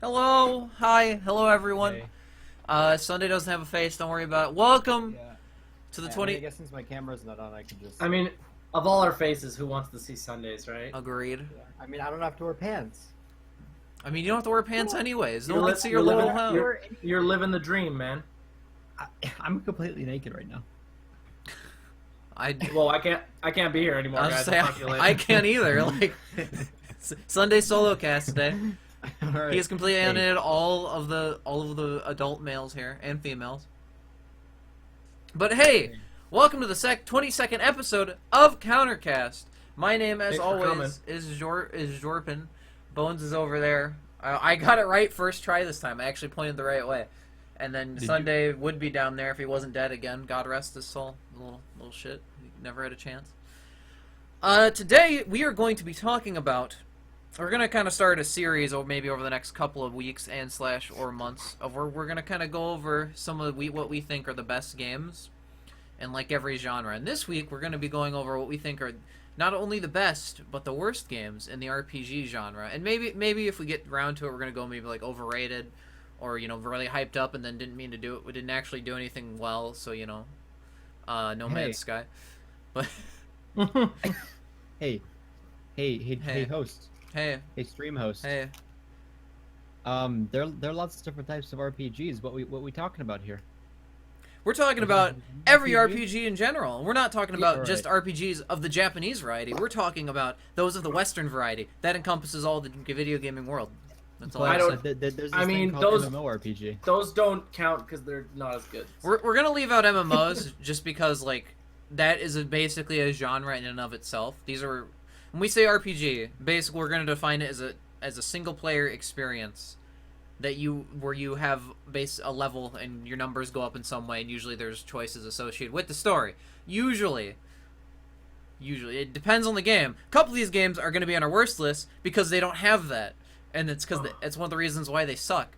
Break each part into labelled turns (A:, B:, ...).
A: Hello, hi, hello everyone.
B: Hey.
A: Sunday doesn't have a face, don't worry about it. Welcome
B: Yeah.
A: to the
B: I
A: 20...
B: guess since my camera's not on, I can just.
C: I mean, of all our faces, who wants to see Sundays, right?
A: Agreed.
B: Yeah. I mean, I don't have to wear pants.
A: I mean, you don't have to wear pants anyways. No
C: You're
A: one can
C: li-
A: see
C: you're
A: your little
C: living-
A: head.
C: You're living the dream, man.
B: I'm completely naked right now.
C: Well, I can't be here anymore,
A: I was
C: guys.
A: saying,
C: I'll talk to you later.
A: I can't either. Like, Sunday solo cast today.
B: All right.
A: He has completely
B: Hey.
A: alienated all of the adult males here and females. But hey, welcome to the 22nd episode of CounterCast. My name, as
C: Thanks for coming.
A: always, is Jorpin. Bones is over there. I got it right first try this time. I actually pointed the right way. And then
B: Did
A: Sunday would be down there if he wasn't dead again. God rest his soul. Little shit. He never had a chance. Today we are going to be talking about. We're gonna kind of start a series, or maybe over the next couple of weeks and or months, of where we're gonna kind of go over some of what we think are the best games, and like every genre. And this week we're gonna be going over what we think are not only the best but the worst games in the RPG genre. And maybe if we get around to it, we're gonna go maybe like overrated, or really hyped up and then didn't mean to do it. We didn't actually do anything well, so No Man's Sky. But
B: Hey, host.
A: hey,
B: Hey, stream host.
A: hey.
B: There are lots of different types of RPGs. What we talking about here?
A: We're talking about every
B: RPG?
A: RPG in general. We're not talking
B: Yeah,
A: about
B: right.
A: just RPGs of the Japanese variety. We're talking about those of the Western variety. That encompasses all the video gaming world. That's all
C: I
A: I
C: don't-
A: said.
B: There's this
C: I mean,
B: thing called
C: those-
B: MMORPG.
C: Those don't count because they're not as good.
A: We're gonna leave out MMOs just because like that is basically a genre in and of itself. These are when we say RPG, basically we're gonna define it as a single player experience that where you have a level and your numbers go up in some way, and usually there's choices associated with the story. Usually it depends on the game. A couple of these games are going to be on our worst list because they don't have that, and it's because it's one of the reasons why they suck.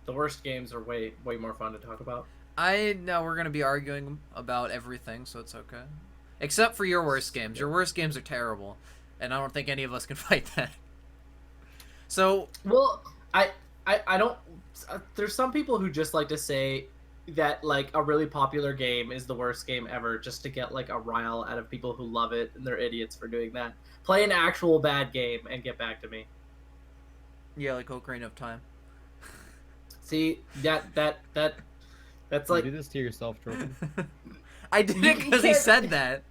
C: The worst games are way more fun to talk about.
A: I know we're going to be arguing about everything, so it's okay, except for your worst games. Your worst games are terrible, and I don't think any of us can fight that. So
C: Well, I don't. There's some people who just like to say that like a really popular game is the worst game ever, just to get like a rile out of people who love it, and they're idiots for doing that. Play an actual bad game and get back to me.
A: yeah, like Ocarina of Time.
C: See that's
B: You
C: like
B: do this to yourself, Jordan.
A: I did it because he said that.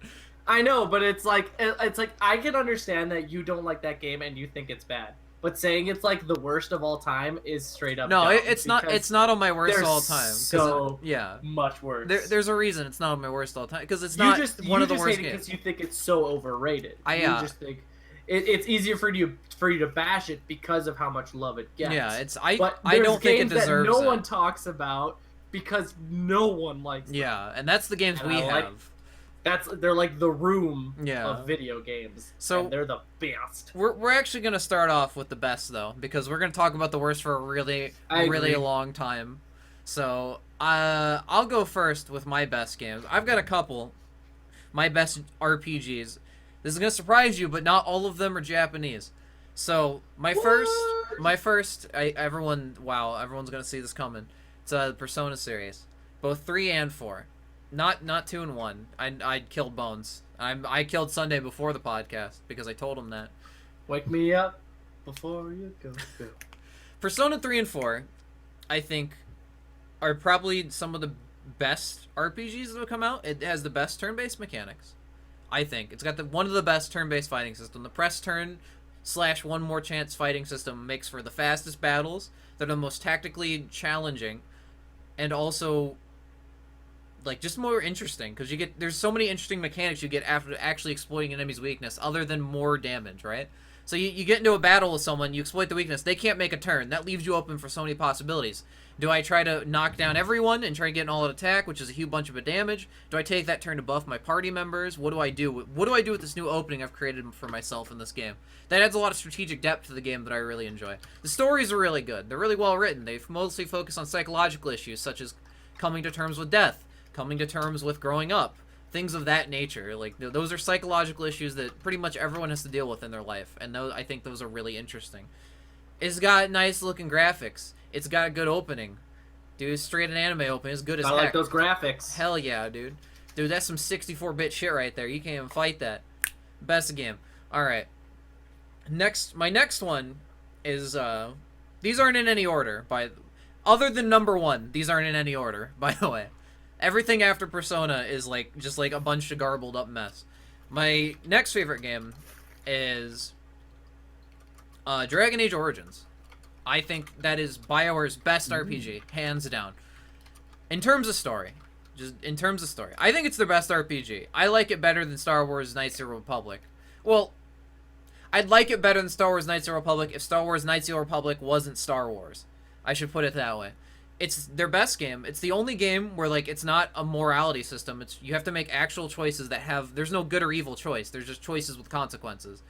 C: I know, but it's like I can understand that you don't like that game and you think it's bad, but saying it's like the worst of all time is straight up.
A: No,
C: dumb
A: it's not.
C: because
A: It's not on my worst
C: they're
A: of all time. 'Cause
C: so
A: yeah,
C: much worse.
A: there's a reason it's not on my worst of all time because it's not one of the worst
C: hate it
A: games.
C: because you think it's so overrated.
A: I,
C: You just think it's easier for you to bash it because of how much love it gets.
A: Yeah,
C: But
A: I
C: there's
A: don't think it
C: games that
A: deserves
C: no
A: it.
C: one talks about because no one likes them.
A: Yeah, and that's the games
C: And
A: we
C: I like-
A: have.
C: They're like the room
A: Yeah.
C: of video games.
A: So-
C: and they're the best.
A: We're actually gonna start off with the best though, because we're gonna talk about the worst for a really
C: I agree.
A: long time. So I'll go first with my best games. I've got a couple. My best RPGs. This is gonna surprise you, but not all of them are Japanese. So everyone's gonna see this coming. It's a Persona series, both 3 and 4, not 2 and 1. I killed Bones. I killed Sunday before the podcast because I told him that.
C: Wake me up before you go.
A: Persona 3 and 4, I think, are probably some of the best RPGs that have come out. It has the best turn-based mechanics. I think it's got one of the best turn-based fighting system. The press turn / one more chance fighting system makes for the fastest battles. They're the most tactically challenging, and also like just more interesting because there's so many interesting mechanics you get after actually exploiting an enemy's weakness, other than more damage, right? So you get into a battle with someone, you exploit the weakness, they can't make a turn. That leaves you open for so many possibilities. Do I try to knock down everyone and try to get an all-out attack, which is a huge bunch of damage? Do I take that turn to buff my party members? What do I do? What do I do with this new opening I've created for myself in this game? That adds a lot of strategic depth to the game that I really enjoy. The stories are really good. They're really well written. They mostly focus on psychological issues, such as coming to terms with death, coming to terms with growing up, things of that nature. Like those are psychological issues that pretty much everyone has to deal with in their life, and I think those are really interesting. It's got nice looking graphics. It's got a good opening. Dude, it's straight an anime opening. It's good as
C: Gotta
A: heck.
C: like those graphics.
A: Hell yeah, dude. Dude, that's some 64-bit shit right there. You can't even fight that. Best game. All right. My next one is these aren't in any order other than number 1. These aren't in any order, by the way. Everything after Persona is like just like a bunch of garbled up mess. My next favorite game is Dragon Age Origins. I think that is BioWare's best RPG, hands down. In terms of story, I think it's their best RPG. I like it better than Star Wars Knights of the Republic. Well, I'd like it better than Star Wars Knights of the Republic if Star Wars Knights of the Republic wasn't Star Wars. I should put it that way. It's their best game. It's the only game where like it's not a morality system. It's you have to make actual choices that have there's no good or evil choice. There's just choices with consequences.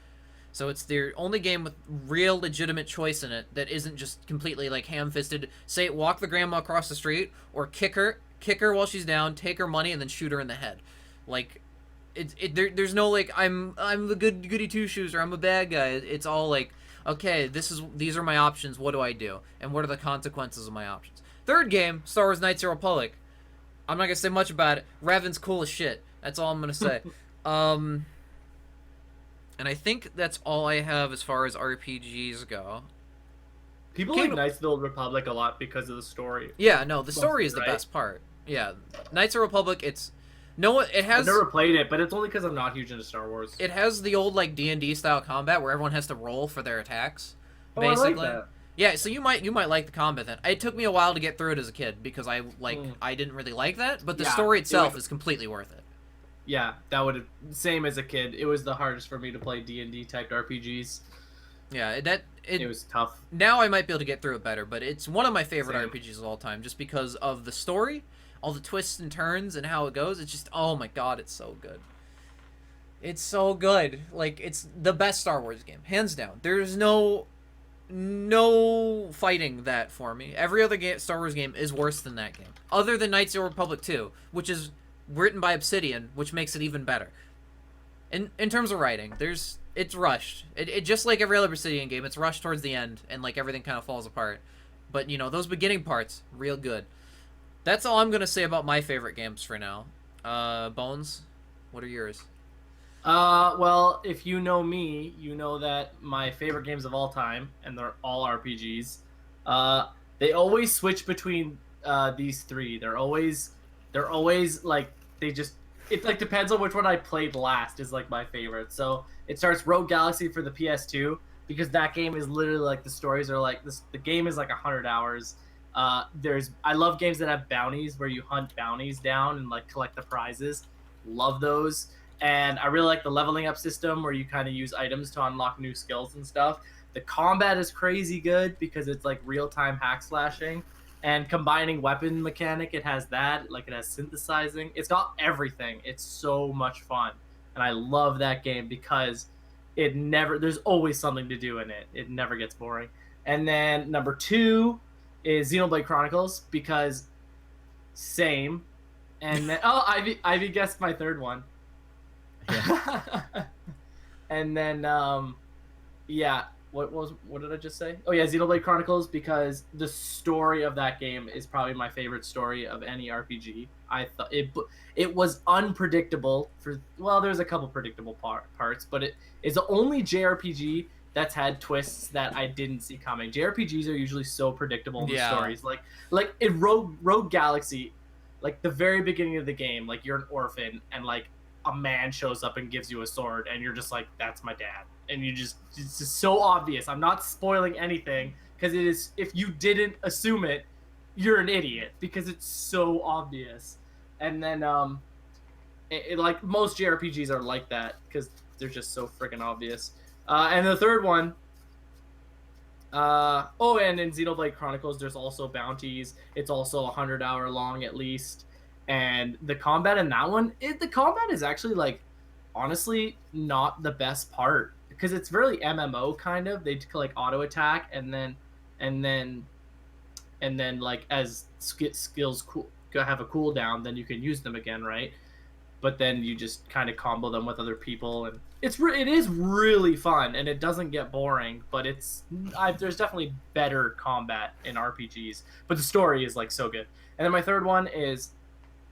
A: So it's their only game with real legitimate choice in it that isn't just completely like ham-fisted. Say walk the grandma across the street or kick her while she's down, take her money and then shoot her in the head. Like there's no like I'm the goody two shoes or I'm a bad guy. It's all like okay, these are my options. What do I do? And what are the consequences of my options? Third game, Star Wars Knights of the Republic. I'm not gonna say much about it. Revan's cool as shit. That's all I'm gonna say. And I think that's all I have as far as RPGs go.
C: People like Knights of the Old Republic a lot because of the story.
A: Yeah, no, the story is the best part. Yeah, Knights of the Republic. It has.
C: I've never played it, but it's only because I'm not huge into Star Wars.
A: It has the old like D&D style combat where everyone has to roll for their attacks.
C: Oh,
A: basically.
C: I like that.
A: Yeah, so you might like the combat then. It took me a while to get through it as a kid because I didn't really like that, but the story itself is completely worth it.
C: Yeah, that would have same as a kid. It was the hardest for me to play D&D type RPGs.
A: Yeah, it
C: was tough.
A: Now I might be able to get through it better, but it's one of my favorite RPGs of all time just because of the story, all the twists and turns and how it goes. It's just oh my god, it's so good. It's so good. Like it's the best Star Wars game, hands down. There's no fighting that for me. Every other Star Wars game is worse than that game. Other than Knights of the Republic 2, which is written by Obsidian, which makes it even better. In terms of writing, it's rushed. It just like every other Obsidian game, it's rushed towards the end and like everything kind of falls apart. But you know, those beginning parts, real good. That's all I'm gonna say about my favorite games for now. Bones, what are yours?
C: Well, if you know me, you know that my favorite games of all time, and they're all RPGs, they always switch between these three. They're always like it like depends on which one I played last is like my favorite. So it starts Rogue Galaxy for the PS2 because that game is literally like the stories are like this. The game is like 100 hours. I love games that have bounties where you hunt bounties down and like collect the prizes. Love those. And I really like the leveling up system where you kind of use items to unlock new skills and stuff. The combat is crazy good because it's like real-time hack slashing and combining weapon mechanic. It has that, like it has synthesizing. It's got everything. It's so much fun. And I love that game because there's always something to do in it. It never gets boring. And then number 2 is Xenoblade Chronicles because same. And then, Ivy guessed my third one. Yeah. And then what did I just say? Oh yeah, Xenoblade Chronicles because the story of that game is probably my favorite story of any RPG. I thought it was unpredictable there's a couple predictable parts, but it is the only JRPG that's had twists that I didn't see coming. JRPGs are usually so predictable in the stories. Like in Rogue Galaxy, like the very beginning of the game, like you're an orphan and like a man shows up and gives you a sword and you're just like, that's my dad. And it's just so obvious. I'm not spoiling anything because it is, if you didn't assume it, you're an idiot because it's so obvious. And then like most JRPGs are like that because they're just so freaking obvious. And the third one, and in Xenoblade Chronicles there's also bounties. It's also 100-hour long at least. And the combat in that one, the combat is actually like honestly not the best part because it's really MMO kind of. They like auto attack and then like as skills have a cooldown, then you can use them again, right? But then you just kind of combo them with other people, and it is really fun, and it doesn't get boring. But there's definitely better combat in RPGs, but the story is like so good. And then my third one is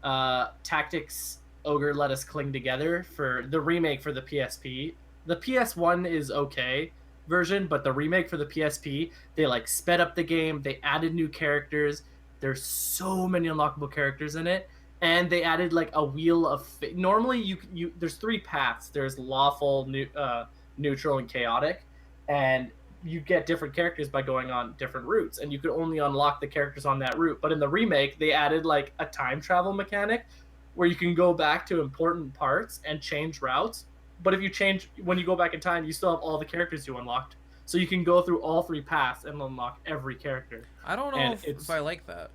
C: Tactics Ogre Let Us Cling Together for the remake for the PSP. The PS1 is okay version, but the remake for the PSP, they like sped up the game. They added new characters. There's so many unlockable characters in it, and they added like a wheel of normally you there's three paths. There's lawful, neutral, and chaotic, and you get different characters by going on different routes, and you could only unlock the characters on that route. But in the remake, they added like a time travel mechanic where you can go back to important parts and change routes. But if you change when you go back in time, you still have all the characters you unlocked. So you can go through all three paths and unlock every character.
A: I don't know if I like that.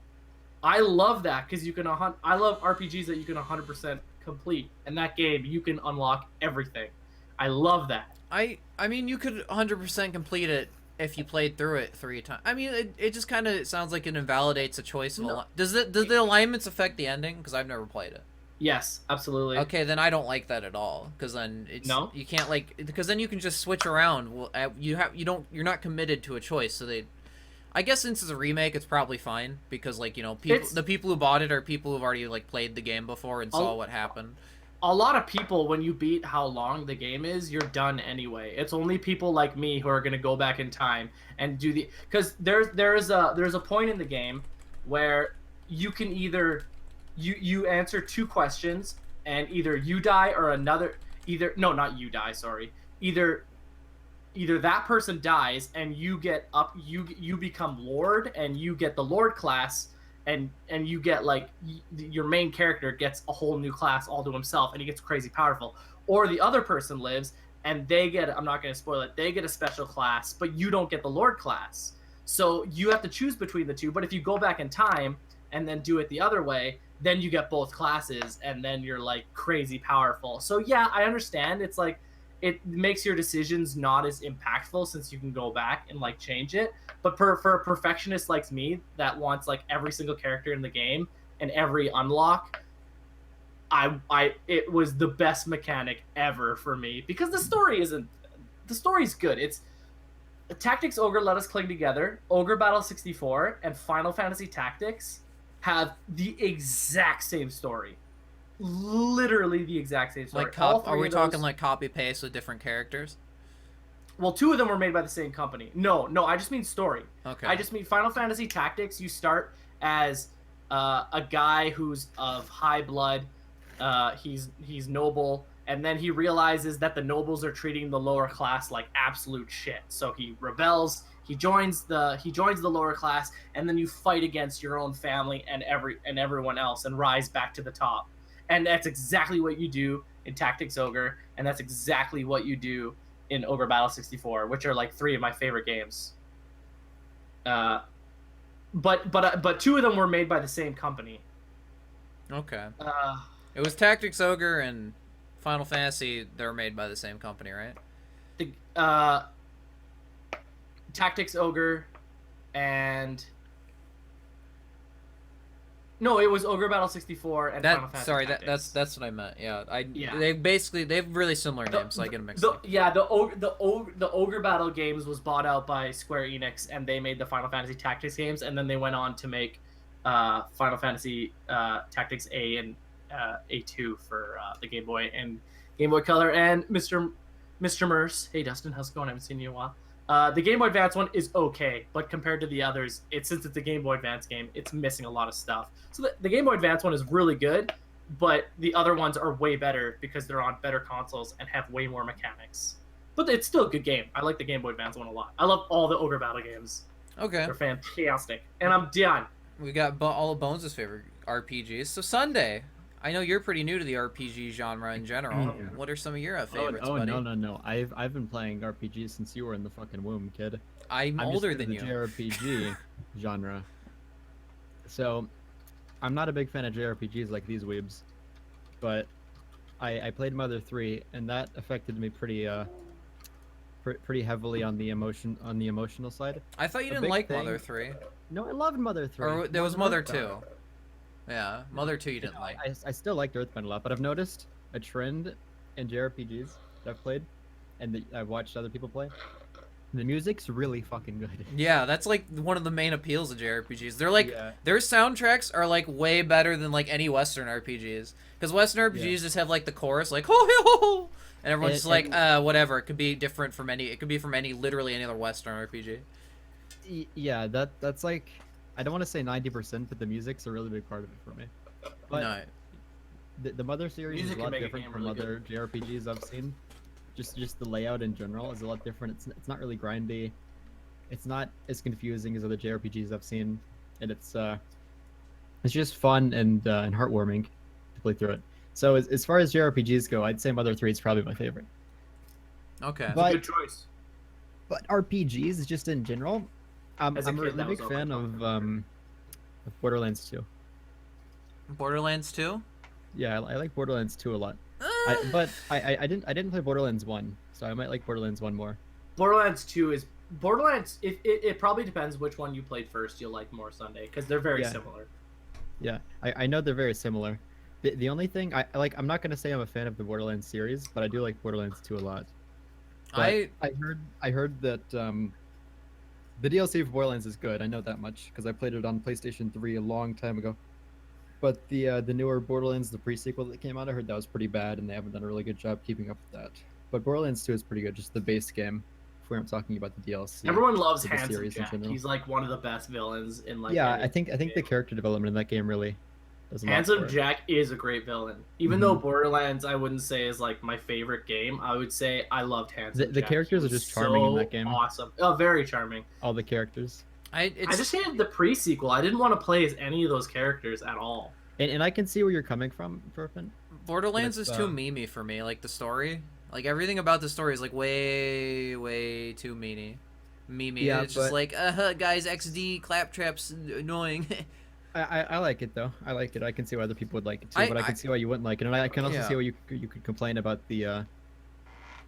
C: I love that because you can. I love RPGs that you can 100% complete. In that game, you can unlock everything. I love that.
A: I mean, you could 100% complete it if you played through it 3 times. I mean, it just kind of sounds like it invalidates a choice of does the alignments affect the ending? Because I've never played it.
C: Yes, absolutely.
A: Okay, then I don't like that at all. Because then you can't because then you can just switch around. Well, you're not committed to a choice. So I guess since it's a remake, it's probably fine because the people who bought it are people who've already like played the game before and saw what happened.
C: A lot of people, when you beat how long the game is, you're done anyway. It's only people like me who are gonna go back in time and do because there's a point in the game where you can either you answer 2 questions and either you die or not you die, sorry. Either that person dies and you get up, you become Lord and you get the Lord class, and you get like your main character gets a whole new class all to himself and he gets crazy powerful. Or the other person lives and they get, I'm not going to spoil it, they get a special class, but you don't get the Lord class. So you have to choose between the two. But if you go back in time and then do it the other way, then you get both classes and then you're like crazy powerful. So yeah, I understand. It's like it makes your decisions not as impactful since you can go back and like change it. But for a perfectionist like me that wants like every single character in the game and every unlock, it was the best mechanic ever for me because the story's good. It's Tactics Ogre Let Us Cling Together, Ogre Battle 64, and Final Fantasy Tactics have the exact same story. Literally the exact same story.
A: Like are we talking like copy paste with different characters?
C: Well, 2 of them were made by the same company. No, I just mean story.
A: Okay.
C: I just mean Final Fantasy Tactics. You start as a guy who's of high blood. He's noble, and then he realizes that the nobles are treating the lower class like absolute shit. So he rebels. He joins the lower class, and then you fight against your own family and everyone else, and rise back to the top. And that's exactly what you do in Tactics Ogre, and that's exactly what you do in Ogre Battle 64, which are like 3 of my favorite games. But 2 of them were made by the same company.
A: Okay. It was Tactics Ogre and Final Fantasy. They're made by the same company, right?
C: The Tactics Ogre and no, it was Ogre Battle 64 and Final Fantasy.
A: Sorry,
C: Tactics.
A: that's what I meant. Yeah, they have really similar names, so I get them mixed up.
C: The Ogre Battle games was bought out by Square Enix, and they made the Final Fantasy Tactics games, and then they went on to make Final Fantasy Tactics A and A2 for the Game Boy and Game Boy Color. And Mr. Merce, hey Dustin, how's it going? I haven't seen you in a while. The Game Boy Advance one is okay, but compared to the others, since it's a Game Boy Advance game, it's missing a lot of stuff. So the Game Boy Advance one is really good, but the other ones are way better because they're on better consoles and have way more mechanics. But it's still a good game. I like the Game Boy Advance one a lot. I love all the Ogre Battle games.
A: Okay.
C: They're fantastic. And I'm done.
A: We got all of Bones' favorite RPGs. So Sunday, I know you're pretty new to the RPG genre in general. What are some of your favorites, buddy?
B: No. I've been playing RPGs since you were in the fucking womb, kid.
A: I'm older than you.
B: JRPG genre. So, I'm not a big fan of JRPGs like these weebs, but I played Mother 3, and that affected me pretty heavily on the emotional side.
A: I thought you didn't like Mother 3.
B: No, I loved Mother 3.
A: Or there was Mother 2. Yeah, Mother 2 you didn't like.
B: I still liked Earthbound a lot, but I've noticed a trend in JRPGs that I've played, and that I've watched other people play. The music's really fucking good.
A: Yeah, that's like one of the main appeals of JRPGs. They're like
B: Yeah.
A: their soundtracks are like way better than like any Western RPGs. Because Western RPGs
B: Yeah.
A: just have like the chorus, like ho ho ho, and everyone's just like
B: And-
A: whatever. It could be different from any. It could be from literally any other Western RPG.
B: Yeah, that's like, I don't want to say 90%, but the music's a really big part of it for me. But
A: No,
B: the Mother series
C: Music
B: is a
C: can
B: lot
C: make a
B: different
C: game
B: from
C: really
B: other JRPGs I've seen. Just the layout in general is a lot different. It's not really grindy. It's not as confusing as other JRPGs I've seen, and it's just fun and heartwarming to play through it. So as far as JRPGs go, I'd say Mother 3 is probably my favorite.
A: okay.
B: But-
C: Good choice.
B: But RPGs just in general, I'm
C: As a
B: a
C: kid,
B: really
C: that
B: big
C: was
B: fan of Borderlands 2.
A: Borderlands 2.
B: Yeah, I like Borderlands 2 a lot.
A: Uh,
B: But I didn't play Borderlands 1, so I might like Borderlands 1 more.
C: Borderlands 2 is Borderlands. It probably depends which one you played first. You'll like more Sunday because they're very
B: Yeah.
C: similar.
B: Yeah, I know they're very similar. The only thing I like, I'm not gonna say I'm a fan of the Borderlands series, but I do like Borderlands 2 a lot. But I heard that the DLC for Borderlands is good. I know that much because I played it on PlayStation 3 a long time ago. But the newer Borderlands, the pre-sequel that came out, I heard that was pretty bad, and they haven't done a really good job keeping up with that. But Borderlands 2 is pretty good, just the base game. If we're not talking about the DLC.
C: Everyone loves
B: for the
C: Handsome
B: series in
C: Jack.
B: general.
C: He's like one of the best villains in like.
B: Yeah,
C: any
B: I think the
C: game.
B: character development in that game really does a lot
C: Handsome
B: for it.
C: Jack is a great villain. Even
B: Mhm.
C: though Borderlands, I wouldn't say is like my favorite game. I would say I loved Handsome
B: The
C: Jack.
B: characters
C: He
B: are
C: was
B: just charming in
C: so
B: that game.
C: Awesome. Oh, very charming.
B: All the characters.
C: I just hated the pre-sequel. I didn't want to play as any of those characters at all.
B: And I can see where you're coming from, Verpin.
A: Borderlands
B: With,
A: is too memey for me. Like the story, like everything about the story is like way too memey.
B: Yeah,
A: it's just
B: but-
A: like guys, XD claptraps annoying.
B: I like it though. I like it. I can see why other people would like it too,
A: I-
B: but I can see why you wouldn't like it, and I can also
A: Yeah.
B: see why you could complain about the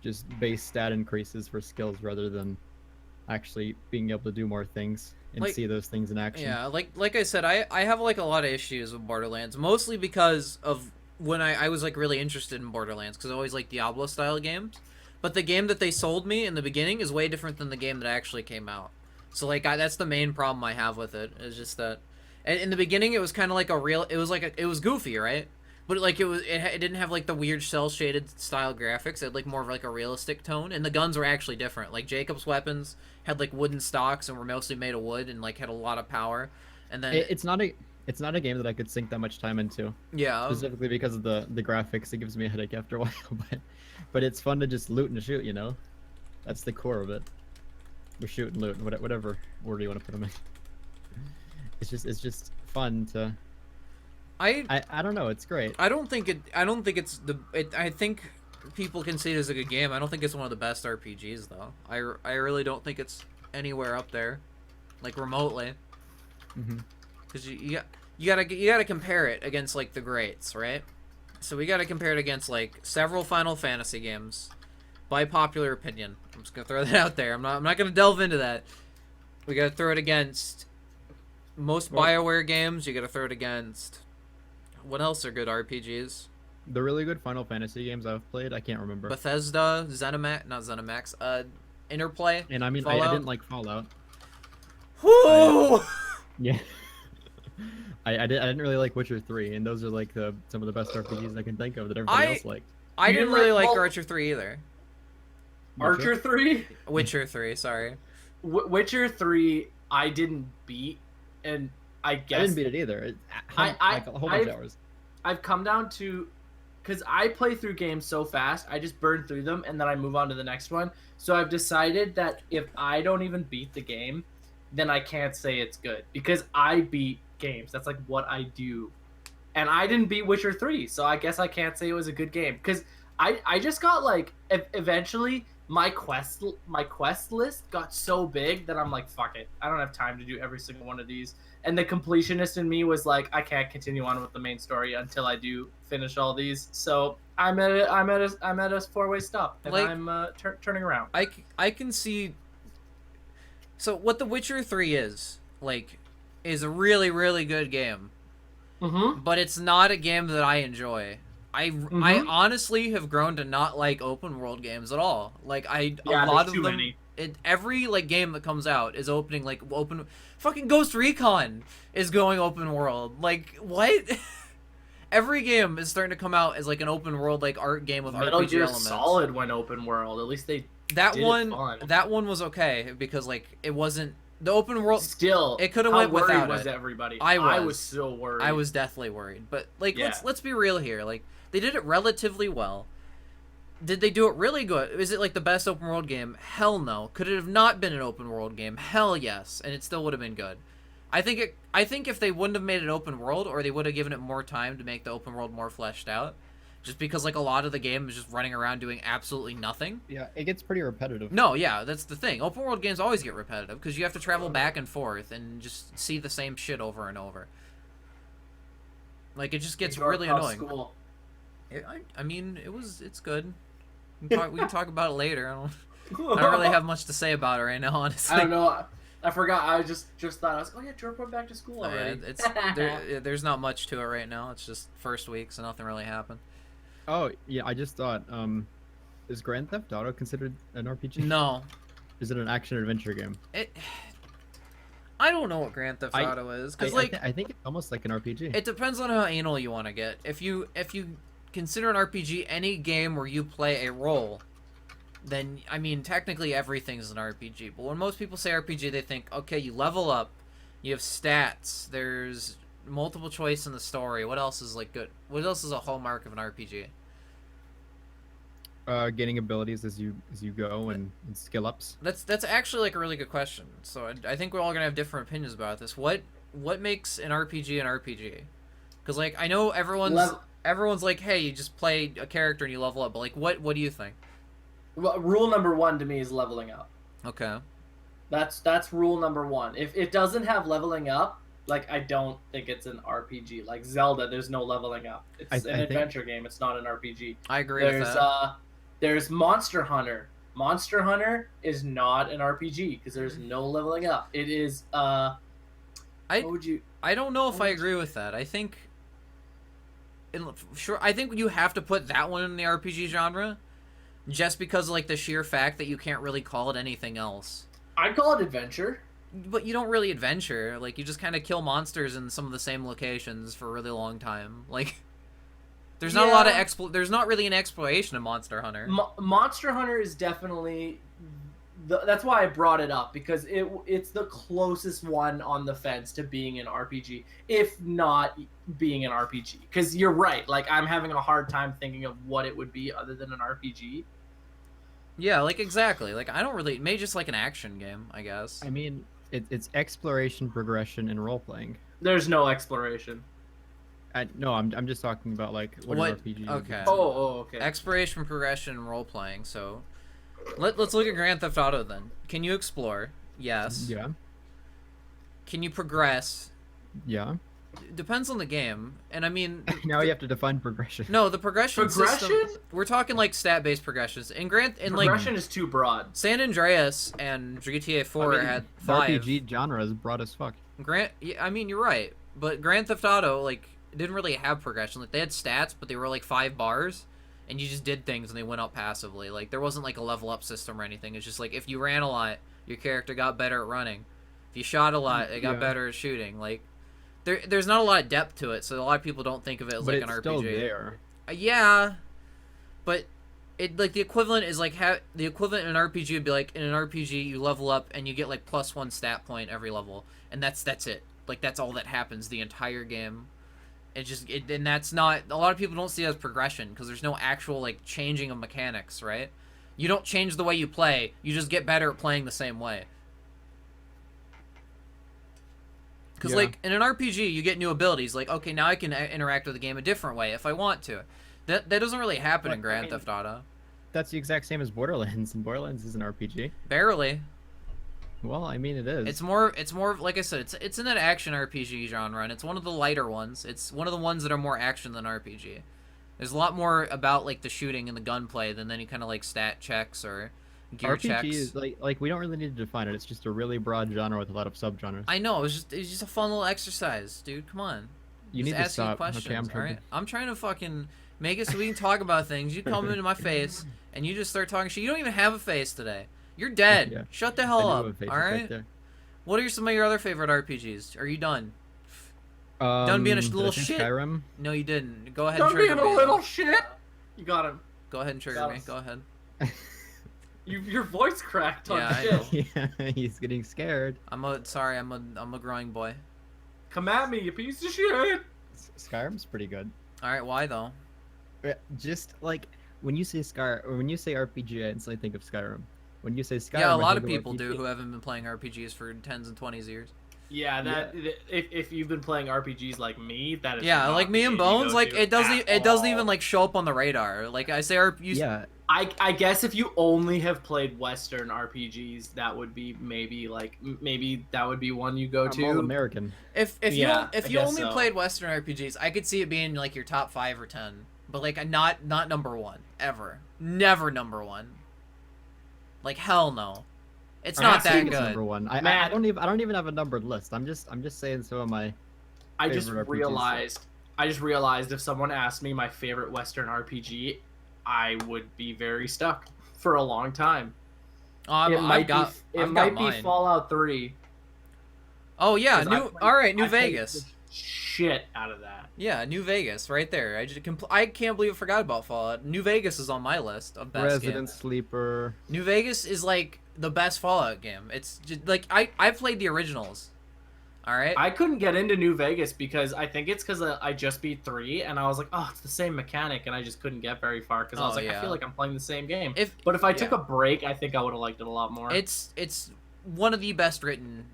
B: just base stat increases for skills rather than actually being able to do more things and
A: Like-
B: see those things in action.
A: Yeah, like I said, I have like a lot of issues with Borderlands, mostly because of when I was like really interested in Borderlands because I always like Diablo style games, but the game that they sold me in the beginning is way different than the game that actually came out. So like that's the main problem I have with it is just that, and in the beginning it was kind of like it was goofy, right? But like it didn't have like the weird cell shaded style graphics. It had like more of like a realistic tone, and the guns were actually different. Like Jacob's weapons had like wooden stocks and were mostly made of wood and like had a lot of power. And then
B: It's not a game that I could sink that much time into,
A: yeah,
B: specifically because of the graphics. It gives me a headache after a while, but it's fun to just loot and shoot. You know, that's the core of it. We shoot and loot, whatever order you want to put them in. It's just fun to. I don't know. It's great.
A: I don't think I think people can see it as a good game. I don't think it's one of the best RPGs though. I really don't think it's anywhere up there, like remotely.
B: Hmm.
A: Because you gotta compare it against like the greats, right? So we gotta compare it against like several Final Fantasy games, by popular opinion. I'm just gonna throw that out there. I'm not gonna delve into that. We gotta throw it against most
B: Well-
A: BioWare games. You gotta throw it against what else are good RPGs?
B: The really good Final Fantasy games I've played, I can't remember.
A: Bethesda, not ZeniMax, Interplay.
B: And I mean, I
A: Fallout?
B: didn't like Fallout.
A: Whoo!
B: Yeah. I didn't really like Witcher 3, and those are like some of the best RPGs I can think of that everybody else liked.
A: I
C: You
A: didn't
C: didn't
A: really
C: like
A: like
C: Fall-
A: Archer 3 either.
C: Archer 3?
A: Witcher 3, sorry.
C: Witcher 3 I didn't beat, and I guess
B: I didn't beat it either.
C: I-
B: Like a whole bunch of
C: I've-
B: hours.
C: I've come down to, because I play through games so fast, I just burn through them and then I move on to the next one. So I've decided that if I don't even beat the game, then I can't say it's good because I beat games. That's like what I do. And I didn't beat Witcher 3, so I guess I can't say it was a good game because I just got like eventually my quest list got so big that I'm like, fuck it. I don't have time to do every single one of these. And the completionist in me was like, I can't continue on with the main story until I do finish all these. So I'm at a four-way stop, and
A: Like-
C: I'm turning around.
A: I can see. So what The Witcher 3 is a really really good game,
C: Mm-hmm.
A: but it's not a game that I enjoy. I honestly have grown to not like open world games at all. Like a
C: Yeah,
A: lot
C: there's
A: of
C: too
A: them.
C: many.
A: Every like game that comes out is opening like open. Fucking Ghost Recon is going open world. Like what? Every game is starting to come out as like an open world like art game with
C: Metal
A: RPG
C: Gear
A: elements.
C: Solid went open world. At least they
A: That
C: did
A: one,
C: it fun.
A: that one was okay because like it wasn't the open world.
C: Still,
A: it could have
C: how
A: went
C: worried
A: without
C: was
A: it.
C: everybody?
A: I
C: was so worried.
A: I was deathly worried. But like
C: Yeah.
A: let's be real here. Like they did it relatively well. Did they do it really good? Is it like the best open world game? Hell no. Could it have not been an open world game? Hell yes, and it still would have been good. I think if they wouldn't have made it open world, or they would have given it more time to make the open world more fleshed out, just because like a lot of the game is just running around doing absolutely nothing.
B: Yeah, it gets pretty repetitive.
A: No, yeah, that's the thing. Open world games always get repetitive because you have to travel back and forth and just see the same shit over and over. Like it just gets really annoying.
C: School.
A: I mean, it's good. We can talk about it later. I don't really have much to say about it right now, honestly.
C: I don't know. I forgot. I just thought I was. Oh yeah, Jordan went back to school
A: Oh, yeah,
C: already.
A: there's not much to it right now. It's just first week, so nothing really happened.
B: Oh yeah, I just thought. Is Grand Theft Auto considered an RPG?
A: No,
B: Is it an action adventure game?
A: I don't know what Grand Theft Auto is because
B: I think it's almost like an RPG.
A: it depends on how anal you want to get. If you consider an RPG any game where you play a role, then I mean technically everything's an RPG. But when most people say RPG, they think, okay, you level up, you have stats, there's multiple choice in the story. What else is like good? What else is a hallmark of an RPG?
B: Gaining abilities as you go and skill ups.
A: That's actually like a really good question. So I think we're all gonna have different opinions about this. What makes an RPG an RPG? Because like I know everyone's like, hey, you just play a character and you level up. But like, what do you think?
C: Well, rule number one to me is leveling up.
A: Okay.
C: That's rule number one. If it doesn't have leveling up, like I don't think it's an RPG. Like Zelda, there's no leveling up. It's an adventure game. It's not an RPG.
A: I agree with that.
C: There's Monster Hunter. Monster Hunter is not an RPG because there's no leveling up. It is
A: I don't know if I agree with that. I think I think you have to put that one in the RPG genre just because of like the sheer fact that you can't really call it anything else.
C: I'd call it adventure.
A: But you don't really adventure. Like you just kind of kill monsters in some of the same locations for a really long time. Like there's not a lot of there's not really an exploration in Monster Hunter.
C: Monster Hunter is definitely that's why I brought it up because it's the closest one on the fence to being an RPG, if not being an RPG. Because you're right, like I'm having a hard time thinking of what it would be other than an RPG.
A: Yeah, like exactly. Like I don't really maybe just like an action game, I guess.
B: I mean, it's exploration, progression, and role playing.
C: There's no exploration.
B: No, I'm just talking about like what an RPG.
A: Okay.
C: Okay.
A: Exploration, progression, and role playing. So, let's look at Grand Theft Auto then. Can you explore? Yes.
B: Yeah.
A: Can you progress?
B: Yeah.
A: Depends on the game, and I mean.
B: Now you have to define progression.
A: No, the progression system. We're talking like stat-based progressions.
C: Progression is too broad.
A: San Andreas and GTA 4 had 5.
B: RPG genre is broad as fuck.
A: I mean, you're right, but Grand Theft Auto like didn't really have progression. Like they had stats, but they were like 5 bars, and you just did things and they went up passively. Like there wasn't like a level up system or anything. It's just like if you ran a lot, your character got better at running. If you shot a lot, it got better at shooting. Like there's not a lot of depth to it, so a lot of people don't think of it as like an RPG.
B: Still there.
A: Yeah, but it like the equivalent is like the equivalent in an RPG would be like in an RPG you level up and you get like +1 stat point every level, and that's it. Like that's all that happens the entire game. And that's not a lot of people don't see it as progression because there's no actual like changing of mechanics, right? You don't change the way you play, you just get better at playing the same way. Because like in an RPG you get new abilities, like okay, now I can interact with the game a different way if I want to. That doesn't really happen in Grand Theft Auto.
B: That's the exact same as Borderlands, and Borderlands is an RPG.
A: Barely.
B: Well, I mean, it is.
A: It's more like I said, it's in that action RPG genre, and it's one of the lighter ones. It's one of the ones that are more action than RPG. There's a lot more about like the shooting and the gunplay than any kind of like stat checks or gear
B: RPG
A: checks.
B: Is like we don't really need to define it. It's just a really broad genre with a lot of subgenres.
A: I know. It's just a fun little exercise, dude. Come on.
B: You need to stop.
A: Questions,
B: Okay,
A: all right? I'm trying to fucking Make it so we can talk about things. You come into my face and you just start talking shit. You don't even have a face today. You're dead.
B: Yeah.
A: Shut the
B: I
A: hell
B: do
A: up.
B: have a face
A: All right.
B: there.
A: What are some of your other favorite RPGs? Are you done?
B: Done
A: being a little shit?
B: Skyrim.
A: No, you didn't. Go ahead
C: Don't
A: and
C: be
A: trigger
C: a
A: me.
C: little shit. You got him.
A: Go ahead and trigger me. Go ahead.
C: Your voice cracked on
A: Yeah, I
C: shit.
A: know.
B: Yeah, he's getting scared.
A: I'm a growing boy.
C: Come at me, you piece of shit.
B: Skyrim's pretty good.
A: All right, why though?
B: Just like when you say or when you say RPG, I instantly think of Skyrim. When you say Skyrim,
A: Yeah, a
B: I
A: lot
B: think
A: of people
B: RPG.
A: do who haven't been playing RPGs for 10s and 20s years.
C: Yeah, if you've been playing RPGs like me, that is
A: Yeah,
C: not
A: like me
C: the
A: and
C: game you
A: Bones,
C: go
A: like
C: to
A: it doesn't
C: at
A: even
C: all.
A: like show up on the radar. Like I say,
B: Yeah,
C: I guess if you only have played Western RPGs, that would be maybe that would be one you go
B: I'm
C: to.
B: all American.
A: If
C: Yeah,
A: you
C: I
A: you
C: guess
A: only
C: so.
A: played Western RPGs, I could see it being like your top 5 or 10, but like not number 1 ever. Never number 1. Like hell no. It's
C: I
A: not
C: think
A: that
B: It's
A: good.
B: number one. I
C: Man.
B: don't even have a numbered list. I'm just saying some of my.
C: I just
B: favorite RPGs.
C: realized if someone asked me my favorite Western RPG, I would be very stuck for a long time.
A: I've got
C: be
A: mine.
C: Fallout 3.
A: Oh yeah,
C: 'cause I
A: New
C: played-
A: New
C: I played
A: Vegas.
C: the shit out of that.
A: Yeah, New Vegas, right there. I can't believe I forgot about Fallout. New Vegas is on my list of best
B: Resident
A: games.
B: Sleeper.
A: New Vegas is like the best Fallout game. It's just, like I played the originals. All right.
C: I couldn't get into New Vegas because I think it's because I just beat 3 and I was like, oh, it's the same mechanic, and I just couldn't get very far because I was
A: Oh,
C: like,
A: yeah.
C: I feel like I'm playing the same game.
A: But
C: if I took a break, I think I would have liked it a lot more.
A: it's one of the best written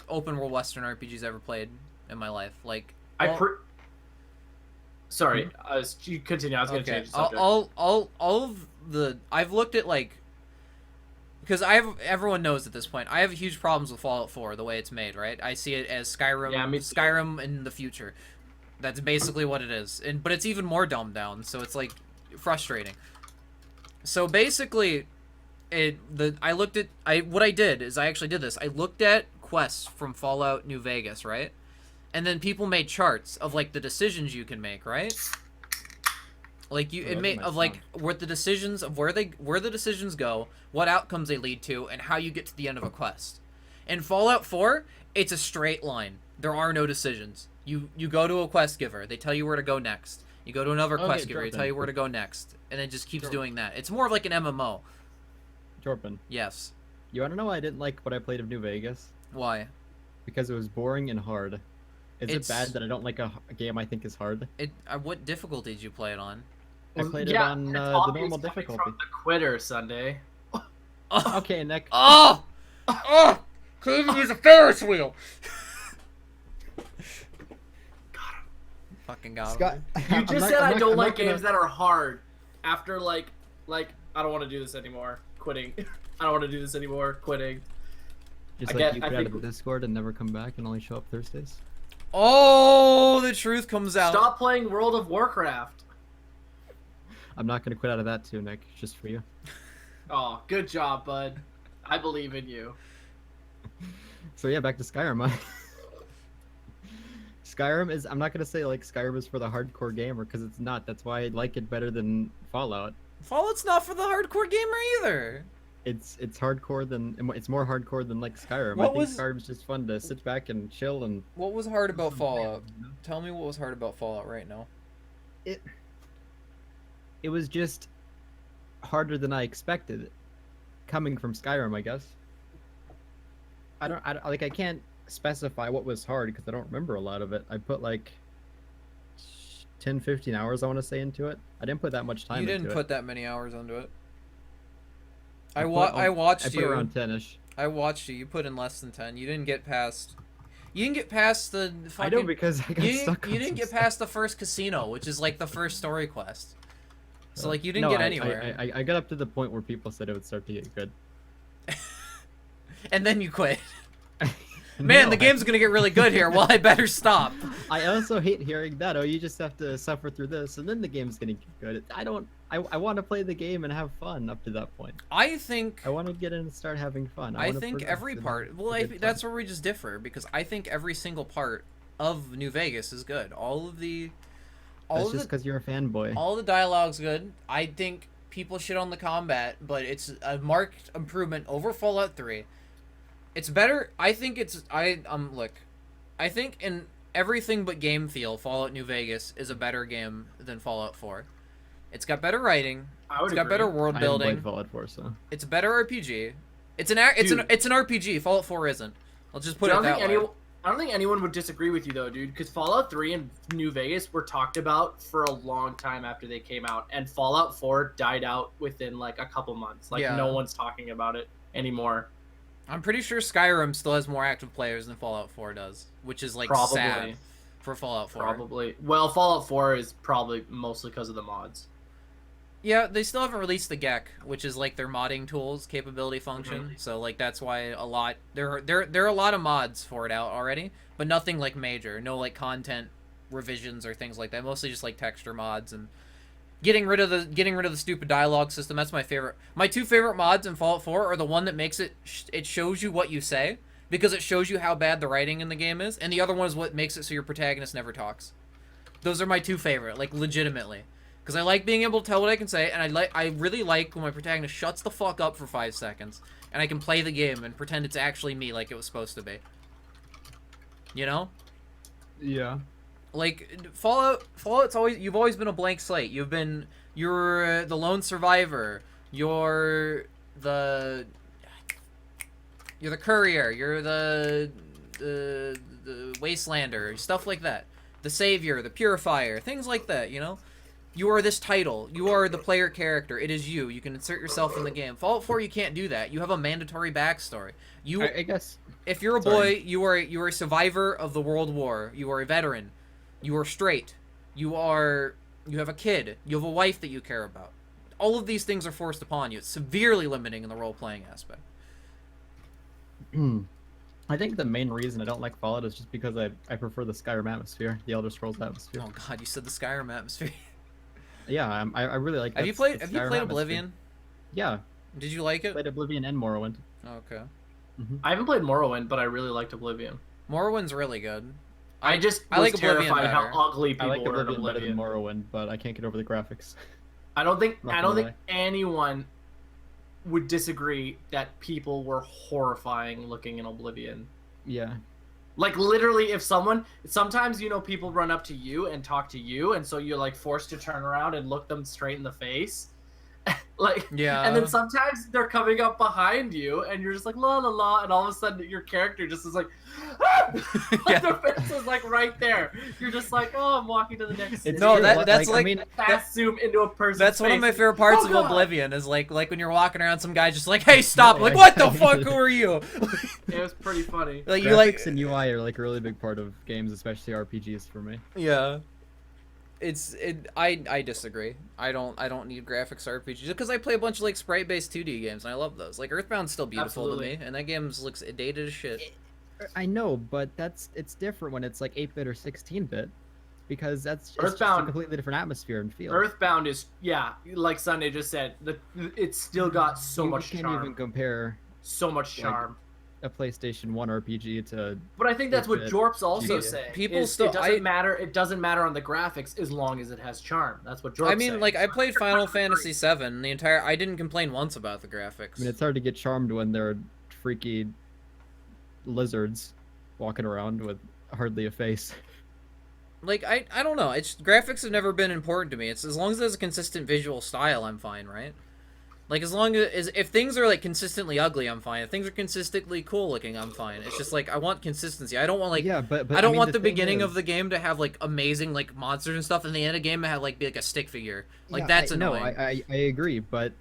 A: open world Western RPGs ever played in my life. Like
C: Sorry, you continue. I was gonna
A: okay,
C: change the subject.
A: all of the I've looked at like because everyone knows at this point I have huge problems with Fallout 4 the way it's made. Right, I see it as Skyrim.
C: Yeah, me too.
A: Skyrim in the future. That's basically what it is, but it's even more dumbed down. So it's like frustrating. So basically, what I did is I actually did this. I looked at quests from Fallout New Vegas, right? And then people made charts of like the decisions you can make, right? Like it made of like what the decisions of where the decisions go, what outcomes they lead to, and how you get to the end of a quest. In Fallout 4, it's a straight line. There are no decisions. You go to a quest giver, they tell you where to go next. You go to another quest giver, they tell you where to go next, and it just keeps doing that. It's more of like an MMO.
B: Torpin.
A: Yes.
B: You want to know why I didn't like what I played of New Vegas?
A: Why?
B: Because it was boring and hard. Is
A: It's-
B: it bad that I don't like a game I think is hard?
A: What difficulty did you play it on?
B: I played it
C: Yeah,
B: on
C: it's
B: the
C: obvious
B: normal
C: coming
B: difficulty.
C: From the quitter Sunday.
A: Oh,
B: Okay, Nick.
A: oh, oh! Can't even use a Ferris wheel. Fucking got him.
B: Scott,
C: You just said I don't like games that are hard. After like I don't want to do this anymore. Quitting. I don't want to do this anymore. Quitting.
B: Just
C: I
B: like
C: get-
B: you
C: I
B: get out of
C: think-
B: the Discord and never come back and only show up Thursdays.
A: Oh, the truth comes out.
C: Stop playing World of Warcraft.
B: I'm not gonna quit out of that too, Nick. Just for you.
C: Oh, good job, bud. I believe in you.
B: So yeah, back to Skyrim. Skyrim is. I'm not gonna say like Skyrim is for the hardcore gamer because it's not. That's why I like it better than Fallout.
A: Fallout's not for the hardcore gamer either.
B: It's hardcore than it's more hardcore than like Skyrim.
A: What
B: I think
A: was-
B: Skyrim's just fun to sit back and chill and.
A: What was hard about Fallout? Tell me what was hard about Fallout right now.
B: It was just harder than I expected, coming from Skyrim, I guess. I can't specify what was hard because I don't remember a lot of it. I put like 10, 15 hours, I want to say, into it. I didn't put that much time
A: You
B: into
A: didn't
B: it.
A: put that many hours into it.
B: I
A: I
B: put
A: watched you.
B: around 10ish.
A: I watched you. You put in less than 10. You didn't get past. You didn't get past the
B: I
A: fucking.
B: know because I got
A: you
B: stuck.
A: didn't, you
B: on
A: didn't
B: some
A: get
B: stuff.
A: past the first casino, which is like the first story quest. So like you didn't
B: No,
A: get
B: I-
A: anywhere,
B: I got up to the point where people said it would start to get good.
A: and then you quit. Man,
B: No,
A: the game's gonna get really good here. Well, I better stop.
B: I also hate hearing that. Oh, you just have to suffer through this, and then the game's gonna get good. I don't. I want to play the game and have fun up to that point.
A: I think.
B: I want to get in and start having fun.
A: I
B: wanna
A: think
B: progress
A: every
B: and
A: part. Well,
B: have a good
A: that's
B: time.
A: where we just differ because I think every single part of New Vegas is good. All all
B: That's
A: of
B: just
A: the
B: because you're a fanboy.
A: all the dialogue's good. I think people shit on the combat, but it's a marked improvement over Fallout 3. It's better. I think it's look. I think in everything but game feel, Fallout New Vegas is a better game than Fallout 4. It's got better writing.
C: I would
A: It's got
C: agree.
A: better world
B: I haven't played
A: building.
B: Fallout 4, so.
A: It's a better RPG. It's an RPG. Fallout 4 isn't. I'll just put it that way.
C: I don't think anyone would disagree with you though, dude, because Fallout 3 and New Vegas were talked about for a long time after they came out, and Fallout 4 died out within like a couple months. Like
A: Yeah.
C: no one's talking about it anymore.
A: I'm pretty sure Skyrim still has more active players than Fallout 4 does, which is like
C: Probably.
A: sad for Fallout 4.
C: Probably. Well, Fallout 4 is probably mostly because of the mods.
A: Yeah, they still haven't released the GEC, which is like their modding tools capability function.
C: Mhm.
A: So like that's why a lot there are a lot of mods for it out already, but nothing like major. No like content revisions or things like that. Mostly just like texture mods and getting rid of the stupid dialogue system. That's my favorite. My two favorite mods in Fallout 4 are the one that makes it shows you what you say because it shows you how bad the writing in the game is, and the other one is what makes it so your protagonist never talks. Those are my two favorite, like legitimately. Because I like being able to tell what I can say, and I really like when my protagonist shuts the fuck up for 5 seconds, and I can play the game and pretend it's actually me like it was supposed to be. You know?
B: Yeah.
A: Like, Fallout's you've always been a blank slate. You're the lone survivor. You're the courier. You're the wastelander. Stuff like that. The savior, the purifier, things like that, you know? You are this title. You are the player character. It is you. You can insert yourself in the game. Fallout 4, you can't do that. You have a mandatory backstory.
B: I guess.
A: If you're a boy, you are a survivor of the World War. You are a veteran. You are straight. You have a kid. You have a wife that you care about. All of these things are forced upon you. It's severely limiting in the role-playing aspect.
B: I think the main reason I don't like Fallout is just because I prefer the Skyrim atmosphere, the Elder Scrolls atmosphere.
A: Oh god, you said the Skyrim atmosphere.
B: Yeah, I really like.
A: Have you played Oblivion?
B: Yeah.
A: Did you like it?
B: Played Oblivion and Morrowind.
A: Okay.
C: I haven't played Morrowind, but I really liked Oblivion.
A: Morrowind's really good.
C: I was
A: like Oblivion
C: terrified how
A: better.
C: ugly
B: I
C: people
B: like
C: were in
B: Oblivion better than
C: Oblivion.
B: Morrowind, but I can't get over the graphics.
C: I don't think
B: Not gonna lie.
C: anyone would disagree that people were horrifying looking in Oblivion.
B: Yeah.
C: Like literally, if sometimes people run up to you and talk to you, and so you're like forced to turn around and look them straight in the face. Like,
A: Yeah.
C: And then sometimes they're coming up behind you, and you're just like la la la, and all of a sudden your character just is like,
A: Yeah.
C: their face is like right there. You're just like, oh, I'm walking to the next. city.
A: No,
B: true.
A: that's
B: I
A: like
B: mean,
C: fast zoom into a person.
A: that's one of my favorite parts of
C: God.
A: Oblivion is like when you're walking around, some guy's just like, "Hey, stop!"
B: No,
A: Like,
B: I-
A: what the fuck? Who are you?
C: It was pretty funny.
A: Like you
B: graphics
A: like
B: and UI are like a really big part of games, especially RPGs for me.
A: yeah. I disagree. I don't need graphics RPGs because I play a bunch of like sprite-based 2D games and I love those. Like Earthbound's still beautiful
C: Absolutely.
A: to me, and that game looks dated as shit.
B: I know, but it's different when it's like 8-bit or 16-bit, because that's just a
C: Earthbound-
B: completely different atmosphere and feel.
C: Earthbound is like Sunday just said. It's still got so
B: You
C: much
B: can't
C: charm.
B: even compare
C: So much
B: like,
C: charm.
B: a PlayStation 1 RPG to.
C: But I think that's what
B: 8-bit
C: Jorp's also
B: GTA.
C: saying.
A: People
C: is
A: still-
C: it doesn't matter. It doesn't matter on the graphics as long as it has charm. That's what Jorp's
A: I mean,
C: saying.
A: like I played Final Fantasy VII. I didn't complain once about the graphics.
B: I mean, it's hard to get charmed when there are freaky lizards walking around with hardly a face.
A: Like I don't know. It's graphics have never been important to me. It's as long as there's a consistent visual style, I'm fine, right? Like as long as if things are like consistently ugly, I'm fine. If things are consistently cool looking, I'm fine. It's just like I want consistency. I don't want like
B: Yeah, but
A: I don't
B: mean,
A: want the
B: thing
A: beginning
B: is-
A: of the game to have like amazing like monsters and stuff, and the end of the game to have like be like a stick figure. Like
B: Yeah,
A: that's
B: no,
A: annoying.
B: I agree, but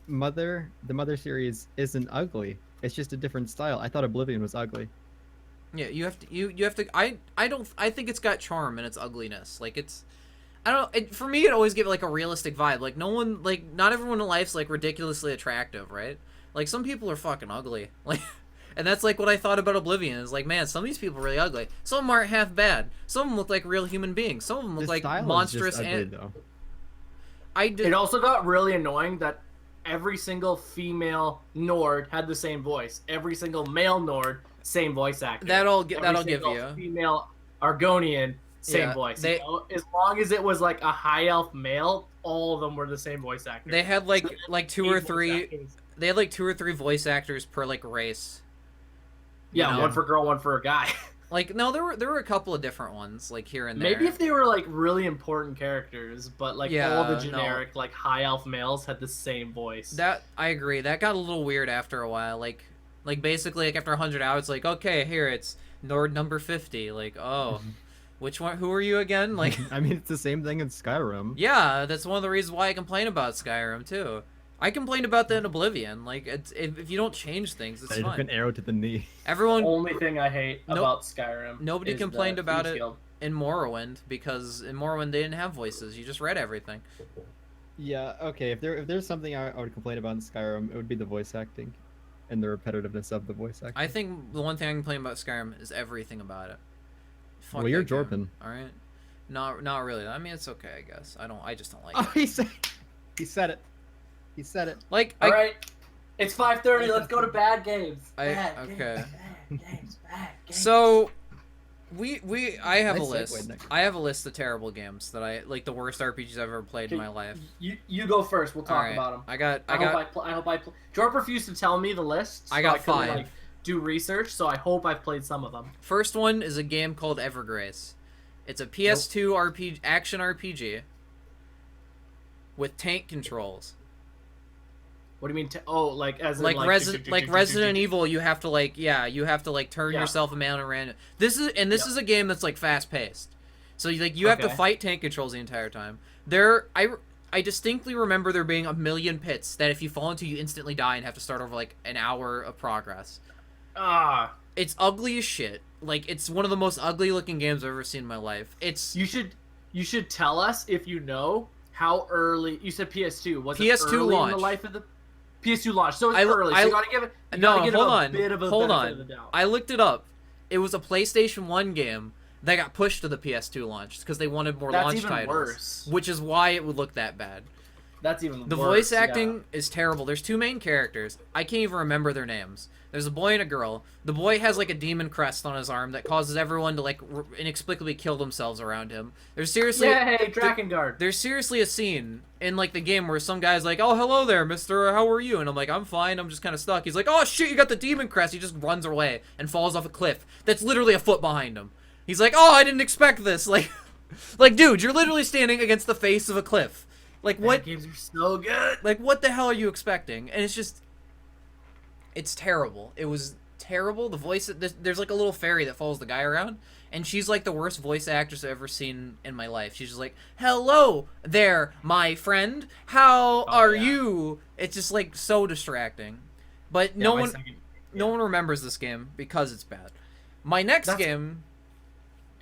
B: the Mother series isn't ugly. It's just a different style. I thought Oblivion was ugly.
A: Yeah, you have to. I think it's got charm in its ugliness. Like it's, I don't know. For me, it always gives like a realistic vibe. Like not everyone in life's like ridiculously attractive, right? Like some people are fucking ugly. Like, and that's like what I thought about Oblivion. Is like, man, some of these people are really ugly. Some of them aren't half bad. Some of them look like real human beings. Some of them look
B: The
A: like
B: style
A: monstrous
B: is just ugly,
A: and
B: though.
C: it also got really annoying that every single female Nord had the same voice. Every single male Nord, same voice actor.
A: That'll
C: Every
A: give
C: single
A: you.
C: female Argonian, same
A: Yeah,
C: voice.
A: they-
C: You know? As long as it was like a high elf male, all of them were the same voice actor.
A: They had like two or
C: Voice
A: three.
C: actors.
A: They had like 2 or 3 voice actors per like race. You
C: Yeah,
A: know?
C: one for girl, one for a guy.
A: Like no, there were a couple of different ones like here and there.
C: Maybe if they were like really important characters, but like
A: Yeah,
C: all the
A: no.
C: generic like high elf males had the same voice.
A: That I agree. That got a little weird after a while. Like basically like after 100 hours, like okay, here it's Nord number 50. Like oh, which one? Who are you again? Like
B: I mean, it's the same thing in Skyrim.
A: yeah, that's one of the reasons why I complain about Skyrim too. I complained about that in Oblivion. Like it's if you don't change things, it's
B: They took
A: fine.
B: an arrow to the knee.
A: Everyone
C: Only thing I hate
A: Nope.
C: about Skyrim.
A: Nobody
C: is
A: complained
C: the
A: about
C: Thieves
A: it.
C: Guild.
A: in Morrowind because in Morrowind they didn't have voices. You just read everything.
B: Yeah, okay. If there's something I would complain about in Skyrim, it would be the voice acting, and the repetitiveness of the voice acting.
A: I think the one thing I can complain about Skyrim is everything about it. Fuck
B: Well, you're
A: that game.
B: Jordan.
A: All right. Not really. I mean, it's okay, I guess. I just don't like
B: Oh,
A: it.
B: he said it. He said it.
A: Like,
C: All right, it's 5:30. Let's go to bad games.
A: okay.
C: Bad games.
A: So, I have
B: Nice
A: a list.
B: segue, Nick.
A: I have a list of terrible games that I like, the worst RPGs I've ever played in my life.
C: You go first. We'll talk
A: All right.
C: about them.
A: I got.
C: I hope I play. Jordan refused to tell me the list.
A: I got
C: couldn't,
A: 5.
C: Like, do research, so I hope I've played some of them.
A: First one is a game called Evergrace. It's a PS2 action RPG with tank controls.
C: What do you mean? Like as in,
A: Like
C: like
A: Resident Evil, you have to like turn
C: Yeah.
A: yourself around and random. This is a game that's like fast paced, so you have to
C: Okay.
A: fight tank controls the entire time. I distinctly remember there being a million pits that if you fall into, you instantly die and have to start over like an hour of progress.
C: Ah,
A: It's ugly as shit. Like it's one of the most ugly looking games I've ever seen in my life. It's
C: you should tell us if you know how early. You said PS2. Was
A: PS2
C: it early
A: launch.
C: in the life of the PS2 launch? So it's
A: I-
C: early.
A: I-
C: So you gotta give it. You
A: No,
C: gotta give
A: hold
C: it a
A: on.
C: bit of a
A: Hold
C: benefit
A: on.
C: of the doubt.
A: I looked it up. It was a PlayStation 1 game that got pushed to the PS2 launch because they wanted more
C: That's
A: launch
C: even
A: titles.
C: worse.
A: Which is why it would look that bad.
C: That's even
A: The
C: worse.
A: voice acting is terrible. There's 2 main characters. I can't even remember their names. There's a boy and a girl. The boy has like a demon crest on his arm that causes everyone to like inexplicably kill themselves around him. There's seriously
C: Yeah. Yay, Drakengard.
A: there's seriously a scene in like the game where some guy's like, "Oh, hello there, mister. How are you?" And I'm like, "I'm fine. I'm just kind of stuck." He's like, "Oh shit, you got the demon crest." He just runs away and falls off a cliff that's literally a foot behind him. He's like, "Oh, I didn't expect this." Like dude, you're literally standing against the face of a cliff. Like what?
C: Bad games are so good.
A: Like what the hell are you expecting? And it's terrible. It was terrible. The voice, there's like a little fairy that follows the guy around, and she's like the worst voice actress I've ever seen in my life. She's just like, "Hello there, my friend. How are
C: yeah.
A: you?" It's just like so distracting. But no
C: my
A: one
C: second-
A: no one remembers this game because it's bad. My next
C: That's-
A: game,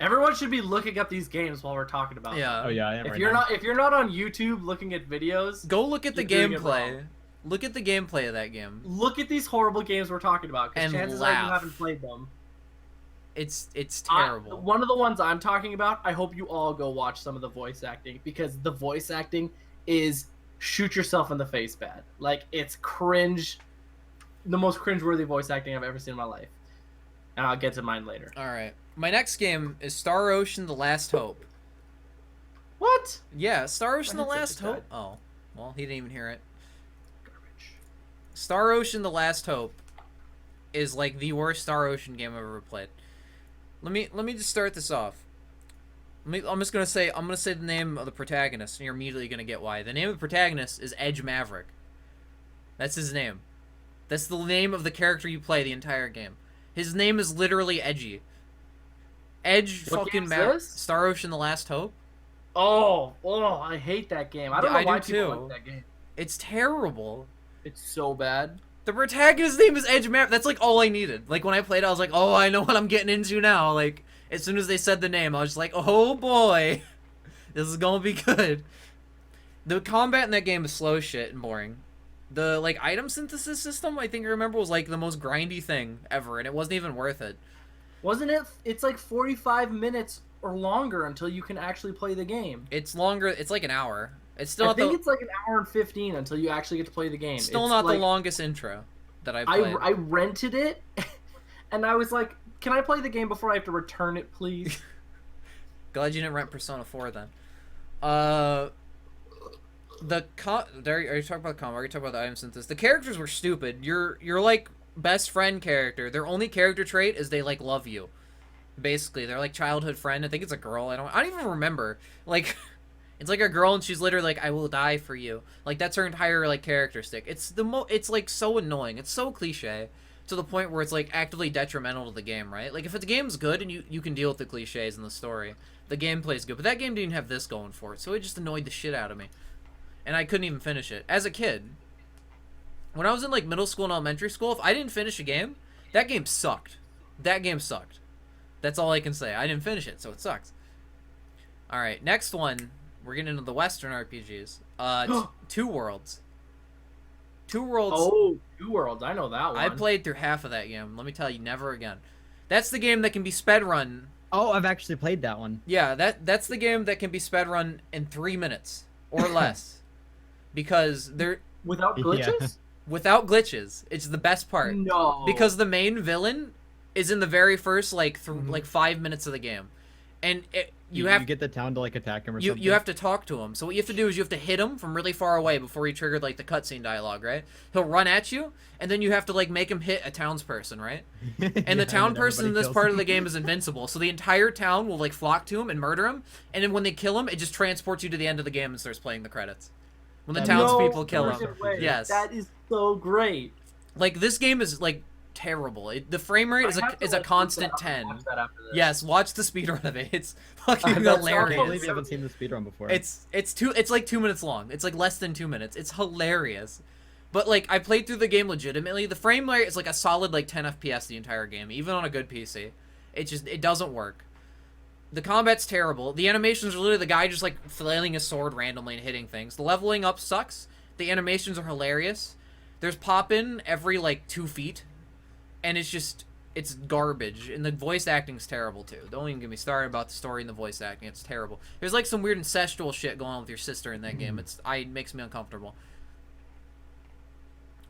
C: Everyone should be looking up these games while we're talking about them.
A: yeah.
B: Oh yeah, I am
C: If
B: right
C: you're
B: now.
C: not on YouTube looking at videos,
A: Go look at the
C: You're doing it
A: gameplay.
C: wrong.
A: Look at the gameplay of that game.
C: look at these horrible games we're talking about. Because
A: And
C: chances are you
A: laugh.
C: haven't played them.
A: It's
C: I-
A: terrible.
C: One of the ones I'm talking about, I hope you all go watch some of the voice acting because the voice acting is shoot yourself in the face bad. Like it's cringe, the most cringeworthy voice acting I've ever seen in my life. And I'll get to mine later.
A: All right. My next game is Star Ocean: The Last Hope.
C: What?
A: Yeah, Star Ocean: The
C: My headset
A: Last
C: just
A: Hope.
C: died.
A: Oh, well, he didn't even hear it.
C: Garbage.
A: Star Ocean: The Last Hope is like the worst Star Ocean game I've ever played. Let me just start this off. I'm gonna say the name of the protagonist, and you're immediately gonna get why. The name of the protagonist is Edge Maverick. That's his name. That's the name of the character you play the entire game. His name is literally Edgy. Edge
C: What
A: fucking
C: game's
A: Maverick.
C: this?
A: Star Ocean: The Last Hope.
C: Oh, I hate that game. I don't
A: Yeah,
C: know
A: I
C: why
A: do
C: people
A: too.
C: like that game.
A: It's terrible.
C: It's so bad.
A: The protagonist's name is Edge Maverick. That's like all I needed. Like when I played, I was like, "Oh, I know what I'm getting into now." Like as soon as they said the name, I was just like, "Oh boy, this is gonna be good." The combat in that game is slow as shit and boring. The like item synthesis system, I think I remember, was like the most grindy thing ever, and it wasn't even worth it.
C: Wasn't it? It's like 45 minutes or longer until you can actually play the game.
A: It's longer. It's like an hour. It's still
C: I
A: not
C: think
A: the
C: it's like an hour and 15 until you actually get to play the game.
A: still
C: It's
A: not
C: like,
A: the longest intro that I've played.
C: I rented it, and I was like, "Can I play the game before I have to return it, please?"
A: Glad you didn't rent Persona 4 then. Are you talking about the combat? Are you talking about the item synthesis? The characters were stupid. Your like best friend character. Their only character trait is they like love you. Basically, they're like childhood friend. I think it's a girl. I don't even remember. Like, it's like a girl and she's literally like, I will die for you. Like that's her entire like character stick. It's like so annoying. It's so cliche to the point where it's like actively detrimental to the game, right? Like if the game's good and you can deal with the cliches in the story, the gameplay's good. But that game didn't have this going for it, so it just annoyed the shit out of me. And I couldn't even finish it. As a kid, when I was in like middle school and elementary school, if I didn't finish a game, that game sucked. That game sucked. That's all I can say. I didn't finish it, so it sucks. Alright, next one. We're getting into the Western RPGs. Two Worlds. Two Worlds.
C: Oh, Two Worlds. I know that one.
A: I played through half of that game. Let me tell you, never again. That's the game that can be sped run.
B: Oh, I've actually played that one.
A: Yeah, that's the game that can be sped run in 3 minutes or less. Because they're
C: without glitches?
B: Yeah.
A: without glitches. It's the best part.
C: No.
A: Because the main villain is in the very first like 5 minutes of the game. And you
B: get the town to like attack him or something.
A: You have to talk to him. So what you have to do is you have to hit him from really far away before he triggered like the cutscene dialogue, right? He'll run at you, and then you have to like make him hit a townsperson, right? And the town person in this part of the game is invincible, so the entire town will like flock to him and murder him, and then when they kill him, it just transports you to the end of the game and starts playing the credits. When the townspeople kill him. Yes.
C: That is so great.
A: Like this game is like terrible. The frame rate is a constant 10. Yes, watch the speedrun of it. It's fucking hilarious.
B: I can't believe you haven't seen the speedrun before.
A: It's like 2 minutes long. It's like less than 2 minutes. It's hilarious. But like I played through the game legitimately. The frame rate is like a solid like 10 FPS the entire game, even on a good PC. It doesn't work. The combat's terrible. The animations are literally the guy just like flailing his sword randomly and hitting things. The leveling up sucks. The animations are hilarious. There's pop-in every like 2 feet. And it's garbage. And the voice acting's terrible, too. Don't even get me started about the story and the voice acting. It's terrible. There's, like, some weird incestual shit going on with your sister in that game. It makes me uncomfortable.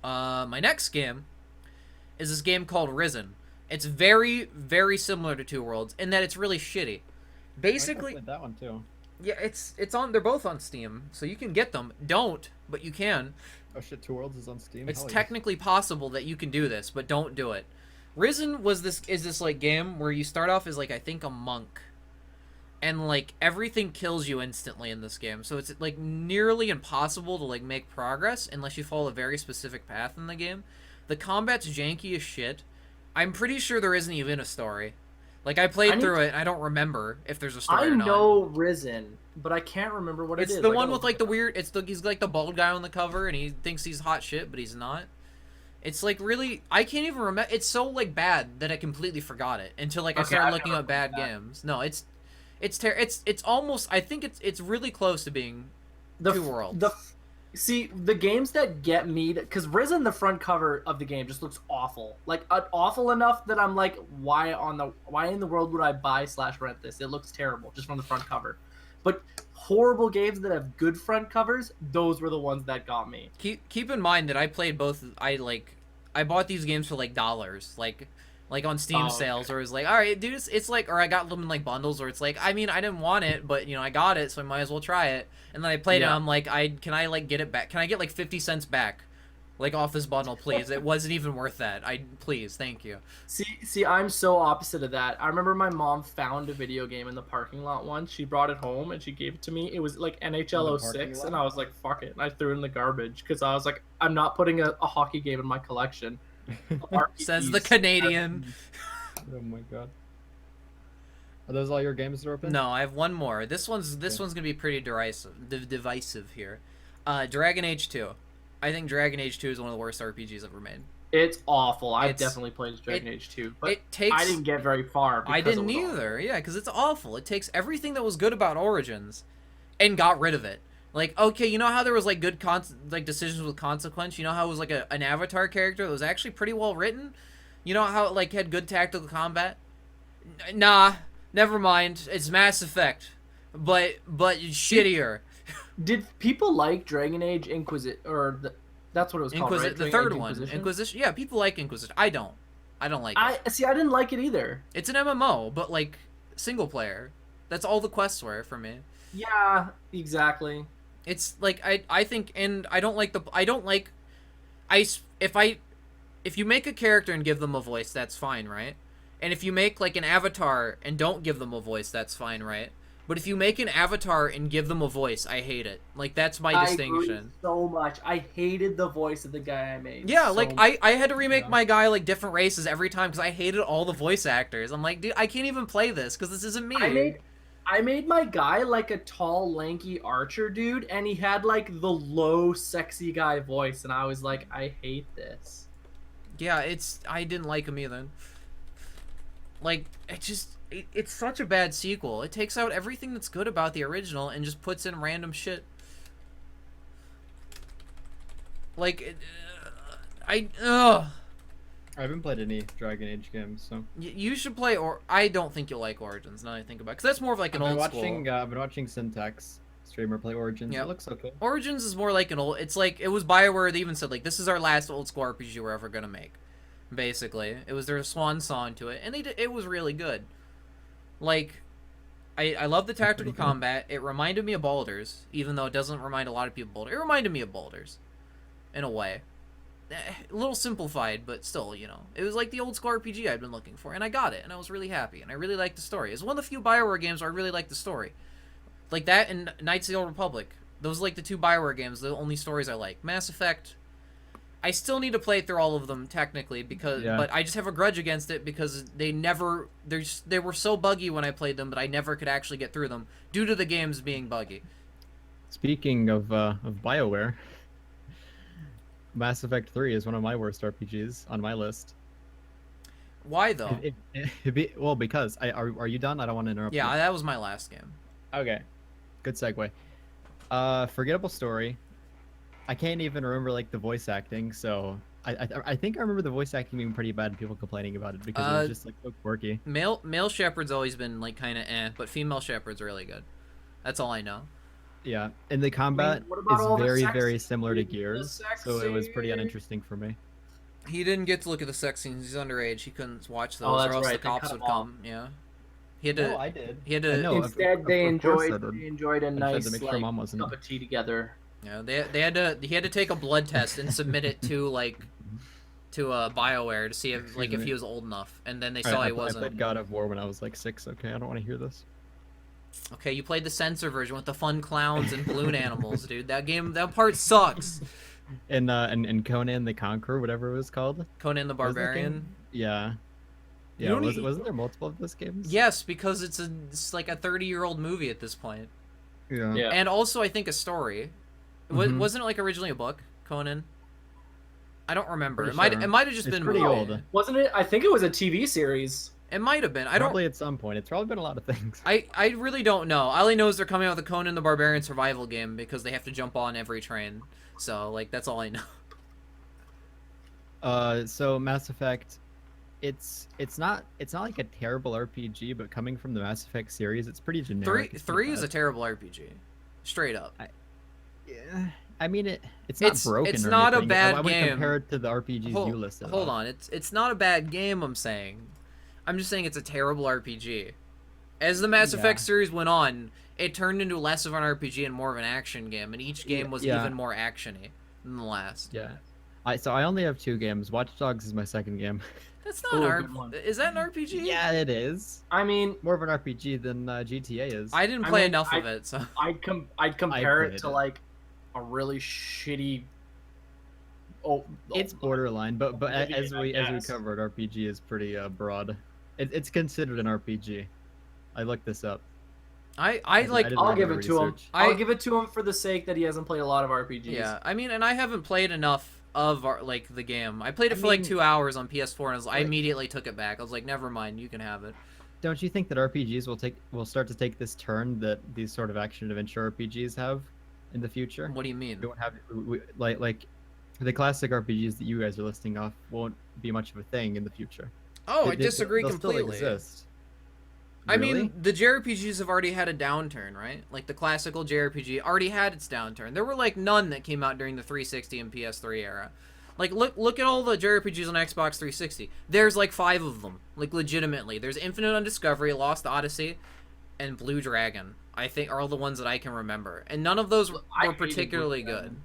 A: My next game is this game called Risen. It's very, very similar to Two Worlds in that it's really shitty. Basically...
B: I played that one, too.
A: Yeah, it's on... They're both on Steam, so you can get them. Don't, but you can.
B: Oh shit, Two Worlds is on Steam?
A: It's technically possible that you can do this, but don't do it. Risen is this like game where you start off as like I think a monk. And like everything kills you instantly in this game. So it's like nearly impossible to like make progress unless you follow a very specific path in the game. The combat's janky as shit. I'm pretty sure there isn't even a story. Like I played through it and I don't remember if there's a story or not.
C: I know Risen, but I can't remember what it is.
A: It's the one with like the weird. He's like the bald guy on the cover, and he thinks he's hot shit, but he's not. It's like really. I can't even remember. It's so like bad that I completely forgot it until like I started looking up bad games. No, it's almost. I think it's really close to being Two Worlds.
C: See, the games that get me, because Risen, the front cover of the game just looks awful. Like, awful enough that I'm like, why in the world would I buy/rent this? It looks terrible just from the front cover. But horrible games that have good front covers, those were the ones that got me.
A: Keep in mind that I played both. I bought these games for like dollars, like on Steam sales, or it was like, all right, dude, it's like, or I got them in like bundles, or it's like, I mean, I didn't want it, but you know, I got it, so I might as well try it. And then I played it, and I'm like, can I like get it back? Can I get like 50 cents back, like off this bundle, please? It wasn't even worth that. Please, thank you.
C: See, I'm so opposite of that. I remember my mom found a video game in the parking lot once. She brought it home and she gave it to me. It was like NHL 06, and I was like, fuck it, and I threw it in the garbage because I was like, I'm not putting a hockey game in my collection.
A: Says the Canadian.
B: Oh my god. Are those all your games that are open?
A: No, I have one more. This one's gonna be pretty divisive here. Dragon Age 2. I think Dragon Age 2 is one of the worst RPGs ever made.
C: It's awful. I definitely played Dragon Age 2, but I didn't get very far.
A: I didn't either. Yeah, because it's awful. It takes everything that was good about Origins and got rid of it. Like, okay, you know how there was like good decisions with consequence? You know how it was like an Avatar character that was actually pretty well written? You know how it like had good tactical combat? Nah, never mind. It's Mass Effect, but shittier.
C: Did people like Dragon Age Inquisition, that's what it was called, right?
A: The third one, Inquisition. Yeah, people like Inquisition. I don't like it.
C: I didn't like it either.
A: It's an MMO, but like single player. That's all the quests were for me.
C: Yeah, exactly.
A: It's like I think, and I don't like I if I if you make a character and give them a voice, that's fine, right? And if you make like an avatar and don't give them a voice, that's fine, right? But if you make an avatar and give them a voice, I hate it. Like that's my
C: I
A: distinction.
C: agree so much. I hated the voice of the guy I made.
A: Yeah,
C: so
A: like I had to remake my guy like different races every time because I hated all the voice actors. I'm like, dude, I can't even play this because this isn't me.
C: I made my guy like a tall, lanky archer dude, and he had like the low, sexy guy voice, and I was like, I hate this.
A: Yeah, I didn't like him either. Like it's such a bad sequel. It takes out everything that's good about the original and just puts in random shit. Like I
B: haven't played any Dragon Age games, so
A: you should play, or I don't think you'll like Origins. Now that I think about it, because that's more of like an old school.
B: I've been watching Syntax streamer play Origins.
A: Yeah.
B: It looks okay.
A: Origins is more like an old. It's like it was BioWare. They even said like this is our last old school RPG we're ever gonna make. Basically, it was their swan song to it, and it was really good. Like, I love the tactical combat. It reminded me of Baldur's, even though it doesn't remind a lot of people of Baldur's. It reminded me of Baldur's, in a way. A little simplified, but still, you know. It was like the old school RPG I'd been looking for, and I got it, and I was really happy, and I really liked the story. It's one of the few BioWare games where I really liked the story. Like that and Knights of the Old Republic. Those are like the two BioWare games, the only stories I like. Mass Effect, I still need to play through all of them technically but I just have a grudge against it because they were so buggy when I played them, but I never could actually get through them due to the games being buggy.
B: Speaking of BioWare, Mass Effect 3 is one of my worst RPGs on my list.
A: Why though?
B: Well, because are you done? I don't want to interrupt.
A: Yeah,
B: you.
A: that was my last game.
B: Okay, good segue. Forgettable story. I can't even remember like the voice acting, so I think I remember the voice acting being pretty bad and people complaining about it because it was just like so quirky.
A: Male Shepard's always been like kind of but female Shepard's really good. That's all I know.
B: Yeah, and the combat is very similar to Gears, so it was pretty uninteresting for me.
A: He didn't get to look at the sex scenes. He's underage. He couldn't watch those, or else the cops would come. Yeah. He had to.
B: No, I did.
A: He had to.
C: Instead, they enjoyed a nice
B: to make sure
C: like,
B: Mom wasn't.
C: cup of tea together.
A: Yeah, they had to. He had to take a blood test and submit it to BioWare to see if if he was old enough, and then they saw he wasn't.
B: I played God of War when I was like 6. Okay, I don't want to hear this.
A: Okay, you played the censor version with the fun clowns and balloon animals, dude. That part sucks.
B: And Conan the Conqueror, whatever it was called.
A: Conan the Barbarian.
B: Yeah. Yeah, wasn't there multiple of those games?
A: Yes, because it's like a 30-year-old movie at this point.
B: Yeah.
A: And also, I think a story. Wasn't it like originally a book, Conan? I don't remember. It might have just been
B: pretty old.
C: Wasn't it? I think it was a TV series.
A: It might have been.
B: Probably at some point. It's probably been a lot of things.
A: I really don't know. All I know is they're coming out with a Conan the Barbarian survival game because they have to jump on every train. So like that's all I know.
B: So Mass Effect, it's not like a terrible RPG, but coming from the Mass Effect series, it's pretty generic.
A: Three is a terrible RPG, straight up.
B: Yeah. I mean it's not broken.
A: It's
B: or
A: not
B: anything.
A: a bad
B: I
A: game.
B: Compare it to the RPGs you listed.
A: Hold on, it's not a bad game. I'm just saying it's a terrible RPG. As the Mass Effect series went on, it turned into less of an RPG and more of an action game, and each game was even more actiony than the last.
B: Yeah. So I only have 2 games. Watch Dogs is my second game.
A: That's not an Is that an RPG?
B: Yeah, it is.
C: I mean,
B: more of an RPG than GTA is.
A: I didn't play enough of it, so
C: I'd compare it to like a really shitty.
B: It's borderline, but as we covered, RPG is pretty broad. It's considered an RPG. I looked this up.
C: I'll give it to him. I'll give it to him for the sake that he hasn't played a lot of RPGs.
A: Yeah, I mean, and I haven't played enough of the game. I played it for like 2 hours on PS4, and I immediately took it back. I was like, never mind, you can have it.
B: Don't you think that RPGs will start to take this turn that these sort of action adventure RPGs have in the future?
A: What do you mean?
B: We won't have like the classic RPGs that you guys are listing off won't be much of a thing in the future.
A: Oh, I disagree
B: they'll
A: completely.
B: Still exist.
A: I mean, the JRPGs have already had a downturn, right? Like, the classical JRPG already had its downturn. There were, like, none that came out during the 360 and PS3 era. Like, look at all the JRPGs on Xbox 360. There's, like, 5 of them. Like, legitimately. There's Infinite Undiscovery, Lost Odyssey, and Blue Dragon, I think, are all the ones that I can remember, and none of those
C: I
A: were
C: hated Blue
A: particularly
C: Dragon.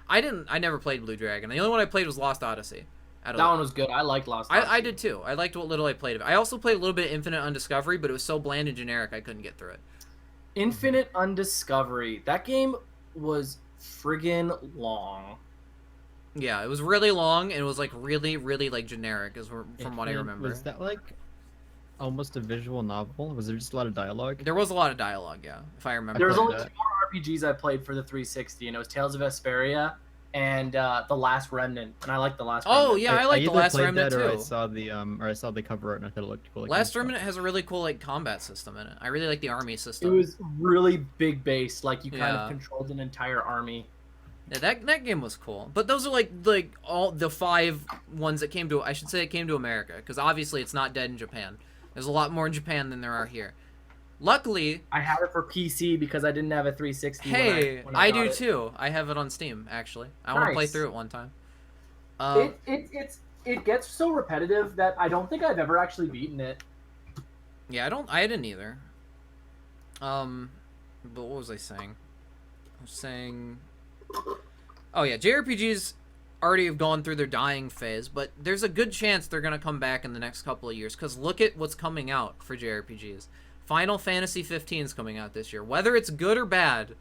A: good. I never played Blue Dragon. The only one I played was Lost Odyssey.
C: That one was good. I liked Lost Odyssey.
A: I did too. I liked what little I played of it. I also played a little bit of Infinite Undiscovery, but it was so bland and generic I couldn't get through it.
C: Infinite Undiscovery. That game was friggin' long.
A: Yeah, it was really long and it was like really, really like generic, from what I remember.
B: Was that like almost a visual novel? Was there just a lot of dialogue?
A: There was a lot of dialogue, yeah, if I remember.
C: There was
B: played
C: only
B: that.
C: 2 more RPGs I played for the 360, and it was Tales of Vesperia and The Last Remnant. And I like The Last Remnant.
A: Oh yeah, I like The
B: either
A: Last
B: played
A: Remnant
B: that
A: too.
B: or I saw the cover art and I thought it looked cool. Like
A: Last Remnant has a really cool like combat system in it. I really like the army
C: It
A: system.
C: was really big base, like you kind
A: Yeah.
C: of controlled an entire army.
A: Yeah, that game was cool. But those are like all the 5 ones that came to, I should say, it came to America, because obviously it's not dead in Japan. There's a lot more in Japan than there are here. Luckily,
C: I had it for PC because I didn't have a 360.
A: hey,
C: when
A: I
C: got
A: do
C: it.
A: too. I have it on Steam actually. I want to play
C: Nice.
A: through it one time.
C: It gets so repetitive that I don't think I've ever actually beaten it.
A: Yeah, I didn't either. But what was I saying? I was saying, oh yeah, JRPGs already have gone through their dying phase, but there's a good chance they're gonna come back in the next couple of years. Cause look at what's coming out for JRPGs. Final Fantasy 15 is coming out this year. Whether it's good or bad,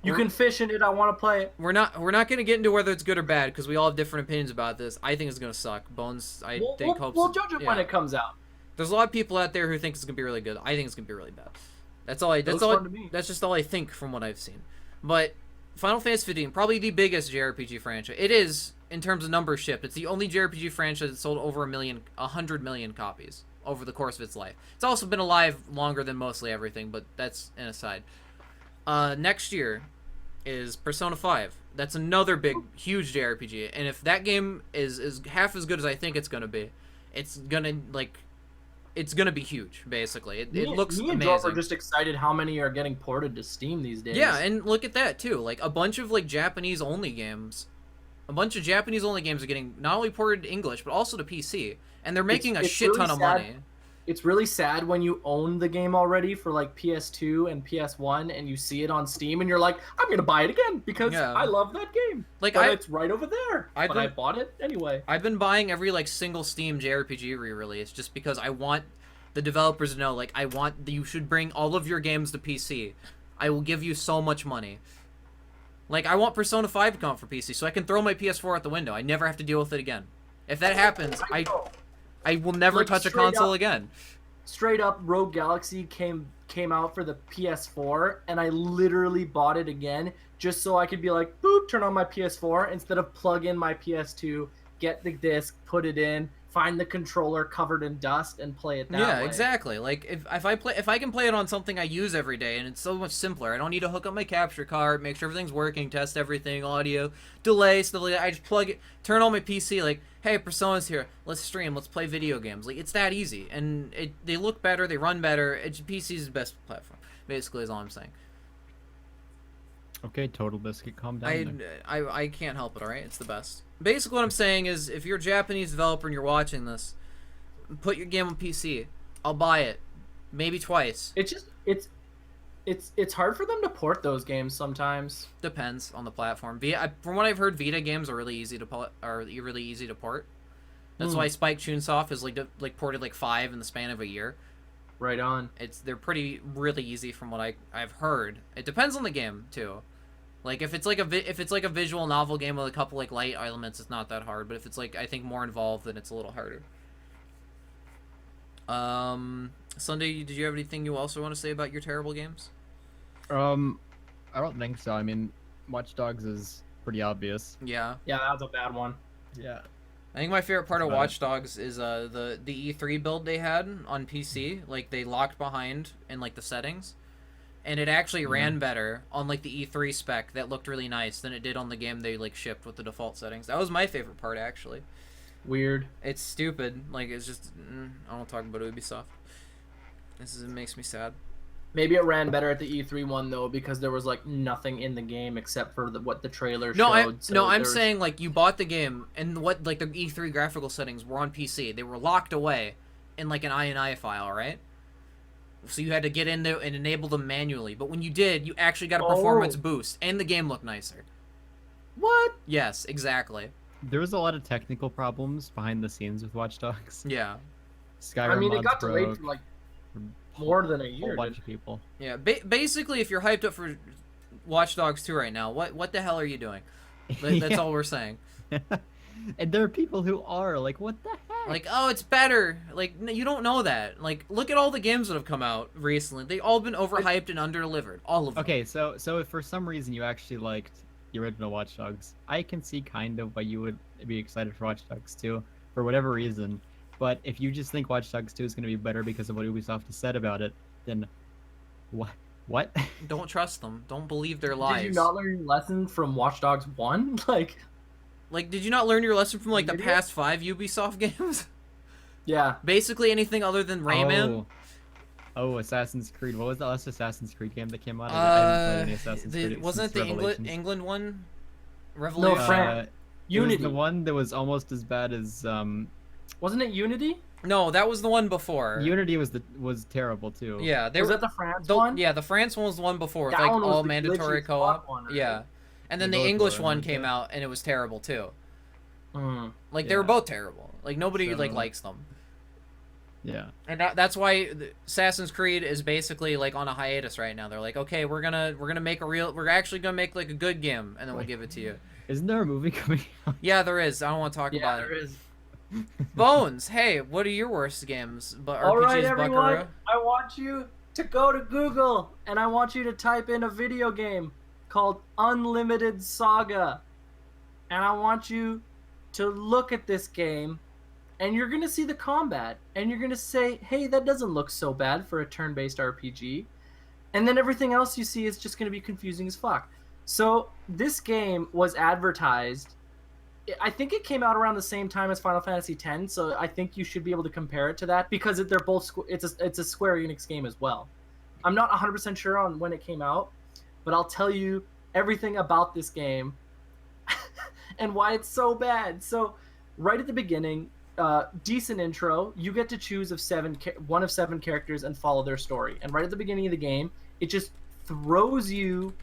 C: You can fish in it. I want to play it.
A: we're not gonna get into whether it's good or bad because we all have different opinions about this. I think it's gonna suck. Bones, I think hopes.
C: We'll judge it when
A: yeah.
C: it comes out.
A: There's a lot of people out there who think it's gonna be really good. I think it's gonna be really bad. That's all.
C: Looks fun to me.
A: That's just all I think from what I've seen. But Final Fantasy 15, probably the biggest JRPG franchise. It is in terms of numbers shipped. It's the only JRPG franchise that sold over 100 million copies over the course of its life. It's also been alive longer than mostly everything, but that's an aside. Next year is Persona 5. That's another big, huge JRPG. And if that game is half as good as I think it's gonna be, it's gonna be huge. Basically, it looks
C: me and
A: amazing.
C: Dorf are just excited how many are getting ported to Steam these days.
A: Yeah, and look at that too. Like a bunch of like Japanese only games. A bunch of Japanese only games are getting not only ported to English but also to PC, and they're making a
C: it's
A: shit
C: really
A: ton of
C: sad.
A: money.
C: It's really sad when you own the game already for like PS2 and PS1 and you see it on Steam and you're like, I'm gonna buy it again because
A: Yeah.
C: I love that game.
A: Like,
C: But it's right over there.
A: I've
C: But
A: been-
C: I bought it anyway.
A: I've been buying every like single Steam JRPG re-release just because I want the developers to know, like, you should bring all of your games to PC. I will give you so much money. Like, I want Persona 5 to come out for PC so I can throw my PS4 out the window. I never have to deal with it again. If that happens, I will never
C: Like,
A: touch a
C: straight
A: console
C: up.
A: again.
C: Straight up, Rogue Galaxy came out for the PS4 and I literally bought it again just so I could be like, boop, turn on my PS4 instead of plug in my PS2, get the disc, put it in, find the controller covered in dust and play it that way.
A: Yeah, exactly. Like if I can play it on something I use every day, and it's so much simpler. I don't need to hook up my capture card, make sure everything's working, test everything, audio, delay, stuff like that. I just plug it, turn on my PC, like, hey, Persona's here. Let's stream. Let's play video games. Like, it's that easy, and they look better, they run better. PC's the best platform. Basically, is all I'm saying.
B: Okay, Total Biscuit, calm down.
A: I can't help it. All right, it's the best. Basically, what I'm saying is, if you're a Japanese developer and you're watching this, put your game on PC. I'll buy it, maybe twice.
C: It's hard for them to port those games sometimes.
A: Depends on the platform. From what I've heard, Vita games are really easy to port. That's why Spike Chunsoft is like ported like 5 in the span of a year.
C: Right on.
A: They're really easy from what I've heard. It depends on the game too. Like if it's like a visual novel game with a couple like light elements, it's not that hard. But if it's like I think more involved, then it's a little harder. Sunday, did you have anything you also want to say about your terrible games?
B: I don't think so. I mean, Watch Dogs is pretty obvious.
A: Yeah.
C: Yeah, that was a bad one.
B: Yeah.
A: I think my favorite part of
B: That's
A: Watch Dogs is the E3 build they had on PC. Like they locked behind in like the settings, and it actually ran better on like the E3 spec that looked really nice than it did on the game they like shipped with the default settings. That was my favorite part actually.
C: Weird.
A: It's stupid. Like it's just I don't talk about Ubisoft. It makes me sad.
C: Maybe it ran better at the E3 one though because there was like nothing in the game except for what the trailer showed.
A: I'm saying like you bought the game and what like the E3 graphical settings were on PC. They were locked away in like an INI file, right? So you had to get in there and enable them manually. But when you did, you actually got a
C: Oh.
A: performance boost, and the game looked nicer.
C: What?
A: Yes, exactly.
B: There was a lot of technical problems behind the scenes with Watch Dogs.
A: Yeah.
C: I
B: Skyrim
C: mean, it
B: mods
C: got delayed
B: broke.
C: for like
B: a
C: more than a
B: whole
C: year.
B: bunch
C: Dude.
B: of people.
A: Yeah. Basically, if you're hyped up for Watch Dogs 2 right now, what the hell are you doing? That's
B: Yeah.
A: all we're saying.
B: And there are people who are like, what the heck?
A: Like, oh, it's better. Like, you don't know that. Like, look at all the games that have come out recently. They've all been overhyped and underdelivered. All of them.
B: Okay, so if for some reason you actually liked the original Watch Dogs, I can see kind of why you would be excited for Watch Dogs 2 for whatever reason. But if you just think Watch Dogs 2 is going to be better because of what Ubisoft has said about it, then what? What?
A: Don't trust them. Don't believe their lies.
C: Did you not learn your lesson from Watch Dogs 1?
A: Like, did you not learn your lesson from, like, the
C: Idiot?
A: past 5 Ubisoft games?
C: Yeah.
A: Basically anything other than Rayman?
B: Oh, Assassin's Creed. What was the last Assassin's Creed game that came out? I haven't played any Assassin's Creed
A: Wasn't it
B: since
A: the
B: Revelations.
A: England one?
C: No,
A: Revolution?
C: France.
B: It was
C: Unity.
B: the one that was almost as bad as
C: Wasn't it Unity?
A: No, that was the one before.
B: Unity was terrible too.
A: Yeah, they
C: Was
A: were
C: that the France one?
A: Yeah, the France one was the one before. With,
C: That
A: like
C: one was
A: all
C: the
A: mandatory
C: glitchy
A: co-op.
C: fuck one, right?
A: Yeah, and then
B: They
A: the
B: both
A: English
B: were,
A: one
B: weren't
A: came
B: they?
A: out, and it was terrible too.
C: Mm.
A: Like they were
B: Yeah.
A: both terrible. Like nobody like
B: So-
A: likes them.
B: Yeah.
A: And that's why Assassin's Creed is basically like on a hiatus right now. They're like, okay, we're actually gonna make like a good game, and then we'll
B: Wait.
A: give it to you.
B: Isn't there a movie coming out?
A: Yeah, there is. I don't want to talk
C: Yeah,
A: about
C: there
A: it.
C: is.
A: Bones, hey, what are your worst games? But RPGs,
C: All right, everyone.
A: Buckaroo?
C: I want you to go to Google and I want you to type in a video game called Unlimited Saga. And I want you to look at this game and you're going to see the combat and you're going to say, hey, that doesn't look so bad for a turn-based RPG. And then everything else you see is just going to be confusing as fuck. So this game was advertised. I think it came out around the same time as Final Fantasy X, so I think you should be able to compare it to that because they're both it's a Square Enix game as well. I'm not 100% sure on when it came out, but I'll tell you everything about this game and why it's so bad. So, right at the beginning, decent intro. You get to choose one of 7 characters and follow their story. And right at the beginning of the game, it just throws you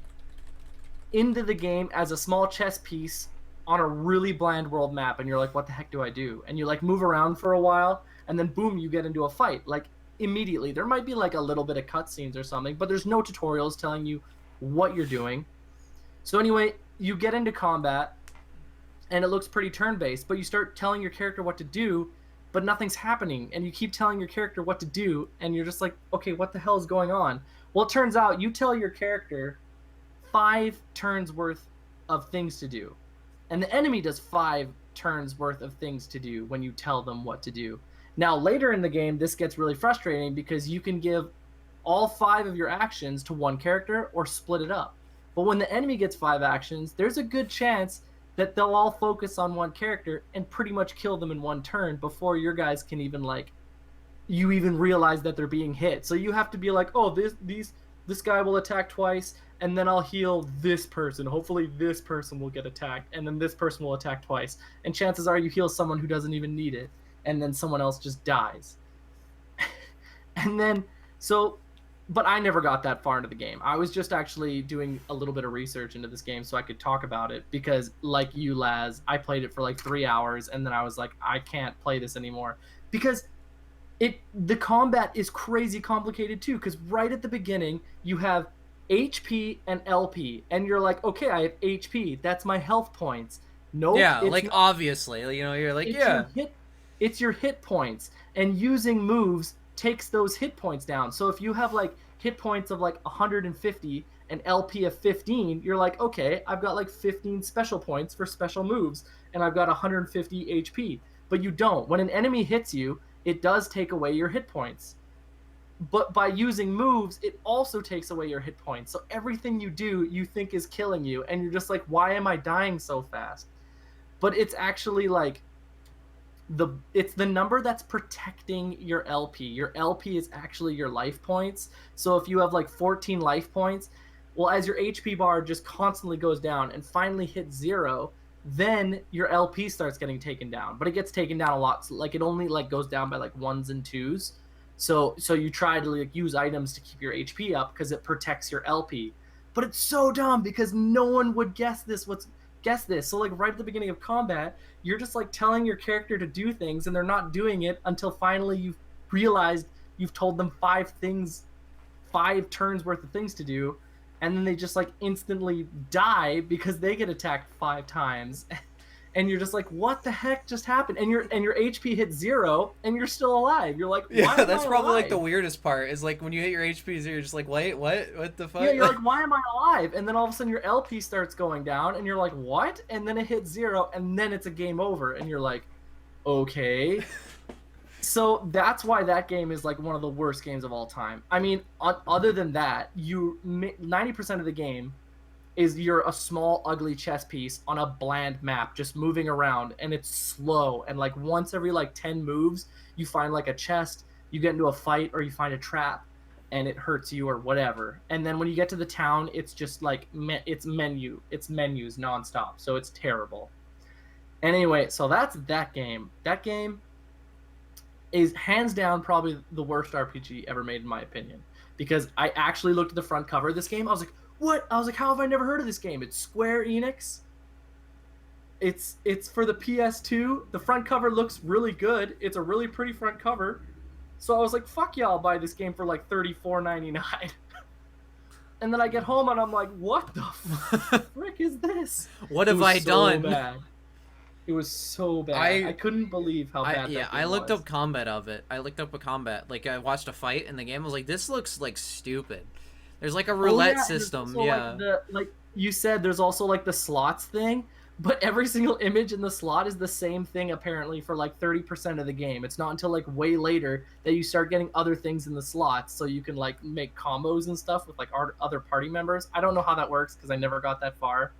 C: into the game as a small chess piece on a really bland world map, and you're like, what the heck do I do? And you like move around for a while, and then boom, you get into a fight like immediately. There might be like a little bit of cutscenes or something, but there's no tutorials telling you what you're doing. So anyway, you get into combat and it looks pretty turn-based, but you start telling your character what to do, but nothing's happening, and you keep telling your character what to do, and you're just like, okay, what the hell is going on? Well, it turns out you tell your character 5 turns worth of things to do, and the enemy does 5 turns worth of things to do when you tell them what to do. Now, later in the game, this gets really frustrating because you can give all 5 of your actions to one character or split it up. But when the enemy gets 5 actions, there's a good chance that they'll all focus on one character and pretty much kill them in one turn before your guys can even you even realize that they're being hit. So you have to be like, oh, this guy will attack twice, and then I'll heal this person. Hopefully this person will get attacked, and then this person will attack twice. And chances are you heal someone who doesn't even need it, and then someone else just dies. And then, but I never got that far into the game. I was just actually doing a little bit of research into this game so I could talk about it because, like you, Laz, I played it for like 3 hours, and then I was like, I can't play this anymore. Because the combat is crazy complicated too, because right at the beginning, you have HP and LP, and you're like, okay, I have HP. That's my health points. Nope.
A: Yeah, like obviously, you're like, yeah.
C: It's your hit points, and using moves takes those hit points down. So if you have like hit points of like 150 and LP of 15, you're like, okay, I've got like 15 special points for special moves, and I've got 150 HP. But you don't. When an enemy hits you, it does take away your hit points. But by using moves, it also takes away your hit points. So everything you do, you think is killing you, and you're just like, why am I dying so fast? But it's actually like it's the number that's protecting your LP. Your LP is actually your life points. So if you have like 14 life points, well, as your HP bar just constantly goes down and finally hits 0, then your LP starts getting taken down. But it gets taken down a lot. So like it only like goes down by like 1s and 2s. So you try to like use items to keep your HP up because it protects your LP. But it's so dumb because no one would guess this. Guess this? So like right at the beginning of combat, you're just like telling your character to do things, and they're not doing it until finally you've realized you've told them 5 things, 5 turns worth of things to do, and then they just like instantly die because they get attacked 5 times. And you're just like, what the heck just happened? And your HP hits 0, and you're still alive. You're like, why
A: Yeah,
C: am
A: that's
C: I
A: probably
C: alive?
A: like the weirdest part. Is like when you hit your HP 0, you're just like, wait, what the fuck?
C: Yeah, you're like, why am I alive? And then all of a sudden your LP starts going down, and you're like, what? And then it hits 0, and then it's a game over, and you're like, okay. So that's why that game is like one of the worst games of all time. I mean, other than that, 90% of the game is you're a small, ugly chess piece on a bland map, just moving around, and it's slow. And like once every like 10 moves, you find like a chest, you get into a fight, or you find a trap, and it hurts you or whatever. And then when you get to the town, it's just like it's menus nonstop. So it's terrible. And anyway, so that's that game. That game is hands down probably the worst RPG ever made in my opinion, because I actually looked at the front cover of this game. I was like, what? I was like, how have I never heard of this game? It's Square Enix. It's for the PS2. The front cover looks really good. It's a really pretty front cover. So I was like, fuck yeah, I'll buy this game for like $34.99. And then I get home and I'm like, what the frick is this?
A: What have I done?
C: Bad. It was so bad. I couldn't believe how bad that game
A: I looked
C: was.
A: up combat of it. I looked up a combat. Like I watched a fight in the game. I was like, this looks like stupid. There's like a roulette system. Yeah.
C: Like you said, there's also like the slots thing, but every single image in the slot is the same thing apparently for like 30% of the game. It's not until like way later that you start getting other things in the slots, so you can like make combos and stuff with like other party members. I don't know how that works because I never got that far,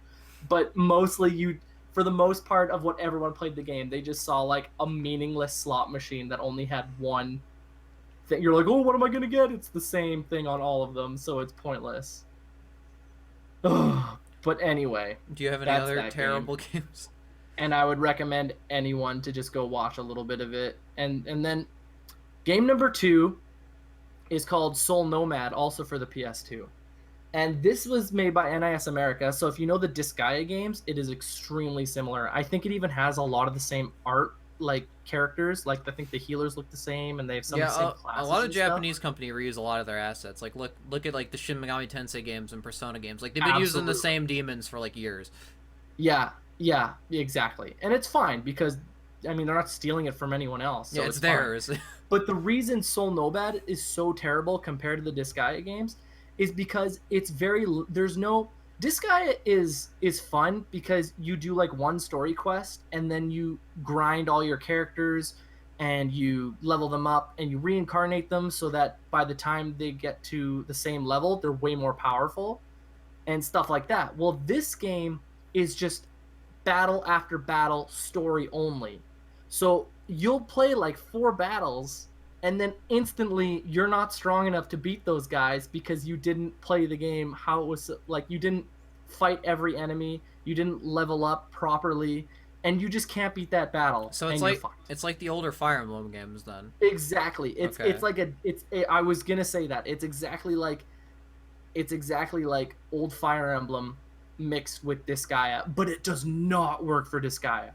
C: but mostly for the most part of what everyone played the game, they just saw like a meaningless slot machine that only had one thing. You're like, oh, what am I gonna get? It's the same thing on all of them, so it's pointless. But anyway,
A: do you have any other terrible games?
C: And I would recommend anyone to just go watch a little bit of it. And then game number 2 is called Soul Nomad, also for the PS2. And this was made by NIS America, so if you know the Disgaea games, it is extremely similar. I think it even has a lot of the same art, like characters. Like I think the healers look the same, and they have some of the same classes.
A: A lot of
C: and
A: Japanese
C: stuff.
A: company reuse a lot of their assets. Like look at like the Shin Megami Tensei games and Persona games. Like they've been using the same demons for like years.
C: Yeah, exactly. And it's fine because I mean they're not stealing it from anyone else. So
A: yeah, it's theirs.
C: But the reason Soul Nomad is so terrible compared to the Disgaea games is because it's there's no Disgaea is fun because you do like one story quest and then you grind all your characters and you level them up and you reincarnate them so that by the time they get to the same level they're way more powerful and stuff like that. Well, this game is just battle after battle, story only. So you'll play like 4 battles and then instantly you're not strong enough to beat those guys because you didn't play the game how it was. Like you didn't fight every enemy, you didn't level up properly, and you just can't beat that battle.
A: So it's like the older Fire Emblem games then.
C: Exactly. It's like I was gonna say that it's exactly like old Fire Emblem mixed with Disgaea, but it does not work for Disgaea.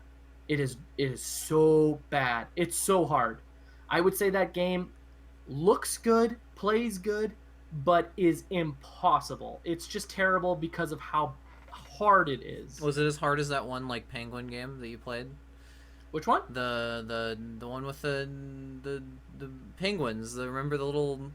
C: It is so bad. It's so hard. I would say that game looks good, plays good, but is impossible. It's just terrible because of how hard it is.
A: Was it as hard as that one like Penguin game that you played?
C: Which one?
A: The one with the penguins. Remember the little.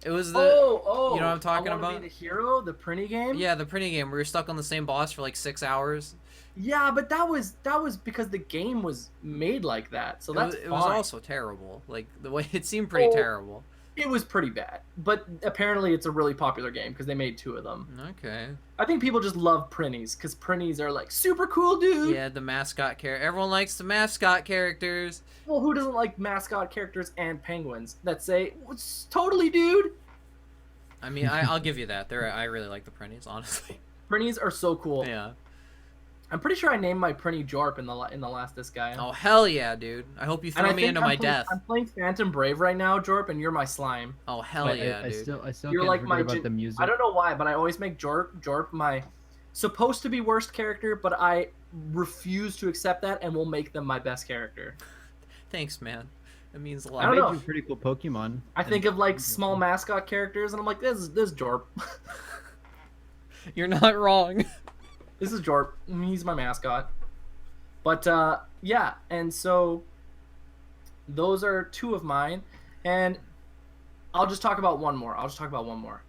A: It was the.
C: Oh!
A: You know what I'm talking about?
C: Be the hero, the Prinny game.
A: Yeah, the Prinny game where you're stuck on the same boss for like 6 hours.
C: Yeah, but that was because the game was made like that, so it
A: was also terrible. Like the way it seemed pretty terrible.
C: It was pretty bad, but apparently it's a really popular game because they made 2 of them.
A: Okay.
C: I think people just love Prinnies because Prinnies are like super cool, dude.
A: Yeah, the mascot character. Everyone likes the mascot characters.
C: Well, who doesn't like mascot characters and penguins that say it's totally, dude?
A: I mean, I'll give you that. I really like the Prinnies, honestly.
C: Prinnies are so cool.
A: Yeah.
C: I'm pretty sure I named my Prinny Jorp in the last Disgaea.
A: Oh hell yeah, dude! I hope you
C: And
A: throw me into my death.
C: I'm playing Phantom Brave right now, Jorp, and you're my slime.
A: Oh hell
B: Wait,
A: yeah,
B: I
A: dude!
B: still
C: You're
B: can't
C: like
B: forget
C: my
B: about the music.
C: I don't know why, but I always make Jorp my supposed to be worst character, but I refuse to accept that and will make them my best character.
A: Thanks, man. That means a
C: I
A: lot.
B: I
C: don't
B: made
C: know.
B: you pretty cool Pokemon.
C: I think of like small mascot characters, and I'm like, this is Jorp.
A: You're not wrong.
C: This is Jorp. He's my mascot. But yeah, and so those are two of mine, and I'll just talk about one more.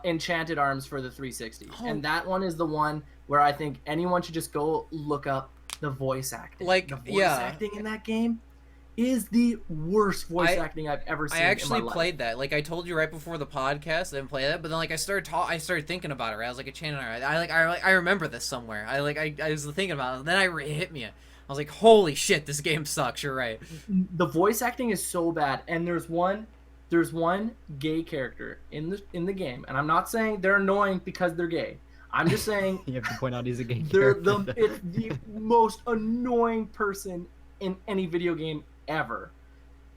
C: Enchanted Arms for the 360, and that one is the one where I think anyone should just go look up the voice acting.
A: Like,
C: the voice acting in that game is the worst voice acting I've ever seen.
A: I actually
C: in my
A: played that. Like I told you right before the podcast, I didn't play that. But then like I started thinking about it. Right? I was like, Enchanted Arms. I remember this somewhere. I was thinking about it. And then it hit me. I was like, holy shit, this game sucks. You're right.
C: The voice acting is so bad, and there's one gay character in the game, and I'm not saying they're annoying because they're gay. I'm just saying
B: You have to point out he's a gay
C: they're
B: character.
C: it's the most annoying person in any video game ever.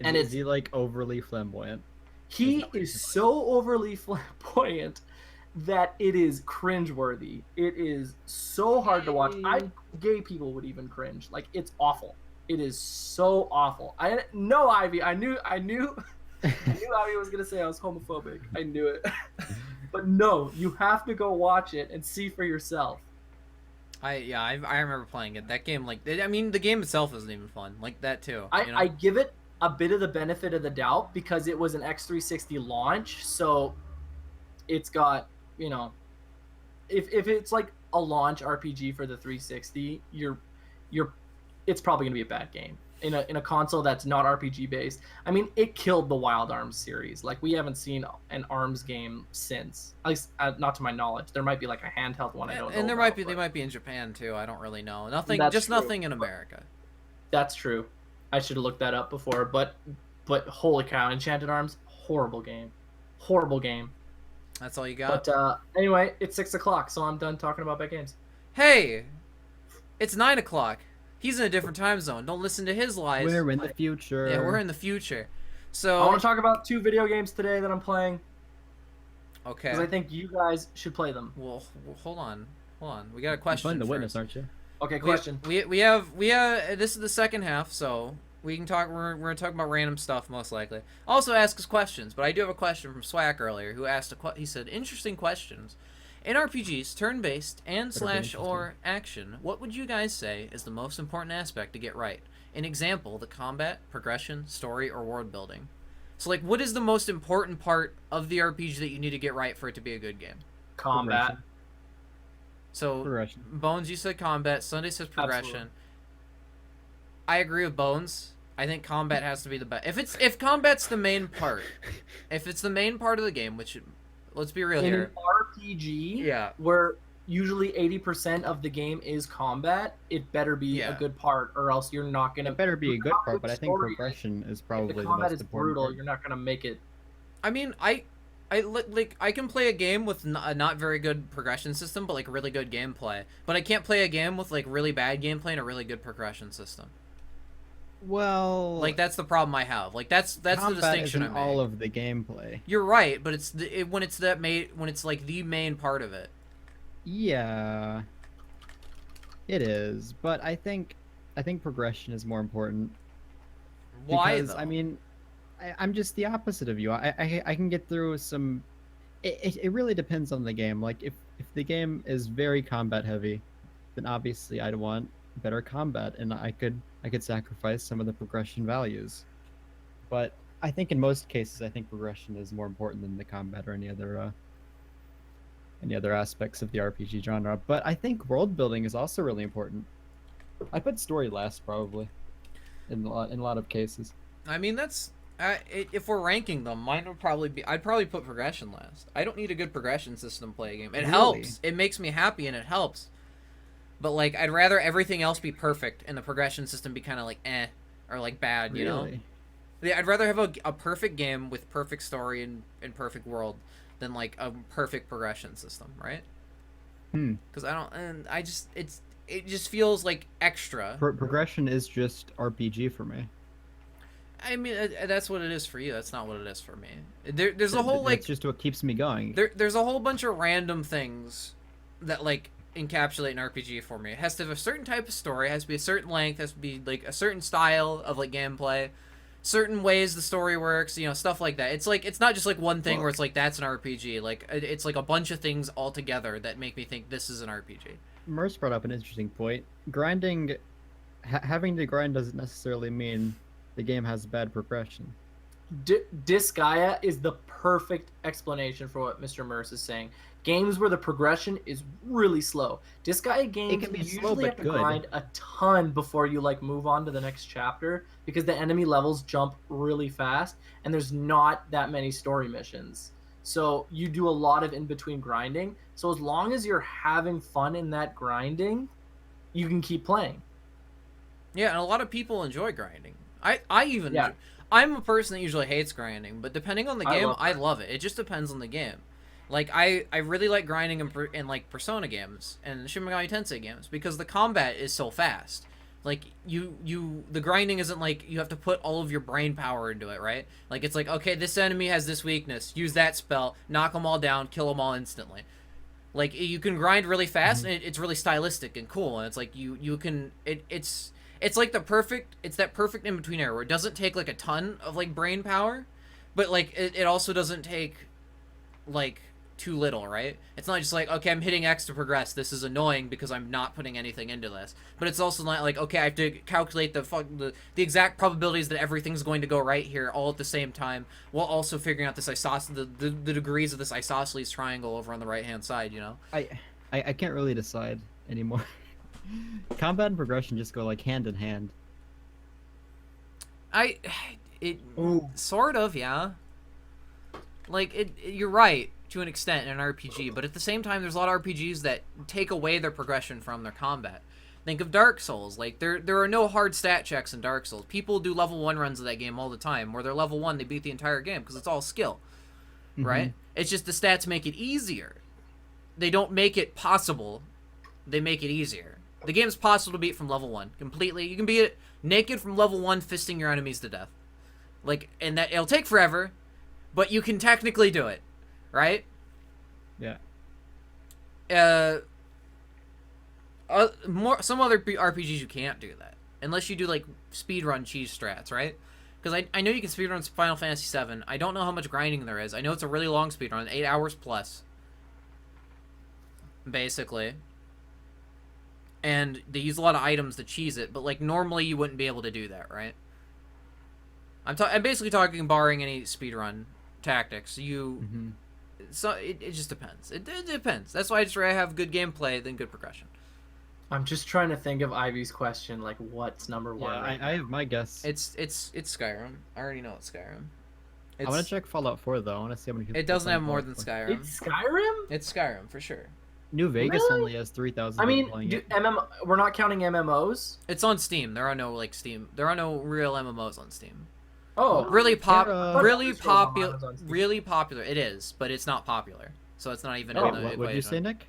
C: And
B: Is he like overly flamboyant?
C: He is so overly flamboyant that it is cringeworthy. It is so hard to watch. Gay people would even cringe. Like, it's awful. It is so awful. Ivy. I knew Ivy was gonna say I was homophobic. I knew it. But no, you have to go watch it and see for yourself.
A: I remember playing it. That game, like, I mean, the game itself isn't even fun. Like that too.
C: I give it a bit of the benefit of the doubt because it was an X360 launch, so it's got, if it's like a launch RPG for the 360, it's probably gonna be a bad game in a console that's not RPG based. I mean, it killed the Wild Arms series. Like, we haven't seen an Arms game since, at least not to my knowledge. There might be like a handheld one. I don't know.
A: And they might be in Japan too. I don't really know. Nothing in America.
C: That's true. I should have looked that up before, but holy cow, Enchanted Arms, horrible game.
A: That's all you got?
C: But anyway, it's 6:00, so I'm done talking about bad games.
A: Hey, it's 9:00. He's in a different time zone. Don't listen to his lies.
B: We're in the future.
A: Yeah, we're in the future. So
C: I want to talk about 2 video games today that I'm playing.
A: Okay.
C: Because I think you guys should play them.
A: Well, hold on. We got a question.
B: You're playing the
A: first.
B: witness, aren't you?
C: Okay, question.
A: We have this is the second half, so we can talk. We're gonna talk about random stuff most likely. Also ask us questions, but I do have a question from Swack earlier who asked he said interesting questions. In RPGs, turn-based and / or action, what would you guys say is the most important aspect to get right? An example, the combat, progression, story, or world building. So, like, what is the most important part of the RPG that you need to get right for it to be a good game?
C: Combat.
A: So,
B: Progression.
A: Bones, you said combat. Sunday says progression.
C: Absolutely.
A: I agree with Bones. I think combat has to be the best. If combat's the main part, if it's the main part of the game, which, let's be real
C: In
A: here.
C: an RPG,
A: Yeah.
C: where usually 80% of the game is combat, it better be a good part, or else you're not gonna.
B: It better be a good part, but I think
C: story.
B: progression is
C: If
B: probably
C: the
B: the
C: combat
B: most
C: is
B: important
C: brutal,
B: part.
C: you're not gonna make it.
A: I mean, I can play a game with a not very good progression system, but like really good gameplay. But I can't play a game with like really bad gameplay and a really good progression system.
B: Well,
A: Like that's the problem I have. Like that's the distinction I
B: isn't
A: make.
B: all of the gameplay.
A: You're right, but it's when it's like the main part of it.
B: Yeah, it is, but I think progression is more important.
A: Why
B: Because,
A: though?
B: I mean, I'm just the opposite of you. I can get through some. It really depends on the game. Like if the game is very combat heavy, then obviously I'd want better combat, and I could sacrifice some of the progression values. But I think in most cases, I think progression is more important than the combat or any other aspects of the RPG genre. But I think world building is also really important. I put story last probably, in a lot of cases.
A: I mean, that's if we're ranking them, mine would probably be. I'd probably put progression last. I don't need a good progression system to play a game. It
B: Really?
A: helps. It makes me happy and it helps. But like, I'd rather everything else be perfect and the progression system be kind of like or like bad. You know?
B: Really?
A: Yeah, I'd rather have a perfect game with perfect story and perfect world than like a perfect progression system, right? Because I just it just feels like extra.
B: Progression is just RPG for me.
A: I mean, that's what it is for you. That's not what it is for me. There's a whole like
B: That's just what keeps me going.
A: there's a whole bunch of random things that like encapsulate an RPG for me. It has to have a certain type of story. It has to be a certain length. It has to be like a certain style of like gameplay, certain ways the story works. You know, stuff like that. It's like it's not just like one thing where it's like that's an RPG. Like it's like a bunch of things all together that make me think this is an RPG.
B: Merce brought up an interesting point. Grinding, having to grind doesn't necessarily mean the game has bad progression.
C: Disgaea is the perfect explanation for what Mr. Merce is saying. Games where the progression is really slow. Disgaea games
B: can be
C: you
B: slow,
C: usually
B: but
C: have to
B: good.
C: grind a ton before you like move on to the next chapter because the enemy levels jump really fast and there's not that many story missions. So you do a lot of in between grinding. So as long as you're having fun in that grinding, you can keep playing.
A: Yeah, and a lot of people enjoy grinding. I even
C: Yeah.
A: I'm a person that usually hates grinding, but depending on the game, I love it. It just depends on the game. Like I really like grinding in like Persona games and Shin Megami Tensei games because the combat is so fast. Like the grinding isn't like you have to put all of your brain power into it, right? Like it's like, okay, this enemy has this weakness, use that spell, knock them all down, kill them all instantly. Like you can grind really fast and it's really stylistic and cool, and it's like you can it's like it's that perfect in between area where it doesn't take like a ton of like brain power, but like it also doesn't take like too little, right? It's not just like, okay, I'm hitting X to progress, this is annoying because I'm not putting anything into this, but it's also not like, okay, I have to calculate the exact probabilities that everything's going to go right here all at the same time while also figuring out this the degrees of this isosceles triangle over on the right hand side, you know.
B: I can't really decide anymore. Combat and progression just go like hand in hand.
A: Sort of, yeah. Like you're right to an extent in an RPG, but at the same time, there's a lot of RPGs that take away their progression from their combat. Think of Dark Souls. Like there are no hard stat checks in Dark Souls. People do level 1 runs of that game all the time, where they're level 1, they beat the entire game because it's all skill, right? It's just the stats make it easier. They don't make it possible. They make it easier. The game's possible to beat from level 1 completely. You can beat it naked from level 1, fisting your enemies to death. Like, and that it'll take forever, but you can technically do it, right?
B: Yeah.
A: Some other RPGs you can't do that unless you do like speedrun cheese strats, right? Because I know you can speedrun Final Fantasy VII. I don't know how much grinding there is. I know it's a really long speedrun, 8 hours plus, basically. And they use a lot of items to cheese it, but like normally you wouldn't be able to do that, right? I'm basically talking barring any speedrun tactics. So it just depends. It depends. That's why I'd rather have good gameplay than good progression.
C: I'm just trying to think of Ivy's question, like what's number one.
B: Yeah,
C: right
B: I have my guess.
A: It's Skyrim. I already know it's Skyrim.
B: I want to check Fallout 4 though. I want to see how many people.
A: It doesn't have more
B: Fallout
A: than
B: 4.
A: Skyrim.
C: It's Skyrim?
A: It's Skyrim for sure.
B: New Vegas
C: Really?
B: only has 3,000
C: I
B: people
C: mean,
B: playing it.
C: we're not counting MMOs.
A: It's on Steam. There are no real MMOs on Steam.
C: Oh,
A: Really
C: Elder Scrolls Online is on Steam.
A: really popular. It is, but it's not popular. So it's not even
C: Oh,
A: in the equation.
B: What did you say, Nick?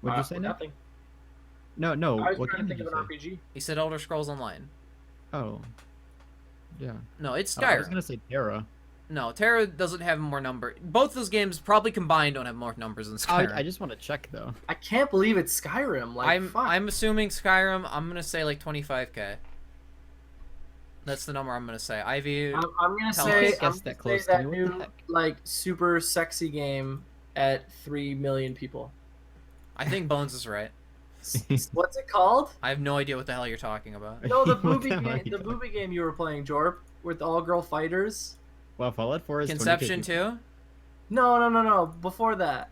B: What did you say, Nick?
C: Nothing.
B: No.
C: I was
B: What
C: trying
B: game
C: to think
B: did
C: of
B: you
C: an
B: say?
C: RPG.
A: He said Elder Scrolls Online.
B: Oh. Yeah.
A: No, it's
B: I was
A: Skyrim.
B: gonna say Terra.
A: No, Terra doesn't have more number. Both those games probably combined don't have more numbers than Skyrim.
B: I just want to check though.
C: I can't believe it's Skyrim. Like,
A: I'm assuming Skyrim. I'm gonna say like 25K. That's the number I'm gonna say. Ivy.
C: I'm gonna
A: Tell
C: say
A: us.
B: Guess
C: I'm
B: that
C: gonna
B: close
C: say
B: to
C: that
B: me, what the
C: new
B: heck?
C: like super sexy game at 3 million people.
A: I think Bones is right.
C: What's it called?
A: I have no idea what the hell you're talking about.
C: No, the
B: What
C: booby
B: the hell are
C: game.
B: you
C: The
B: talking-
C: booby game you were playing, Jorp, with all girl fighters.
B: Well, Fallout 4 is 20K
A: Conception
B: people.
A: 2.
C: No. Before that,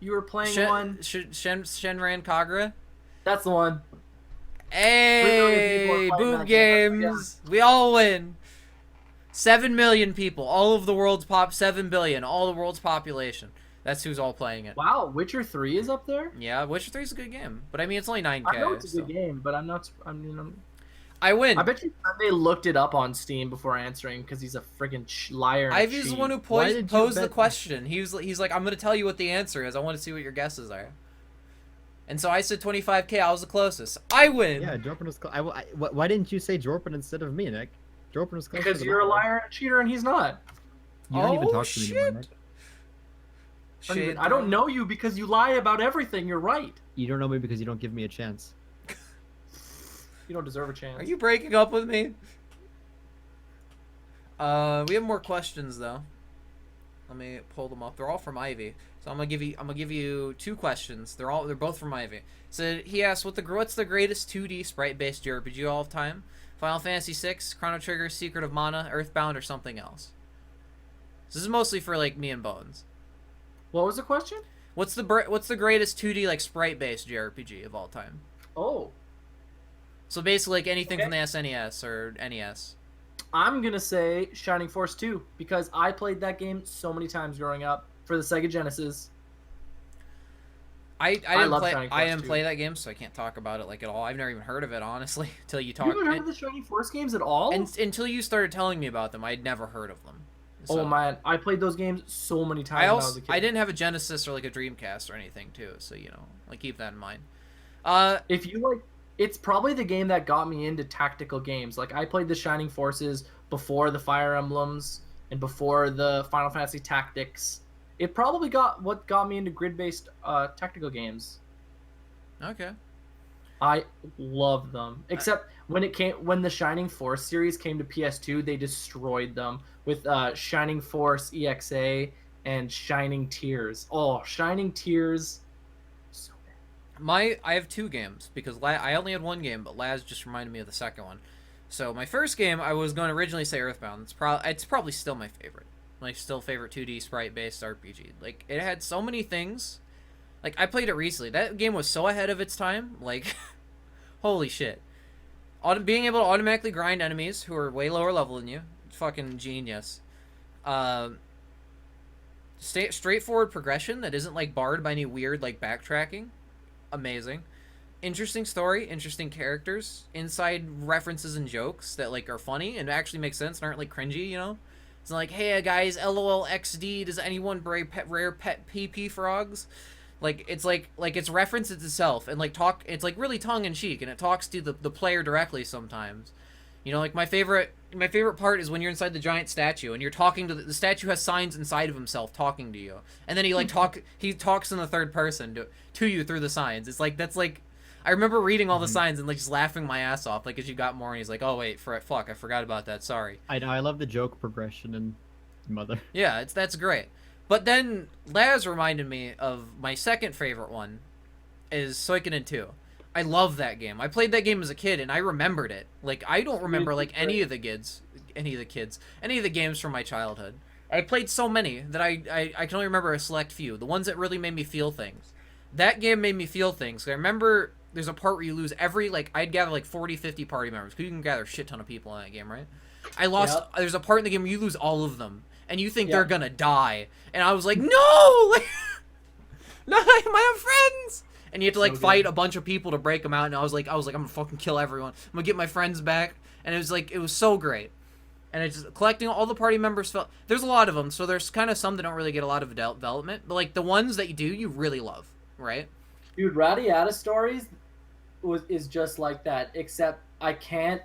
C: you were playing one.
A: Shenran Kagura.
C: That's the one. 3
A: Hey,
C: million people are playing
A: boob
C: that game.
A: games. We all win. 7 million people. All of the world's 7 billion. All the world's population. That's who's all playing it.
C: Wow, Witcher 3 is up there.
A: Yeah, Witcher 3 is a good game, but I mean it's only 9K.
C: I know it's a
A: so-
C: good game, but I'm not.
A: I win.
C: I bet you they looked it up on Steam before answering because he's a friggin' liar. And
A: Ivy's the
C: cheat.
A: one who
B: Why did you
A: posed the
B: bet-
A: question. He's like, I'm gonna tell you what the answer is. I want to see what your guesses are. And so I said 25K. I was the closest. I win.
B: Yeah, Jorpan was close. Why didn't you say Jorpan instead of me, Nick? Jorpan was closer
C: Because
B: to
C: you're a
B: mine.
C: liar and a cheater, and he's not.
B: You don't even
A: Oh,
B: talk to me anymore, Nick.
A: Shade
C: I don't
A: thrown.
C: know you because you lie about everything. You're right.
B: You don't know me because you don't give me a chance.
C: You don't deserve a chance.
A: Are you breaking up with me? We have more questions though. Let me pull them up. They're all from Ivy. So I'm gonna give you 2 questions. They're both from Ivy. So he asked, what's the greatest 2D sprite-based JRPG of all time? Final Fantasy VI, Chrono Trigger, Secret of Mana, Earthbound, or something else? So this is mostly for like me and Bones.
C: What was the question?
A: What's the greatest 2D like sprite-based JRPG of all time?
C: Oh,
A: So basically like anything
C: Okay.
A: from the SNES or NES.
C: I'm gonna say Shining Force 2 because I played that game so many times growing up for the Sega Genesis.
A: I didn't
C: love
A: play
C: Shining
A: I
C: Force
A: didn't
C: 2.
A: play that game, so I can't talk about it like at all. I've never even heard of it honestly until you
C: You
A: talk
C: haven't heard of the Shining Force games at all?
A: until you started telling me about them. I'd never heard of them. So,
C: Oh man, I played those games so many times
A: I
C: when I was
A: also
C: a kid.
A: I didn't have a Genesis or like a Dreamcast or anything too, so you know, like keep that in mind.
C: If you like, it's probably the game that got me into tactical games. Like I played the Shining Forces before the Fire Emblems and before the Final Fantasy Tactics. It probably what got me into grid-based tactical games.
A: Okay.
C: I love them. Except when the Shining Force series came to PS2, they destroyed them with Shining Force EXA and Shining Tears. Oh, Shining Tears, so bad.
A: I have 2 games because I only had 1 game, but Laz just reminded me of the second one. So my first game I was going to originally say Earthbound. It's probably still my favorite. My still favorite 2D sprite based RPG. Like it had so many things. Like I played it recently. That game was so ahead of its time. Like holy shit. Being able to automatically grind enemies who are way lower level than you. Fucking genius. Straightforward progression that isn't like barred by any weird like backtracking. Amazing. Interesting story, interesting characters, inside references and jokes that like are funny and actually make sense and aren't like cringy, you know? It's not like, hey guys, LOL XD, does anyone rare pet PP frogs? Like it's it's references itself and like it's like really tongue in cheek and it talks to the player directly sometimes. You know, like my favorite part is when you're inside the giant statue and you're talking to the statue has signs inside of himself talking to you. And then he talks in the third person to you through the signs. It's like that's like I remember reading all the signs and like just laughing my ass off like as you got more and he's like, "Oh wait, fuck, I forgot about that. Sorry."
B: I know. I love the joke progression in Mother.
A: Yeah, that's great. But then Laz reminded me of my second favorite one is Suikoden 2. I love that game. I played that game as a kid and I remembered it. Like I don't remember like any of the games from my childhood. I played so many that I can only remember a select few. The ones that really made me feel things. That game made me feel things. I remember there's a part where you lose I'd gather like 40, 50 party members because you can gather a shit ton of people in that game, right? There's a part in the game where you lose all of them and you think they're gonna die. And I was like, no! Like, no, I have friends! And you have to like fight a bunch of people to break them out. And I was like, I'm gonna fucking kill everyone. I'm gonna get my friends back. And it was so great. And it's just collecting all the party members. There's a lot of them, so there's kind of some that don't really get a lot of development. But like the ones that you do, you really love, right?
C: Dude, Radiata Stories is just like that. Except I can't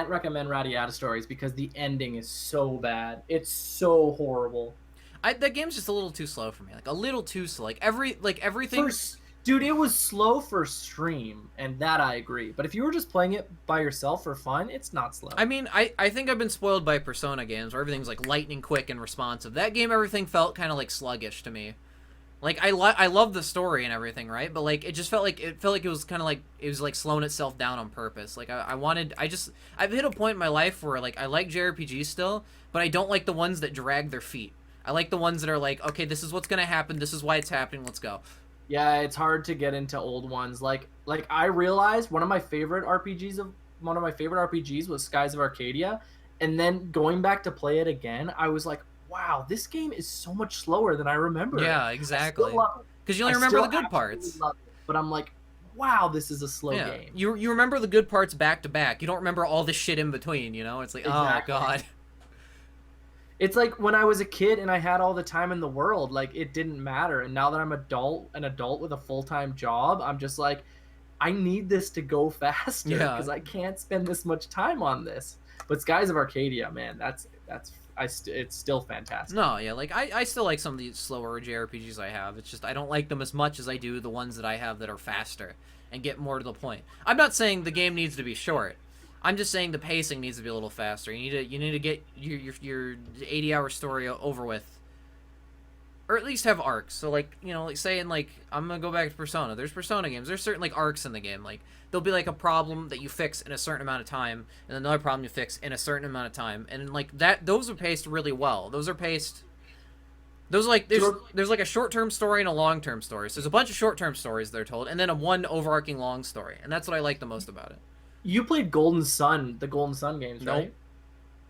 C: recommend Radiata Stories because the ending is so bad. It's so horrible.
A: That game's just a little too slow for me. Like a little too slow. Like everything.
C: Dude, it was slow for stream, and that I agree. But if you were just playing it by yourself for fun, it's not slow.
A: I mean, I think I've been spoiled by Persona games where everything's like lightning quick and responsive. That game, everything felt kind of like sluggish to me. Like I love the story and everything, right? But like it just felt like it was kind of like it was like slowing itself down on purpose. Like I've hit a point in my life where like I like JRPGs still, but I don't like the ones that drag their feet. I like the ones that are like, okay, this is what's gonna happen. This is why it's happening. Let's go.
C: Yeah, it's hard to get into old ones. Like I realized one of my favorite RPGs was Skies of Arcadia, and then going back to play it again, I was like, wow, this game is so much slower than I remember.
A: Yeah, exactly. Because you only
C: I
A: remember
C: still
A: the good
C: absolutely
A: parts.
C: love it, but I'm like, wow, this is a slow game.
A: You remember the good parts back to back. You don't remember all the shit in between. You know, it's like,
C: Exactly.
A: oh god.
C: It's like when I was a kid and I had all the time in the world, like it didn't matter. And now that I'm an adult with a full-time job, I'm just like, I need this to go faster
A: Yeah.
C: because I can't spend this much time on this. But Skies of Arcadia, man, it's still fantastic.
A: No, yeah, like I still like some of the slower JRPGs I have. It's just I don't like them as much as I do the ones that I have that are faster and get more to the point. I'm not saying the game needs to be short. I'm just saying the pacing needs to be a little faster. You need to get your 80-hour story over with, or at least have arcs. So like like saying like I'm gonna go back to Persona. There's Persona games. There's certain like arcs in the game. Like there'll be like a problem that you fix in a certain amount of time, and another problem you fix in a certain amount of time, and like that. Those are paced really well. Those are paced. Those are like there's like a short-term story and a long-term story. So there's a bunch of short-term stories they're told, and then a one overarching long story, and that's what I like the most about it.
C: You played Golden Sun, the Golden Sun games,
A: Nope.
C: right?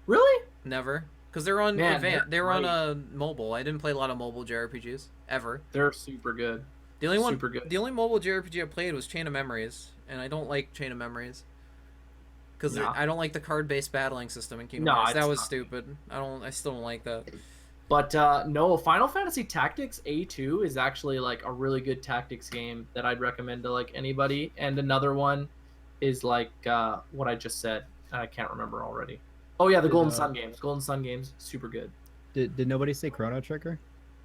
C: Really?
A: Never, because they're on
C: Man,
A: they were on
C: great.
A: mobile. I didn't play a lot of mobile JRPGs ever.
C: They're super good.
A: The only one,
C: Super good.
A: the only mobile JRPG I played was Chain of Memories, and I don't like Chain of Memories because
C: No.
A: I don't like the card-based battling system in Kingdom
C: No,
A: Hearts. That
C: it's
A: was
C: not.
A: stupid. I still don't like that.
C: But no, Final Fantasy Tactics A2 is actually like a really good tactics game that I'd recommend to like anybody. And another one is like what I just said. I can't remember already. Oh yeah, the
B: Did,
C: Golden Sun games. Golden Sun games, super good.
B: Did nobody say Chrono Trigger?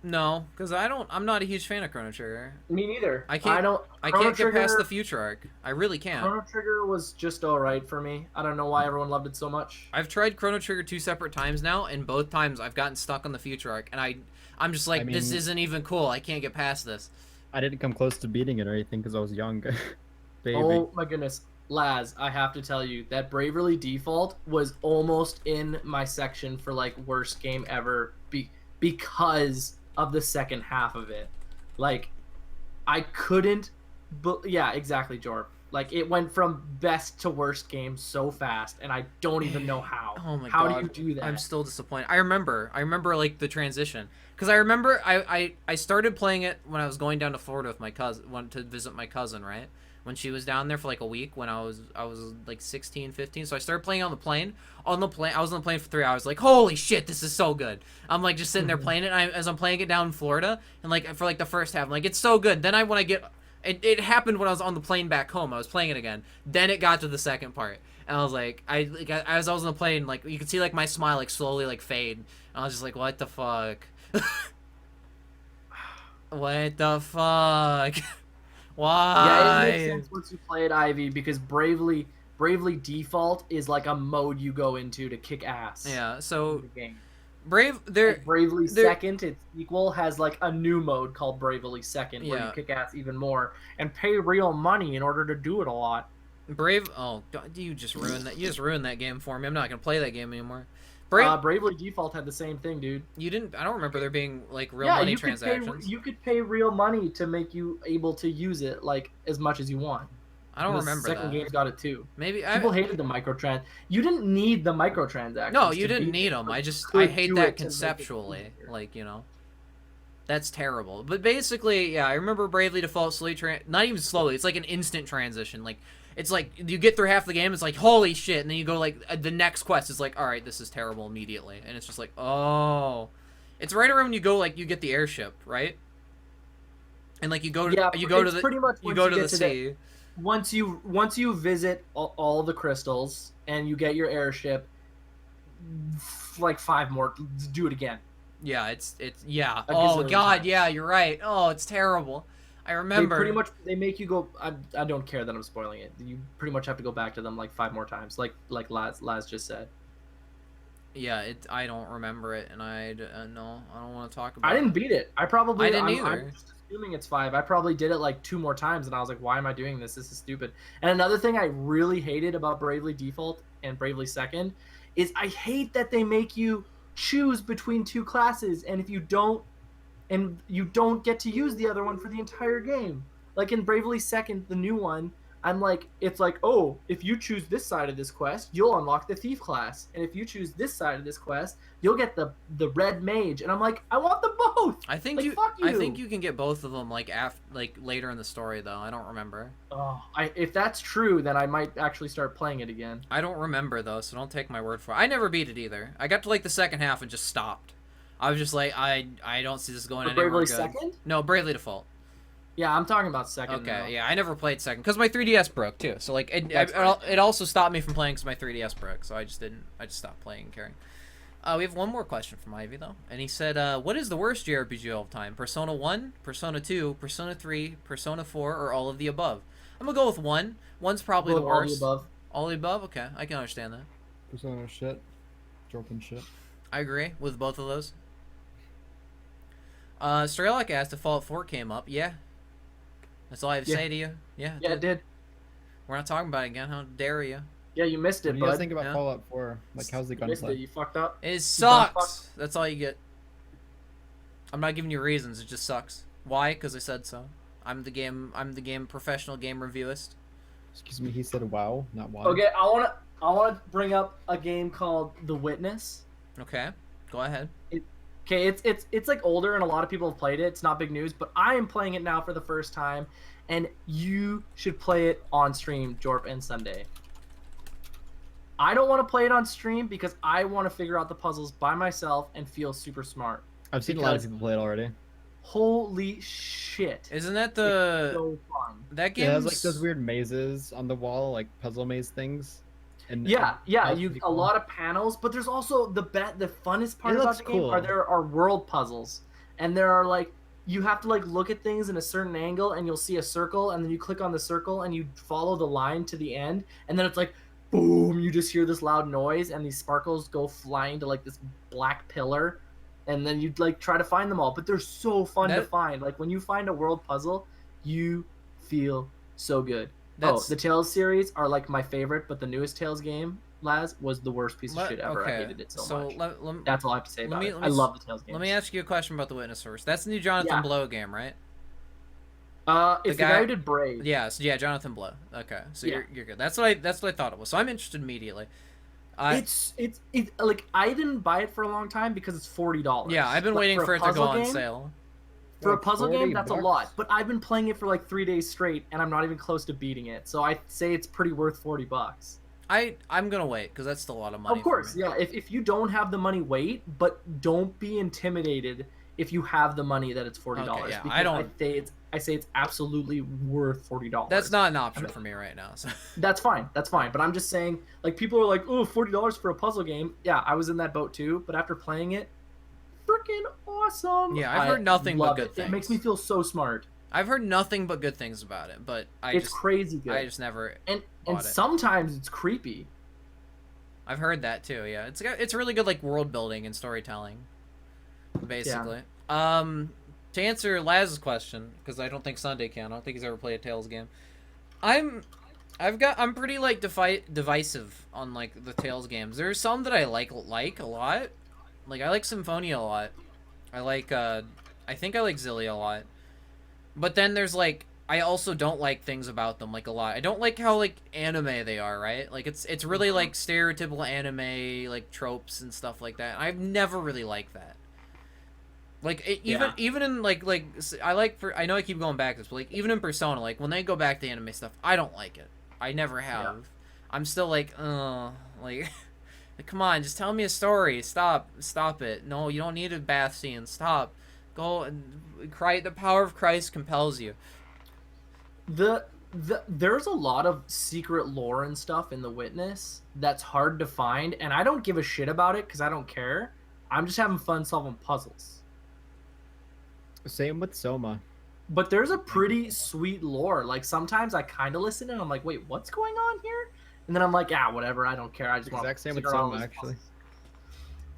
A: No, because I'm not a huge fan of Chrono Trigger.
C: Me neither.
A: I can't. I
C: Chrono
A: can't get past
C: Trigger-
A: the future arc. I really can't.
C: Chrono Trigger was just alright for me. I don't know why everyone loved it so much.
A: I've tried Chrono Trigger 2 separate times now, and both times I've gotten stuck on the future arc, and I'm just like,
B: I
A: this
B: mean-
A: isn't even cool. I can't get past this.
B: I didn't come close to beating it or anything because I was young. Baby.
C: Oh my goodness. Laz, I have to tell you that Bravely Default was almost in my section for like worst game ever because of the second half of it. Like I couldn't yeah, exactly, Jorp. Like it went from best to worst game so fast and I don't even know how.
A: Oh my
C: how
A: god.
C: do you do that?
A: I'm still disappointed. I remember like the transition. Because I remember I started playing it when I was going down to Florida with my cousin, went to visit my cousin, right? When she was down there for like a week when I was like 16, 15. So I started playing on the plane. I was on the plane for 3 hours. Like, holy shit, this is so good. I'm like just sitting there playing it. And as I'm playing it down in Florida, and like for like the first half, I'm like, it's so good. Then it happened when I was on the plane back home. I was playing it again. Then it got to the second part, and I was like, as I was on the plane, like you could see like my smile like slowly like fade. And I was just like, what the fuck? What the fuck? Why?
C: Yeah, it makes sense once you play it, Ivy, because Bravely Default is like a mode you go into to kick ass.
A: Yeah,
C: In
A: so
C: the game. Bravely
A: they're-
C: Second, its sequel, has like a new mode called Bravely Second, where
A: Yeah.
C: you kick ass even more and pay real money in order to do it a lot.
A: Oh god, you just ruined that. You just ruined that game for me. I'm not gonna play that game anymore.
C: Bravely Default had the same thing, dude.
A: You didn't. I don't remember there being like real
C: Yeah,
A: money
C: you could
A: transactions.
C: you could pay real money to make you able to use it like as much as you want.
A: I don't
C: And
A: remember
C: the second
A: that.
C: game's got it too.
A: Maybe
C: People hated the You didn't need the microtransactions.
A: No, you
C: to
A: didn't
C: beat
A: need
C: it,
A: them.
C: but
A: I
C: you
A: just
C: could
A: I hate
C: do
A: that
C: it to make it
A: conceptually.
C: easier.
A: Like that's terrible. But basically, yeah, I remember Bravely Default not even slowly. It's like an instant transition. Like it's like you get through half the game, it's like holy shit, and then you go like the next quest is like, all right, this is terrible immediately, and it's just like, oh, it's right around when you go like you get the airship, right? And like you go to
C: it's pretty much
A: you
C: once
A: go to
C: get
A: the sea.
C: Once you visit all the crystals and you get your airship, like 5 more, do it again.
A: Yeah, it's yeah.
C: A
A: Oh
C: gazillion
A: god,
C: times.
A: yeah, you're right. Oh, it's terrible. I remember.
C: They pretty much make you go. I don't care that I'm spoiling it. You pretty much have to go back to them like 5 more times, like Laz just said.
A: Yeah, I don't remember it, and no, I don't want to talk about.
C: I didn't beat it. I didn't
A: either.
C: I'm just assuming it's 5. I probably did it like 2 more times, and I was like, why am I doing this? This is stupid. And another thing I really hated about Bravely Default and Bravely Second is I hate that they make you choose between 2 classes, and if you don't get to use the other one for the entire game. Like in Bravely Second, the new one, I'm like, it's like, oh, if you choose this side of this quest, you'll unlock the thief class, and if you choose this side of this quest, you'll get the red mage. And I'm like, I want them both.
A: I think
C: like,
A: you.
C: fuck you.
A: I think you can get both of them like later in the story though. I don't remember.
C: Oh, if that's true, then I might actually start playing it again.
A: I don't remember though, so don't take my word for it. I never beat it either. I got to like the second half and just stopped. I was just like, I don't see this going anywhere
C: Bravely
A: good.
C: Second?
A: No, Bravely Default.
C: Yeah, I'm talking about second.
A: Okay,
C: now.
A: yeah, I never played second because my 3DS broke too. So like, it also stopped me from playing because my 3DS broke. So I just stopped playing and caring. We have one more question from Ivy though, and he said, "What is the worst JRPG of all time? Persona 1, Persona 2, Persona 3, Persona 4, or all of the above?" I'm gonna go with 1. 1's probably the worst.
C: All the above.
A: All the above? Okay, I can understand that.
B: Persona shit. Dropping shit.
A: I agree with both of those. Strelok asked if Fallout 4 came up. Yeah. That's all I have to say to you. Yeah.
C: Yeah, it did.
A: We're not talking about it again. How dare you?
C: Yeah, you missed it,
B: What do you guys
C: bud.
B: think about
A: Yeah.
B: Fallout 4? Like, how's the
C: You missed it.
B: gunplay?
C: You fucked up.
A: It sucks. That's all you get. I'm not giving you reasons. It just sucks. Why? Because I said so. I'm the game professional game reviewist.
B: Excuse me, he said wow, not why.
C: Okay, I wanna bring up a game called The Witness.
A: Okay. Go ahead.
C: Okay, it's like older and a lot of people have played it. It's not big news, but I am playing it now for the first time, and you should play it on stream, Jorp and Sunday. I don't want to play it on stream because I want to figure out the puzzles by myself and feel super smart.
B: I've seen a lot of people play it already.
C: Holy shit!
A: Isn't that
C: It's
A: the
C: so fun.
A: that game?
B: Yeah, it has like those weird mazes on the wall, like puzzle maze things. And
C: Yeah,
B: that's
C: you
B: pretty
C: a
B: cool.
C: lot of panels, but there's also the funnest part
B: It
C: about
B: looks
C: the game
B: cool.
C: are there are world puzzles, and there are like you have to like look at things in a certain angle, and you'll see a circle, and then you click on the circle, and you follow the line to the end, and then it's like boom, you just hear this loud noise, and these sparkles go flying to like this black pillar, and then you like try to find them all, but they're so fun to find. Like when you find a world puzzle, you feel so good. The Tales series are like my favorite, but the newest Tales game, Laz, was the worst piece of shit ever. I hated it so much. That's all I have to say about it. I love the Tales games.
A: Let me ask you a question about The Witness first. That's the new Jonathan Blow game, right?
C: It's the guy who did Brave.
A: Yeah, Jonathan Blow. Okay, so you're good. That's what I thought it was. So I'm interested immediately.
C: It's like I didn't buy it for a long time because it's $40.
A: Yeah, I've been waiting for it to go on sale.
C: For a puzzle game, that's a
B: $40.
C: lot. But I've been playing it for like 3 days straight, and I'm not even close to beating it. So I say it's pretty worth $40.
A: I'm gonna wait because that's still a lot of money.
C: Of course,
A: for me.
C: yeah. If you don't have the money, wait. But don't be intimidated if you have the money that it's $40.
A: Okay, yeah,
C: because I say it's absolutely worth $40.
A: That's not an option for me right now. So.
C: That's fine. That's fine. But I'm just saying, like people are like, oh, $40 for a puzzle game. Yeah, I was in that boat too. But after playing it, freaking awesome.
A: Yeah, I've heard nothing but good things.
C: It makes me feel so smart.
A: I've heard nothing but good things about it, but
C: it's crazy good.
A: I just never
C: and sometimes it's creepy.
A: I've heard that too. Yeah, it's really good like world building and storytelling, basically. Yeah. To answer Laz's question, because I don't think Sunday can. I don't think he's ever played a Tales game. I'm pretty like divisive on like the Tales games. There's some that I like a lot. Like I like Symphonia a lot. I like I think I like Zillia a lot. But then there's like I also don't like things about them like a lot. I don't like how like anime they are, right? Like it's really like stereotypical anime like tropes and stuff like that. I've never really liked that. Like even in like I know I keep going back to this, but like even in Persona, like when they go back to anime stuff, I don't like it. I never have. Yeah. I'm still like like come on, just tell me a story. Stop it. No, you don't need a bath scene. Stop. Go and cry. The power of Christ compels you.
C: There's a lot of secret lore and stuff in The Witness that's hard to find, and I don't give a shit about it because I don't care. I'm just having fun solving puzzles.
B: Same with Soma.
C: But there's a pretty sweet lore. Like sometimes I kind of listen and I'm like, wait, what's going on here? And then I'm like, whatever, I don't care. I just want to
B: exact same with Soma, actually.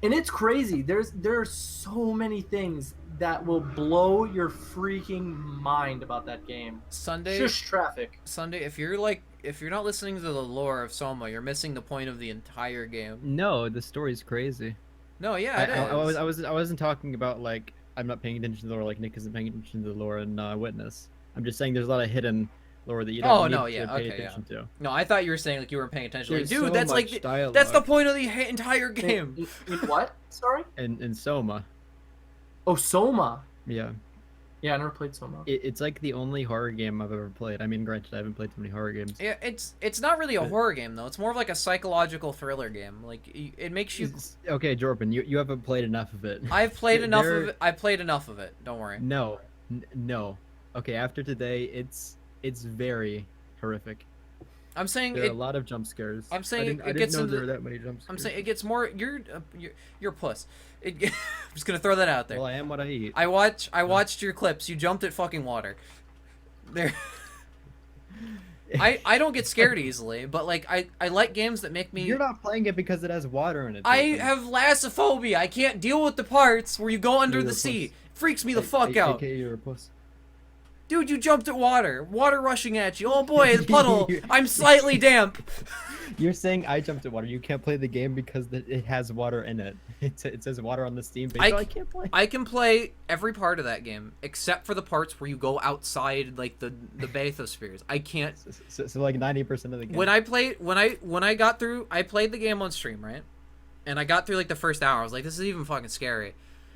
C: And it's crazy. There are so many things that will blow your freaking mind about that game.
A: Sunday,
C: Shush traffic.
A: Sunday, if you're not listening to the lore of Soma, you're missing the point of the entire game.
B: No, the story's crazy.
A: No, yeah, it is.
B: I wasn't talking about like I'm not paying attention to the lore like Nick isn't paying attention to the lore in Witness. I'm just saying there's a lot of hidden lore that you don't
A: Oh
B: need
A: no,
B: to
A: yeah,
B: pay
A: okay, yeah.
B: attention to.
A: No, I thought you were saying like you weren't paying attention. Like,
B: There's
A: dude,
B: so
A: that's like
B: much
A: that's the
B: dialogue.
A: point of the entire game.
C: In what? Sorry.
B: In Soma,
C: Oh, Soma.
B: yeah,
C: Yeah, I never played Soma.
B: it's like the only horror game I've ever played. I mean, granted, I haven't played too many horror games.
A: Yeah, it's not really a
B: But-
A: horror game though. It's more of like a psychological thriller game. Like it makes you.
B: Okay, Jordan, you haven't played enough of it.
A: I've played enough
B: There-
A: of it. I played enough of it. Don't worry.
B: No, no. Okay, after today, it's very horrific.
A: I'm saying
B: There are a
A: it.
B: lot of jump scares.
A: I'm saying
B: I
A: it
B: didn't
A: gets
B: know
A: into.
B: there were that many jump scares.
A: I'm saying it gets more. You're a puss. I'm just gonna throw that out there.
B: Well, I am what I eat.
A: I watched your clips. You jumped at fucking water. There. I don't get scared easily, but like I like games that make me.
B: You're not playing it because it has water in it.
A: I
B: Jordan.
A: have lassophobia. I can't deal with the parts where you go under
B: You're
A: the
B: a
A: sea.
B: puss.
A: Freaks me the fuck out.
B: AKA you're a puss.
A: Dude, you jumped at water. Water rushing at you. Oh boy, the puddle. I'm slightly damp.
B: You're saying I jumped at water. You can't play the game because it has water in it. It says water on the Steam page. I can't play.
A: I can play every part of that game except for the parts where you go outside like the bathyspheres. I can't.
B: So like 90% of the game.
A: When I got through, I played the game on stream, right? And I got through like the first hour. I was like, this is even fucking scary.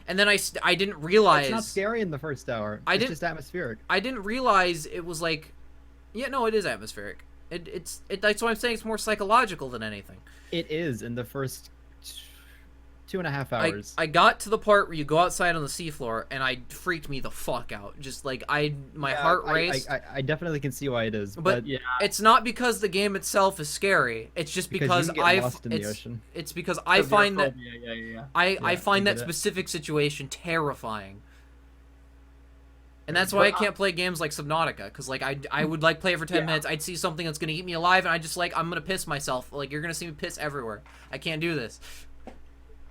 A: And then I didn't realize.
B: It's not scary in the first hour. It's just atmospheric.
A: I didn't realize it was like, yeah, no, it is atmospheric. It's that's why I'm saying it's more psychological than anything.
B: It is in the first 2.5 hours.
A: I got to the part where you go outside on the seafloor, and I freaked me the fuck out. Just like my heart raced.
B: I definitely can see why it is,
A: But
C: yeah,
A: it's not because the game itself is scary. It's just because
B: you can get lost in the
A: it's
B: ocean.
A: it's because I find that
C: yeah.
A: I find
B: I
A: that
B: get it.
A: specific situation terrifying. And that's why I can't play games like Subnautica, because like I would like play it for 10 minutes, I'd see something that's gonna eat me alive, and I just like I'm gonna piss myself. Like you're gonna see me piss everywhere. I can't do this.
C: But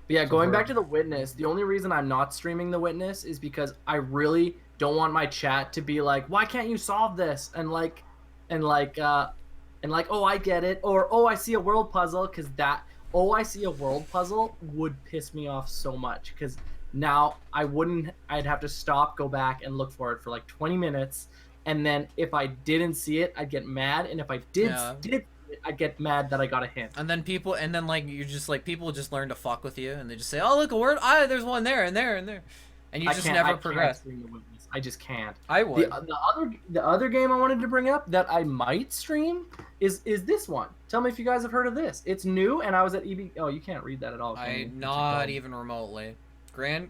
C: yeah, going back to The Witness, the only reason I'm not streaming The Witness is because I really don't want my chat to be like, why can't you solve this? And like, oh, I get it, or oh, I see a world puzzle, because that, oh, I see a world puzzle would piss me off so much, because now I'd have to stop, go back, and look for it for like 20 minutes, and then if I didn't see it, I'd get mad, and if I did see it, I'd get mad that I got a hint.
A: And then like you're just like people just learn to fuck with you, and they just say, oh look, a word, there's one there and there and there, and you just never progress.
C: Stream The Witness. I just can't.
A: I would.
C: The other game I wanted to bring up that I might stream is this one. Tell me if you guys have heard of this. It's new, and I was at EB. Oh, you can't read that at all. Can you?
A: Not even remotely. Grand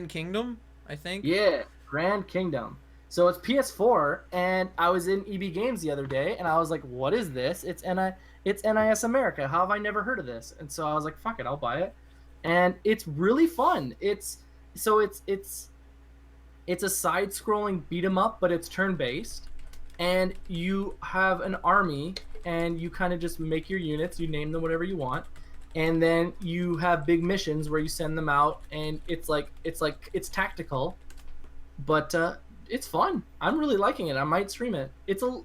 A: Kingdom, I think.
C: Yeah, Grand Kingdom. So it's PS4, and I was in EB Games the other day, and I was like, "What is this? It's NIS America. How have I never heard of this?" And so I was like, "Fuck it, I'll buy it." And it's really fun. It's a side-scrolling beat 'em up, but it's turn-based, and you have an army, and you kind of just make your units. You name them whatever you want, and then you have big missions where you send them out, and it's tactical, but it's fun. I'm really liking it. I might stream it. It's like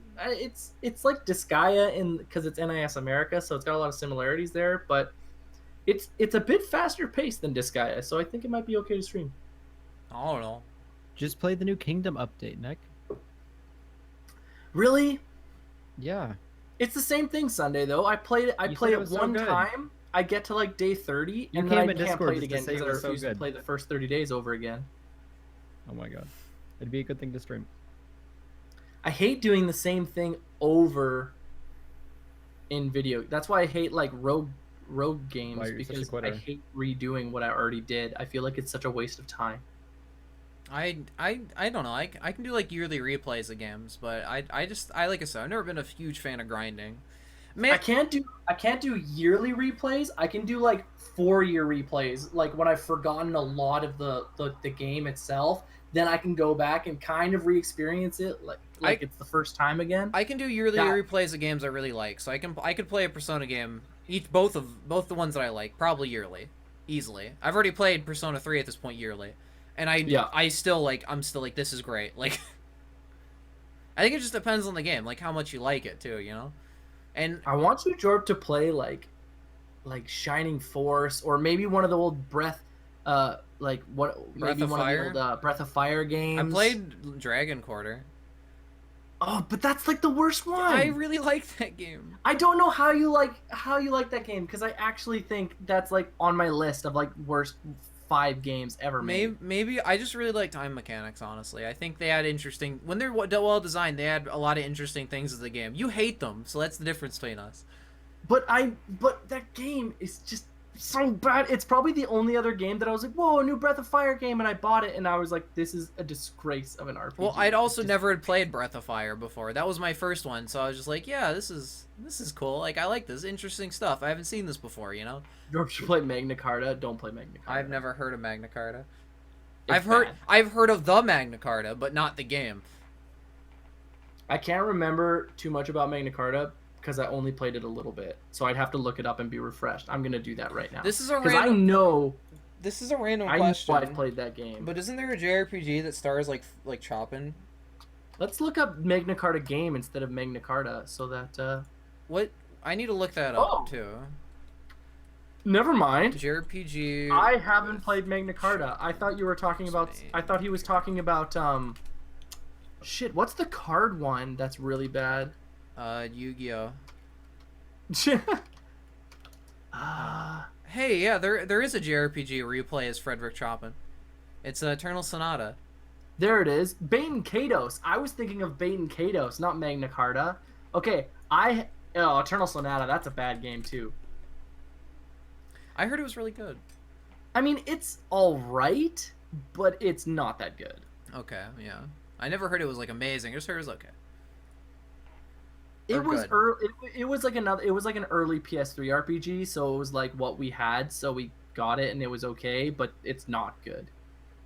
C: Disgaea because it's NIS America, so it's got a lot of similarities there, but it's a bit faster paced than Disgaea, so I think it might be okay to stream.
A: I don't know.
B: Just play the new Kingdom update, Nick.
C: Really?
B: Yeah.
C: It's the same thing Sunday though. I played it one time. I get to like day 30, and then I can't play it again because I refuse to play the first 30 days over again.
B: Oh my god. It'd be a good thing to stream.
C: I hate doing the same thing over in video. That's why I hate like rogue games, because I hate redoing what I already did. I feel like it's such a waste of time.
A: I don't know. I can do like yearly replays of games, but I like I said, I've never been a huge fan of grinding. Man,
C: I can't do yearly replays. I can do like 4-year replays, like when I've forgotten a lot of the game itself. Then I can go back and kind of re-experience it, like it's the first time again.
A: I can do yearly replays of games I really like, so I could play a Persona game, both the ones that I like, probably yearly, easily. I've already played Persona 3 at this point yearly, and I'm still like this is great. Like, I think it just depends on the game, like how much you like it too, you know. And
C: I want you, Jorb, to play like Shining Force, or maybe one of the old Breath of Fire games.
A: I played Dragon Quarter.
C: Oh, but that's like the worst one.
A: I really like that game.
C: I don't know how you like that game because I actually think that's like on my list of like worst 5 games ever made.
A: Maybe I just really like time mechanics. Honestly, I think they had interesting when they're well designed. They had a lot of interesting things in the game. You hate them, so that's the difference between us.
C: But that game is just so bad. It's probably the only other game that I was like, whoa, a new Breath of Fire game, and I bought it, and I was like, this is a disgrace of an RPG.
A: Well, I'd also never had played Breath of Fire before. That was my first one, so I was just like, yeah, this is cool. Like, I like this interesting stuff. I haven't seen this before, you know.
C: George should play Magna Carta. Don't play Magna Carta.
A: I've never heard of Magna Carta.
C: It's
A: I've heard of the Magna Carta, but not the game.
C: I can't remember too much about Magna Carta because I only played it a little bit, so I'd have to look it up and be refreshed. I'm gonna do that right now.
A: This is a
C: because
A: random.
C: I know
A: This is a random
C: I
A: question.
C: know I've played that game.
A: But isn't there a JRPG that stars like Chopin?
C: Let's look up Magna Carta game instead of Magna Carta so that.
A: What? I need to look that
C: Oh.
A: up too.
C: Never mind.
A: JRPG.
C: I haven't played Magna Carta. I thought you were talking about. I thought he was talking about. Shit, what's the card one that's really bad?
A: Yu-Gi-Oh.
C: Ah.
A: Hey, yeah, there is a JRPG where you play as Frederick Chopin. It's Eternal Sonata.
C: There it is. Bait and Kados. I was thinking of Bait and Kados, not Magna Carta. Okay, Eternal Sonata. That's a bad game too.
A: I heard it was really good.
C: I mean, it's all right, but it's not that good.
A: Okay, yeah. I never heard it was like amazing. I just heard it was okay.
C: It was it was like an early PS3 RPG, so it was like what we had, so we got it and it was okay, but it's not good.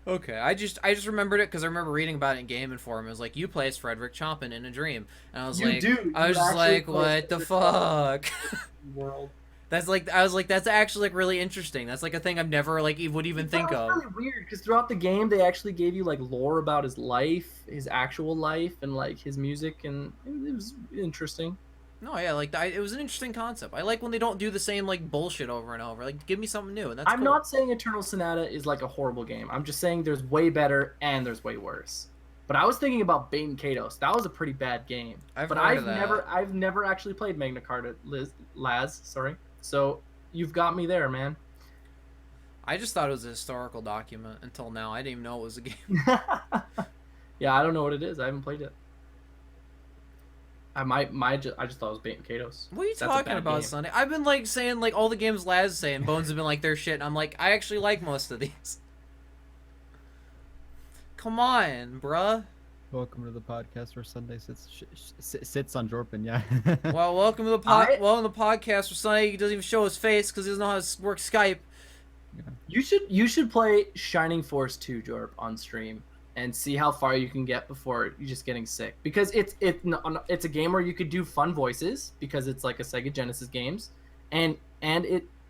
A: Okay, I just remembered it because I remember reading about it in Game Informer. It was like you play as Frederick Chopin in a dream, and I was
C: You
A: like,
C: do.
A: I was
C: You
A: just
C: actually
A: like,
C: play
A: what the
C: Frederick
A: fuck?
C: World.
A: That's like, I was like, that's actually like really interesting. That's like a thing I've never like would even think
C: That
A: of.
C: was really weird because throughout the game they actually gave you like lore about his life, his actual life, and like his music, and it was interesting.
A: No, yeah, like it was an interesting concept. I like when they don't do the same like bullshit over and over. Like, give me something new, and that's.
C: I'm
A: cool.
C: not saying Eternal Sonata is like a horrible game. I'm just saying there's way better and there's way worse. But I was thinking about Bait and Kados. That was a pretty bad game.
A: I've
C: never actually played Magna Carta, Laz. Sorry. So you've got me there, man.
A: I just thought it was a historical document until now. I didn't even know it was a game.
C: Yeah, I don't know what it is. I haven't played it. I just thought it was Bait and Kados.
A: What are you
C: That's a
A: talking
C: bad
A: about,
C: game.
A: Sonny? I've been like saying like all the games Laz is saying. Bones have been like their shit, and I'm like, I actually like most of these. Come on, bruh.
B: Welcome to the podcast where Sunday sits on Jorpin. Yeah.
A: Well, welcome to the welcome to the podcast where Sonny doesn't even show his face because he doesn't know how to work Skype.
C: You should play Shining Force 2, Jorp, on stream and see how far you can get before you're just getting sick. Because it's a game where you could do fun voices because it's like a Sega Genesis games, and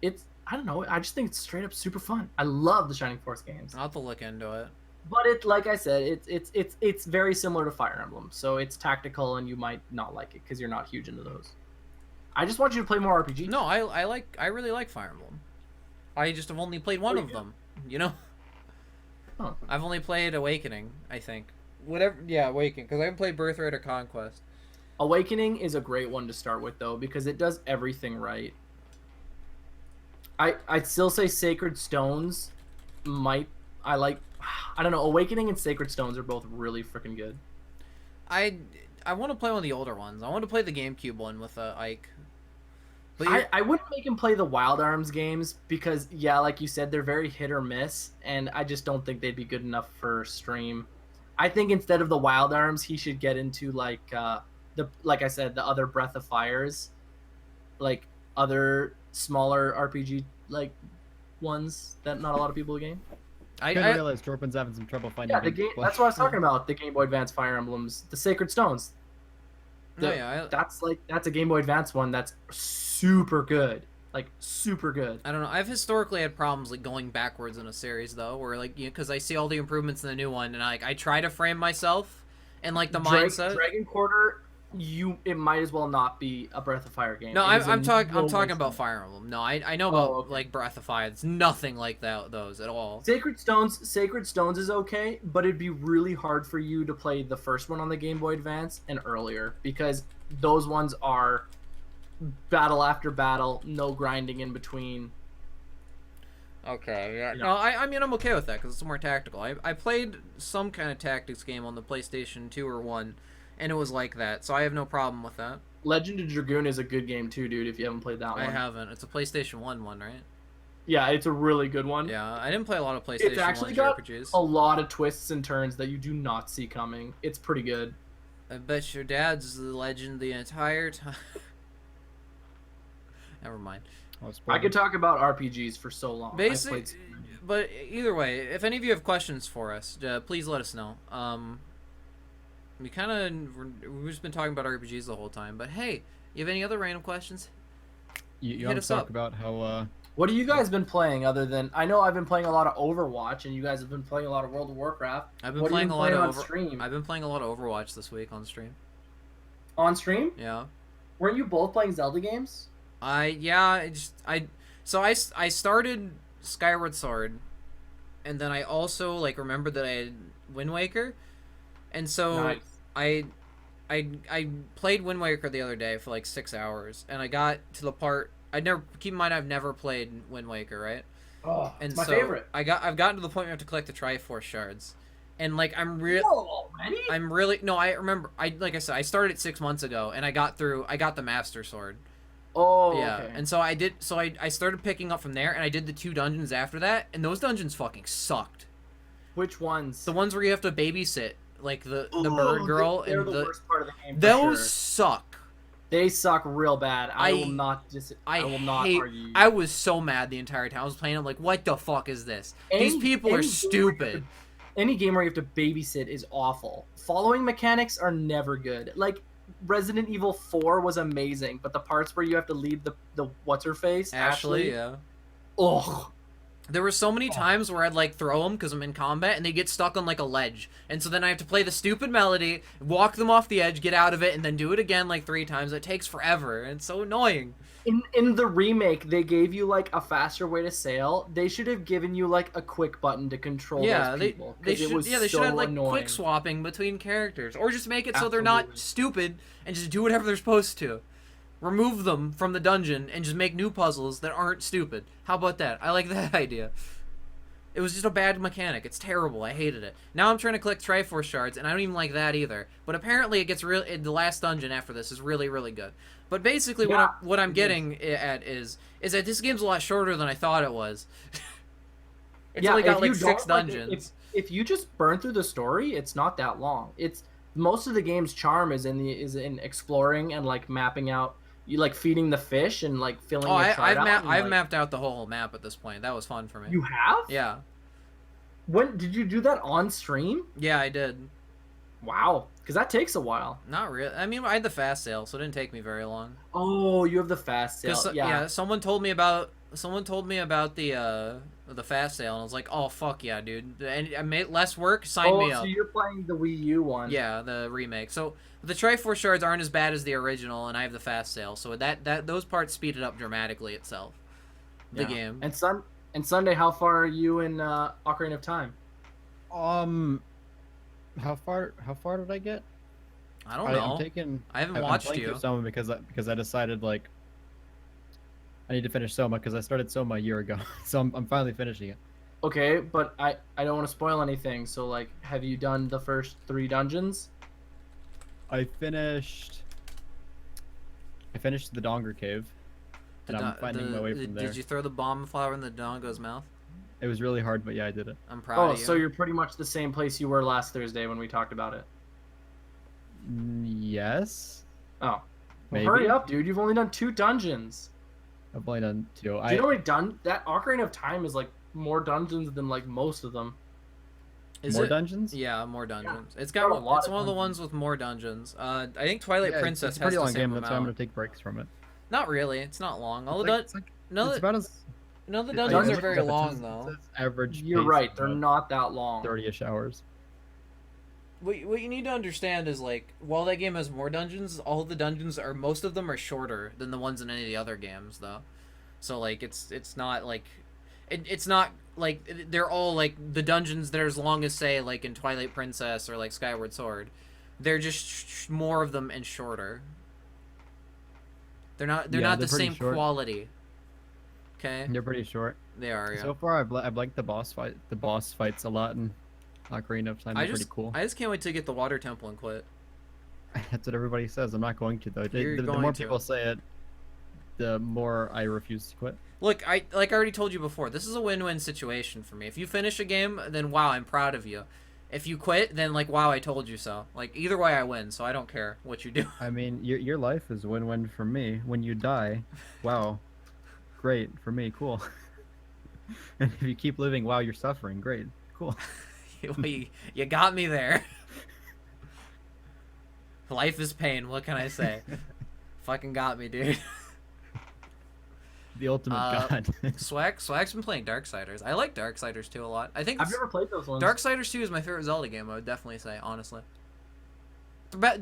C: it's I don't know. I just think it's straight up super fun. I love the Shining Force games.
A: I'll have to look into it.
C: But it, like I said, it's very similar to Fire Emblem, so it's tactical, and you might not like it because you're not huge into those. I just want you to play more RPG.
A: No, I really like Fire Emblem. I just have only played one of them. You know.
C: Oh.
A: I've only played Awakening. I think. Whatever. Yeah, Awakening, because I haven't played Birthright or Conquest.
C: Awakening is a great one to start with though because it does everything right. I'd still say Sacred Stones I don't know. Awakening and Sacred Stones are both really freaking good.
A: I want to play one of the older ones. I want to play the GameCube one with Ike. But
C: I wouldn't make him play the Wild Arms games because, yeah, like you said, they're very hit or miss, and I just don't think they'd be good enough for stream. I think instead of the Wild Arms, he should get into like I said, the other Breath of Fires, like other smaller RPG like ones that not a lot of people game.
B: I didn't realize Jorpin's having some trouble finding.
C: Yeah, the game. That's what I was talking about. The Game Boy Advance Fire Emblems, the Sacred Stones. That's a Game Boy Advance one that's super good, like super good.
A: I don't know. I've historically had problems like going backwards in a series though, where like because I see all the improvements in the new one, and I try to frame myself and like the mindset.
C: Dragon Quarter. it might as well not be a Breath of Fire game.
A: No,
C: It is
A: I'm
C: in
A: talking.
C: no
A: I'm
C: way
A: talking about
C: similar.
A: Fire Emblem. No, I know about
C: okay.
A: like Breath of Fire. It's nothing like those at all.
C: Sacred Stones is okay, but it'd be really hard for you to play the first one on the Game Boy Advance and earlier because those ones are battle after battle, no grinding in between.
A: Okay, yeah.
C: You
A: No,
C: know.
A: I mean I'm okay with that because it's more tactical. I played some kind of tactics game on the PlayStation 2 or 1, and it was like that, so I have no problem with that.
C: Legend of Dragoon is a good game too, dude. If you haven't played that
A: I
C: one,
A: haven't. It's a PlayStation 1 one, right?
C: yeah, it's a really good one.
A: Yeah, I didn't play a lot of
C: It's
A: PlayStation
C: actually
A: 1
C: got
A: JRPGs.
C: a lot of twists and turns that you do not see coming. It's pretty good.
A: I bet your dad's the legend the entire time. Never mind.
B: Oh,
C: I
B: spoiler.
C: could talk about RPGs for so long. I've played
A: Basic,
C: so many.
A: but either way, if any of you have questions for us, please let us know. We've just been talking about RPGs the whole time, but hey, you have any other random questions?
B: You
A: hit
B: want
A: us
B: to talk
A: up.
B: about how
C: What have you guys been playing other than? I know I've been playing a lot of Overwatch, and you guys have been playing a lot of World of Warcraft.
A: I've been
C: What have
A: playing
C: you been
A: a lot
C: playing
A: of
C: on stream?
A: I've been playing a lot of Overwatch this week on stream.
C: On stream?
A: Yeah.
C: Weren't you both playing Zelda games?
A: I started Skyward Sword, and then I also like remembered that I had Wind Waker, and so
C: Nice.
A: I played Wind Waker the other day for like 6 hours, and I got to the part keep in mind I've never played Wind Waker, right?
C: Oh,
A: And
C: it's my
A: so
C: favorite.
A: I've gotten to the point where I have to collect the Triforce shards, and like
C: Whoa, already?
A: I'm really no I remember like I said I started 6 months ago, and I got the Master Sword.
C: Oh,
A: Yeah,
C: okay.
A: and so I started picking up from there, and I did the 2 dungeons after that, and those dungeons fucking sucked.
C: Which ones?
A: The ones where you have to babysit, like the
C: Ooh,
A: bird girl
C: they're
A: and
C: the worst part of the game. For
A: those
C: sure.
A: suck.
C: They suck real bad. I will not
A: I
C: will not
A: hate.
C: argue.
A: I was so mad the entire time I was playing. I'm like, what the fuck is this? These people are
C: any game
A: stupid.
C: Any game where you have to babysit is awful. Following mechanics are never good. Like Resident Evil 4 was amazing, but the parts where you have to lead the what's her face
A: Ashley, yeah.
C: Ugh.
A: There were so many times where I'd like throw them because I'm in combat and they get stuck on like a ledge, and so then I have to play the stupid melody, walk them off the edge, get out of it, and then do it again like 3 times. It takes forever, and it's so annoying.
C: In the remake, they gave you like a faster way to sail. They should have given you like a quick button to control
A: Yeah,
C: those people.
A: they
C: 'cause it
A: should.
C: was
A: Yeah, they should
C: so
A: have like
C: annoying.
A: quick swapping between characters, or just make it so they're not
C: Absolutely.
A: stupid and just do whatever they're supposed to. Remove them from the dungeon and just make new puzzles that aren't stupid. How about that? I like that idea. It was just a bad mechanic. It's terrible. I hated it. Now I'm trying to collect Triforce shards, and I don't even like that either. But apparently, it gets real. The last dungeon after this is really, really good. But basically,
C: Yeah,
A: what I'm
C: it
A: getting at is that this game's a lot shorter than I thought it was. It's
C: Yeah,
A: only got
C: if you
A: like 6
C: don't, like,
A: dungeons.
C: if you just burn through the story, it's not that long. It's most of the game's charm is in exploring and like mapping out. You like feeding the fish and like filling.
A: Oh,
C: your chart out and,
A: I've
C: like-
A: mapped out the whole map at this point. That was fun for me.
C: You have?
A: Yeah,
C: When did you do that on stream?
A: yeah, I did.
C: Wow, because that takes a while.
A: Not really. I mean, I had the fast sale, so it didn't take me very long.
C: Oh, you have the fast sale.
A: 'Cause,
C: Yeah.
A: someone told me about the fast sale, and I was like, oh fuck yeah, dude. And I made less work. Sign me
C: So
A: up.
C: you're playing the Wii U one.
A: Yeah, the remake. So the Triforce shards aren't as bad as the original, and I have the fast sale, so that those parts speed it up dramatically itself. The
C: Yeah.
A: game.
C: And Sunday, how far are you in Ocarina of Time?
B: how far did I get?
A: I don't know.
B: I'm taking.
A: I haven't
B: I'm
A: watched
B: playing
A: you.
B: through Soma because I decided like I need to finish Soma because I started Soma a year ago, so I'm finally finishing it.
C: Okay, but I don't want to spoil anything. So like, have you done the first 3 dungeons?
B: I finished the Donger Cave, and I'm finding my way from there.
A: Did you throw the bomb flower in the Dongo's mouth?
B: It was really hard, but yeah, I did it.
A: I'm proud
C: Oh,
A: of you.
C: so you're pretty much the same place you were last Thursday when we talked about it.
B: Yes.
C: Oh, well,
B: Maybe.
C: hurry up, dude! You've only done 2 dungeons.
B: I've only done 2.
C: Do you know what done? That Ocarina of Time is like more dungeons than like most of them.
A: Is
B: more
A: it?
B: dungeons.
A: Yeah, more dungeons. It's
C: got
A: got
C: a lot
A: it's
C: of
A: one of the
C: dungeons.
A: ones with more dungeons. I think Twilight
B: Yeah,
A: Princess
B: it's a
A: has
B: pretty
A: the
B: long
A: same
B: game. That's why I'm
A: amount.
B: gonna take breaks from it.
A: Not really. It's not long. All
B: It's
A: the
B: like-
A: dun-
B: it's like-
A: no,
B: it's about as
A: no, the
B: it-
A: dungeons
C: like-
A: are very
B: it says-
A: long
B: it
A: though.
B: says average.
C: You're
B: pace
C: right;
B: of
C: they're
B: about
C: not that long.
B: 30-ish hours.
A: what you need to understand is like while that game has more dungeons, all of the dungeons are most of them are shorter than the ones in any of the other games though. So like it's not like it's not like they're all like the dungeons that are as long as say like in Twilight Princess or like Skyward Sword. They're just more of them and shorter. They're
B: Yeah,
A: not
B: they're
A: the
B: pretty
A: same
B: short.
A: quality. Okay?
B: They're pretty short.
A: They are, yeah.
B: So far, I've liked the boss fights a lot, and Ocarina of Time. They're pretty cool.
A: I just can't wait to get the water temple and quit.
B: That's what everybody says. I'm not going to though.
A: You're
B: The
A: going
B: more
A: to.
B: people say it, the more I refuse to quit.
A: Look, I already told you before. This is a win-win situation for me. If you finish a game, then wow, I'm proud of you. If you quit, then like wow, I told you so. Like either way, I win, so I don't care what you do.
B: I mean, your life is win-win for me. When you die, wow, great for me, cool. And if you keep living, wow, you're suffering, great, cool.
A: you got me there. Life is pain. What can I say? Fucking got me, dude.
B: The ultimate god.
A: Swag's been playing Darksiders. I like Darksiders 2 a lot. I think
C: I've never played those ones.
A: Darksiders 2 is my favorite Zelda game. I would definitely say, honestly.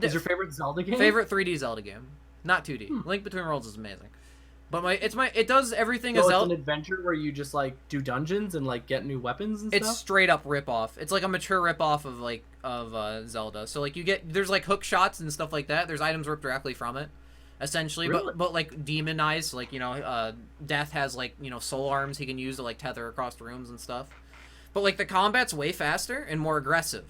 C: Is your favorite Zelda game?
A: Favorite 3D Zelda game, not 2D. Link Between Worlds is amazing, but it does everything
C: So
A: a
C: it's
A: Zelda.
C: an adventure where you just like do dungeons and like get new weapons and
A: It's
C: stuff.
A: straight up rip off. It's like a mature rip off of Zelda. So like there's like hook shots and stuff like that. There's items ripped directly from it, essentially.
C: Really?
A: But like demonized. Like Death has like soul arms he can use to like tether across rooms and stuff. But like the combat's way faster and more aggressive.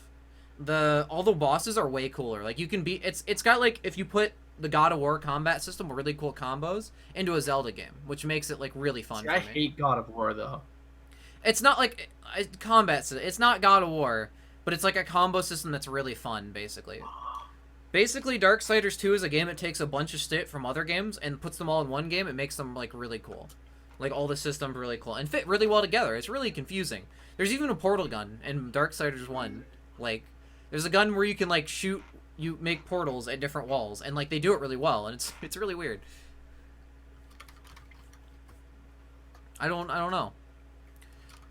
A: All the bosses are way cooler. Like you can beat it's got like if you put the God of War combat system with really cool combos into a Zelda game, which makes it like really fun.
C: See,
A: for
C: I
A: me.
C: hate God of War though.
A: It's not like combat. It's not God of War, but it's like a combo system that's really fun. Basically, Darksiders 2 is a game that takes a bunch of shit from other games and puts them all in one game. It makes them like really cool, like all the systems really cool and fit really well together. It's really confusing. There's even a portal gun in Darksiders 1. Like, there's a gun where you can like shoot. You make portals at different walls, and like they do it really well, and it's really weird. I don't know.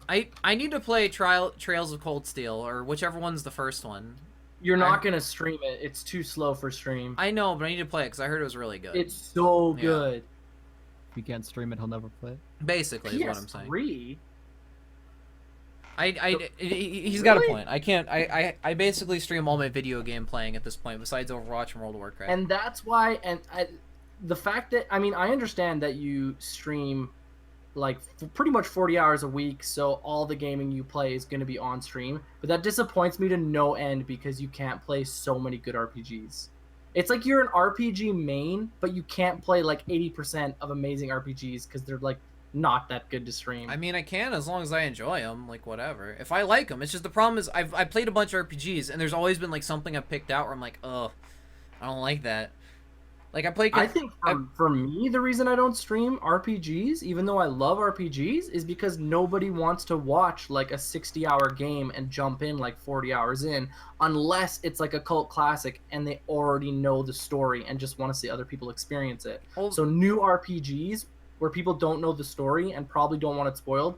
A: I need to play Trails of Cold Steel or whichever one's the first one.
C: You're not gonna stream it. It's too slow for stream.
A: I know, but I need to play it because I heard it was really good.
C: It's so
A: Yeah.
C: good.
B: If you can't stream it, he'll never play it.
A: Basically, is what I'm saying.
C: PS3.
A: He's got a
C: Really?
A: point. I can't. I basically stream all my video game playing at this point, besides Overwatch and World of Warcraft.
C: And that's why, the fact that, I mean, I understand that you stream like pretty much 40 hours a week, so all the gaming you play is going to be on stream, but that disappoints me to no end because you can't play so many good RPGs. It's like you're an RPG main, but you can't play like 80% of amazing RPGs because they're like not that good to stream.
A: I mean, I can as long as I enjoy them, like whatever. If I like them, it's just the problem is I played a bunch of RPGs and there's always been like something I've picked out where I'm like, oh, I don't like that. Like
C: I think for me, the reason I don't stream RPGs, even though I love RPGs, is because nobody wants to watch like a 60-hour game and jump in like 40 hours in, unless it's like a cult classic and they already know the story and just want to see other people experience it.
A: Well-
C: So new RPGs where people don't know the story and probably don't want it spoiled,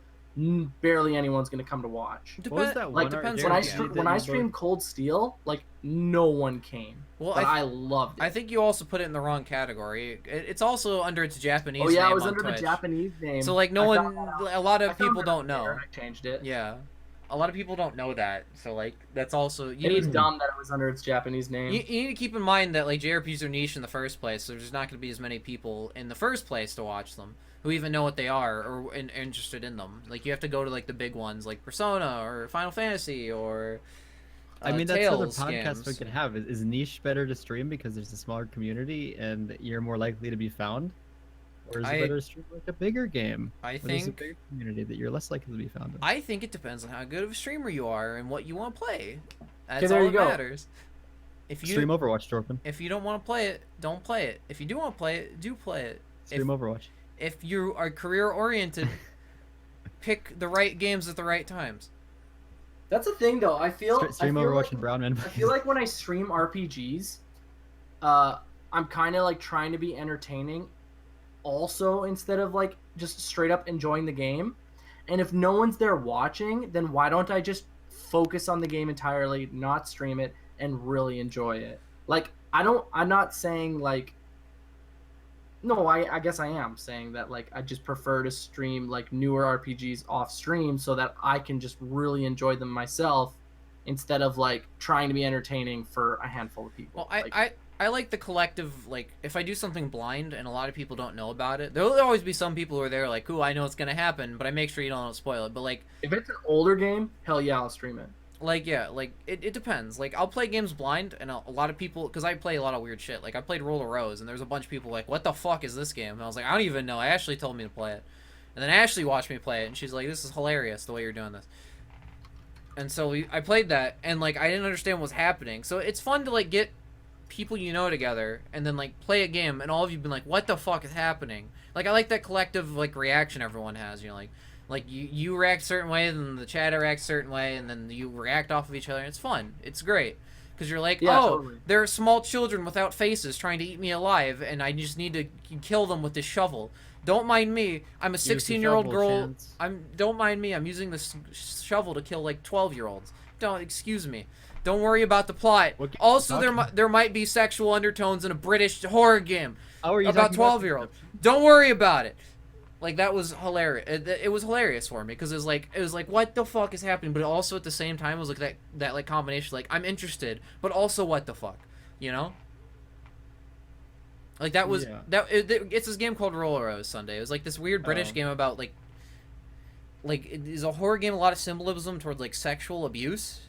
C: barely anyone's gonna come to watch.
B: What was that
C: Like
B: one
A: depends
B: RPG
C: when I
B: that you
C: streamed Cold Steel, like no one came.
A: Well,
C: But I loved it.
A: I think you also put it in the wrong category. It's also under its Japanese
C: Oh yeah,
A: name
C: it was
A: on
C: under
A: Twitch.
C: the Japanese name.
A: So like
C: I found that out.
A: a lot
C: I
A: of
C: found
A: people
C: it
A: don't
C: later
A: know.
C: and I changed it.
A: Yeah, a lot of people don't know that. So like that's also
C: It was dumb that it was under its Japanese name.
A: You need to keep in mind that like JRPGs are niche in the first place, so there's not going to be as many people in the first place to watch them who even know what they are or interested in them. Like you have to go to like the big ones like Persona or Final Fantasy or
B: I mean, that's another
A: Tales
B: podcast we
A: games.
B: could have. Is niche better to stream because there's a smaller community and you're more likely to be found? Or is it better to stream like a bigger game?
A: I
B: where there's a
A: think
B: bigger community that you're less likely to be found in?
A: I think it depends on how good of a streamer you are and what you want to play. That's
C: Okay, there
A: all
C: you
A: that
C: go.
A: matters. If you
B: Stream Overwatch, Torpin.
A: if you don't want to play it, don't play it. If you do want to play it, do play it.
B: Stream Overwatch.
A: If you are career oriented, pick the right games at the right times.
C: That's the thing, though. I feel
B: Stream
C: I feel
B: Overwatch
C: like,
B: and Brown Man.
C: I feel like when I stream RPGs, I'm kind of like trying to be entertaining, also instead of like just straight up enjoying the game. And if no one's there watching, then why don't I just focus on the game entirely, not stream it, and really enjoy it. Like I'm not saying like no, I guess I am saying that like I just prefer to stream like newer RPGs off stream so that I can just really enjoy them myself instead of like trying to be entertaining for a handful of people.
A: Well,
C: Like
A: I like the collective, like, if I do something blind and a lot of people don't know about it, there'll always be some people who are there like, ooh, I know it's gonna happen, but I make sure you don't spoil it. But,
C: if it's an older game, hell yeah, I'll stream it.
A: yeah, like, it depends. Like, I'll play games blind, and a lot of people, because I play a lot of weird shit. Like, I played Roller Rose, and there's a bunch of people like, what the fuck is this game? And I was like, I don't even know. Ashley told me to play it. And then Ashley watched me play it, and she's like, this is hilarious, the way you're doing this. And so I played that, and, like, I didn't understand what was happening. So it's fun to, like, get people you know together and then like play a game and all of you've been like, what the fuck is happening? Like, I like that collective like reaction everyone has, you know, like you react a certain way, then the chat reacts a certain way, and then you react off of each other, and it's fun, it's great, because you're like,
C: Yeah,
A: oh,
C: totally.
A: there are small children without faces trying to eat me alive, and I just need to kill them with this shovel. Don't mind me, I'm a 16-year-old girl. Don't mind me, I'm using this shovel to kill like 12-year-olds. Don't, excuse me. Don't worry about the plot. Also, there might be sexual undertones in a British horror game about 12-year-olds. Don't worry about it. Like, that was hilarious. It was hilarious for me because it was like what the fuck is happening, but also at the same time it was like that like combination, like I'm interested, but also what the fuck, you know? Like that was it's this game called Roller Rose Sunday. It was like this weird British game about like it is a horror game, a lot of symbolism towards like sexual abuse.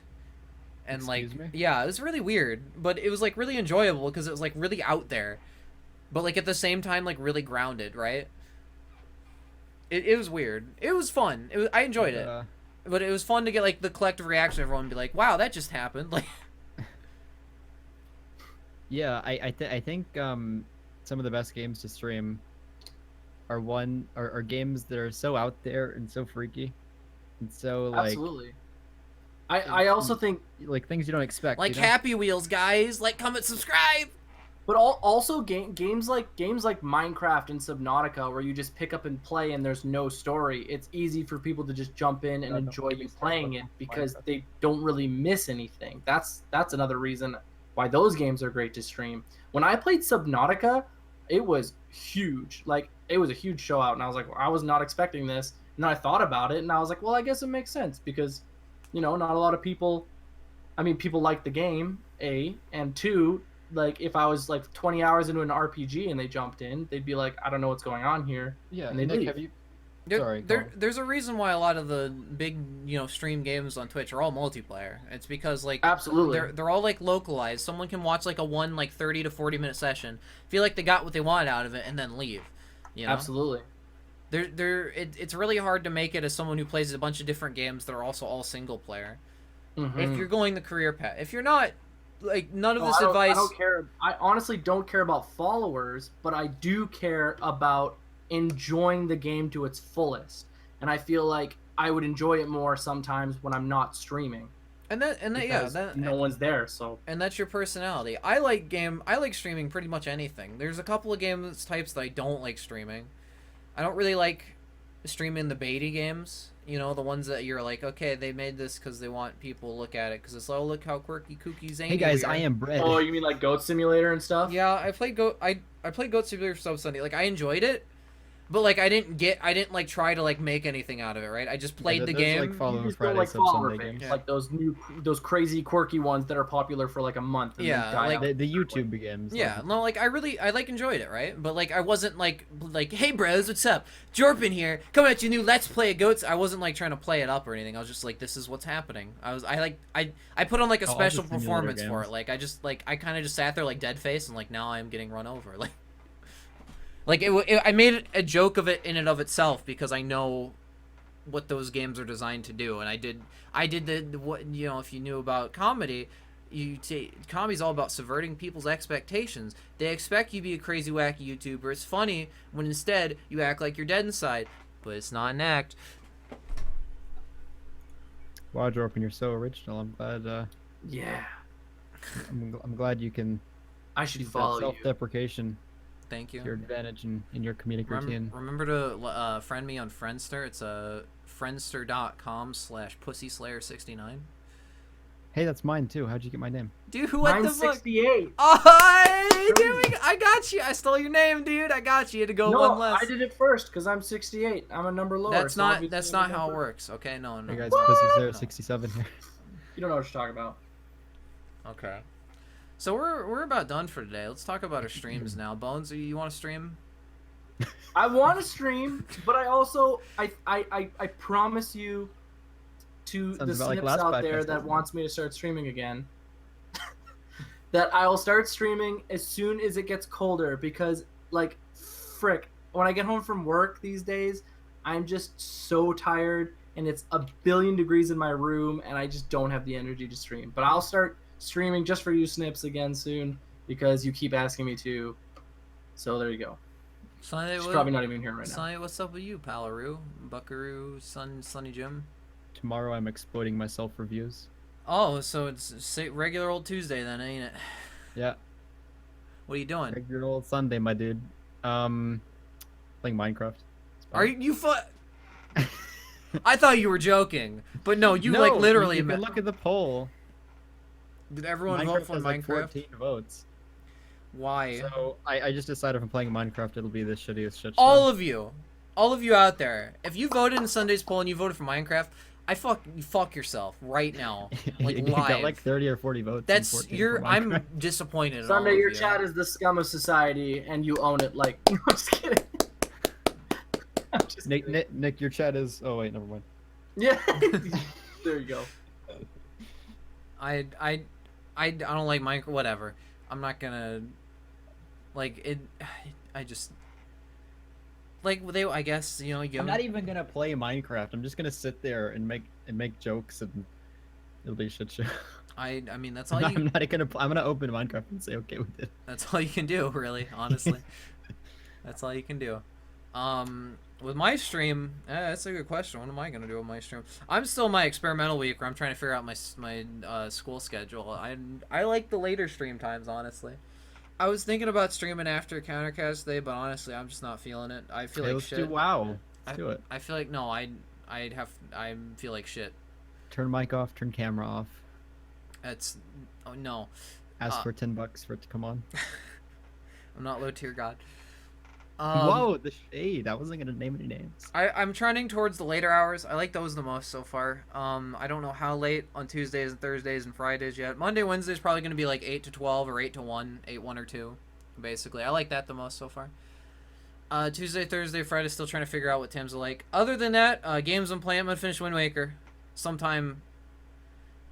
A: And yeah, it was really weird, but it was like really enjoyable because it was like really out there, but like at the same time like really grounded, right? It was weird. It was fun. I enjoyed it, but it was fun to get like the collective reaction of everyone and be like, wow, that just happened. Like,
B: yeah, I think some of the best games to stream are games that are so out there and so freaky, and so like
C: absolutely. I also think
B: like things you don't expect,
A: like, you know? Happy Wheels, guys, like, comment, subscribe.
C: But also games like Minecraft and Subnautica, where you just pick up and play and there's no story. It's easy for people to just jump in and enjoy you playing it because they don't really miss anything. That's another reason why those games are great to stream. When I played Subnautica, it was huge. Like, it was a huge show out, and I was like, well, I was not expecting this. And then I thought about it, and I was like, well, I guess it makes sense because, you know, not a lot of people. I mean, people like the game, A, and 2. Like, if I was like 20 hours into an RPG and they jumped in, they'd be like, I don't know what's going on here.
B: Yeah,
C: and they'd
B: Nick,
C: leave.
B: have you?
A: There's a reason why a lot of the big, you know, stream games on Twitch are all multiplayer. It's because like
C: absolutely
A: they're all like localized. Someone can watch like a 30 to 40 minute session, feel like they got what they wanted out of it, and then leave. You know?
C: Absolutely.
A: It's really hard to make it as someone who plays a bunch of different games that are also all single player.
C: Mm-hmm.
A: If you're going the career path, if you're not, like, none of this advice.
C: I don't care. I honestly don't care about followers, but I do care about enjoying the game to its fullest. And I feel like I would enjoy it more sometimes when I'm not streaming.
A: And
C: no one's there, so.
A: And that's your personality. I like streaming pretty much anything. There's a couple of games types that I don't like streaming. I don't really like streaming the baity games. You know, the ones that you're like, okay, they made this because they want people to look at it because it's, oh, look how quirky, kooky, zany.
B: Hey guys, I am Bread.
C: Oh, you mean like Goat Simulator and stuff?
A: Yeah, I played Goat Simulator for Sunday. Like, I enjoyed it, but like I didn't like try to like make anything out of it, right? I just played the game.
B: Like Follow
C: Friday,
B: like
C: follower games, like those crazy quirky ones that are popular for like a month. And
A: yeah,
C: like
B: the YouTube games.
A: Yeah, no, like I like enjoyed it, right? But like I wasn't like, hey bros, what's up? Jorpin here, coming at you new Let's Play of Goats. I wasn't like trying to play it up or anything. I was just like, this is what's happening. I put on like a special performance for it. Like I kind of just sat there like dead face and like now I am getting run over. Like I made a joke of it in and of itself because I know what those games are designed to do, and I did the what, you know, if you knew about comedy, comedy's all about subverting people's expectations. They expect you to be a crazy wacky YouTuber. It's funny when instead you act like you're dead inside, but it's not an act.
B: Wow, Jorpin, you're so original. I'm glad.
C: Yeah.
B: I'm glad you can.
C: I should follow you.
B: Self-deprecation.
A: Thank you.
B: To your advantage in your comedic routine.
A: Remember to friend me on Friendster. It's friendster.com/pussyslayer69.
B: Hey, that's mine too. How'd you get my name?
A: Dude, what the
C: Mine's
A: fuck?
C: 68.
A: Oh, dude, I got you. I stole your name, dude. I got you. You had to go
C: No,
A: one less.
C: I did it first because I'm 68. I'm a number lower.
A: That's
C: so
A: not
C: obviously
A: that's
C: I'm
A: not
C: a
A: how it
C: number-
A: works. Okay, no.
B: Hey guys,
C: What?
B: Pussy's there,
A: No.
B: 67 here.
C: You don't know what you're talking about.
A: Okay. So we're about done for today. Let's talk about our streams now. Bones, you want to stream?
C: I want to stream, but I also I promise you to
B: Sounds
C: the
B: about like
C: snips
B: last
C: out
B: podcast,
C: there that
B: doesn't it?
C: wants me to start streaming again. That I'll start streaming as soon as it gets colder because like frick, when I get home from work these days, I'm just so tired and it's a billion degrees in my room and I just don't have the energy to stream. But I'll start streaming just for you snips again soon because you keep asking me to. So there you go.
A: Sunday,
C: She's probably not even here right now.
A: Sunday, what's up with you, Palaroo, Buckaroo, Sunny Jim?
B: Tomorrow I'm exploiting myself for views.
A: Oh, so it's regular old Tuesday then, ain't it?
B: Yeah,
A: What are you doing?
B: regular old Sunday, my dude. Playing Minecraft. It's
A: Are
B: fun.
A: you I thought you were joking, but no, you
B: No,
A: like literally.
B: You can look at the poll.
A: Did everyone
B: Minecraft
A: vote for
B: has like
A: Minecraft?
B: 14 votes.
A: Why?
B: So I just decided if I'm playing Minecraft, it'll be the shittiest shit show.
A: All of you out there, if you voted in Sunday's poll and you voted for Minecraft, you fuck yourself right now, like
B: you
A: live.
B: got like 30 or 40 votes. and
A: That's
B: 14
A: you're.
B: for
A: I'm
B: Minecraft.
A: disappointed. in all
C: Sunday,
A: of
C: your
A: you.
C: chat is the scum of society, and you own it. Like, I'm just kidding. I'm just
B: Nick,
C: kidding.
B: Nick, your chat is. Oh wait, never mind.
C: Yeah, there you go.
A: I don't like Minecraft. Whatever. I'm not gonna like it. I just like they. I guess you know.
B: I'm not even gonna play Minecraft. I'm just gonna sit there and make jokes and it'll be a shit show.
A: I mean that's
B: I'm
A: all
B: not,
A: you.
B: I'm not gonna. I'm gonna open Minecraft and say okay with it.
A: That's all you can do, really. Honestly, that's all you can do. With my stream, that's a good question. What am I gonna do with my stream? I'm still in my experimental week where I'm trying to figure out my school schedule. I like the later stream times, honestly. I was thinking about streaming after CounterCast today, but honestly, I'm just not feeling it. I feel
B: Hey,
A: like
B: let's
A: shit.
B: do WoW. Let's do it.
A: I feel like no, I feel like shit.
B: Turn mic off. Turn camera off.
A: It's oh no,
B: Ask for $10 for it to come on.
A: I'm not low tier god.
B: Whoa, the shade. I wasn't gonna name any names.
A: I'm trending towards the later hours. I like those the most so far. I don't know how late on Tuesdays and Thursdays and Fridays yet. Monday, Wednesday's probably going to be like 8 to 12 or 8 to 1, 8, 1 or 2, basically. I like that the most so far. Tuesday, Thursday, Friday, still trying to figure out what Tim's like. Other than that, games I'm playing, I'm going to finish Wind Waker sometime,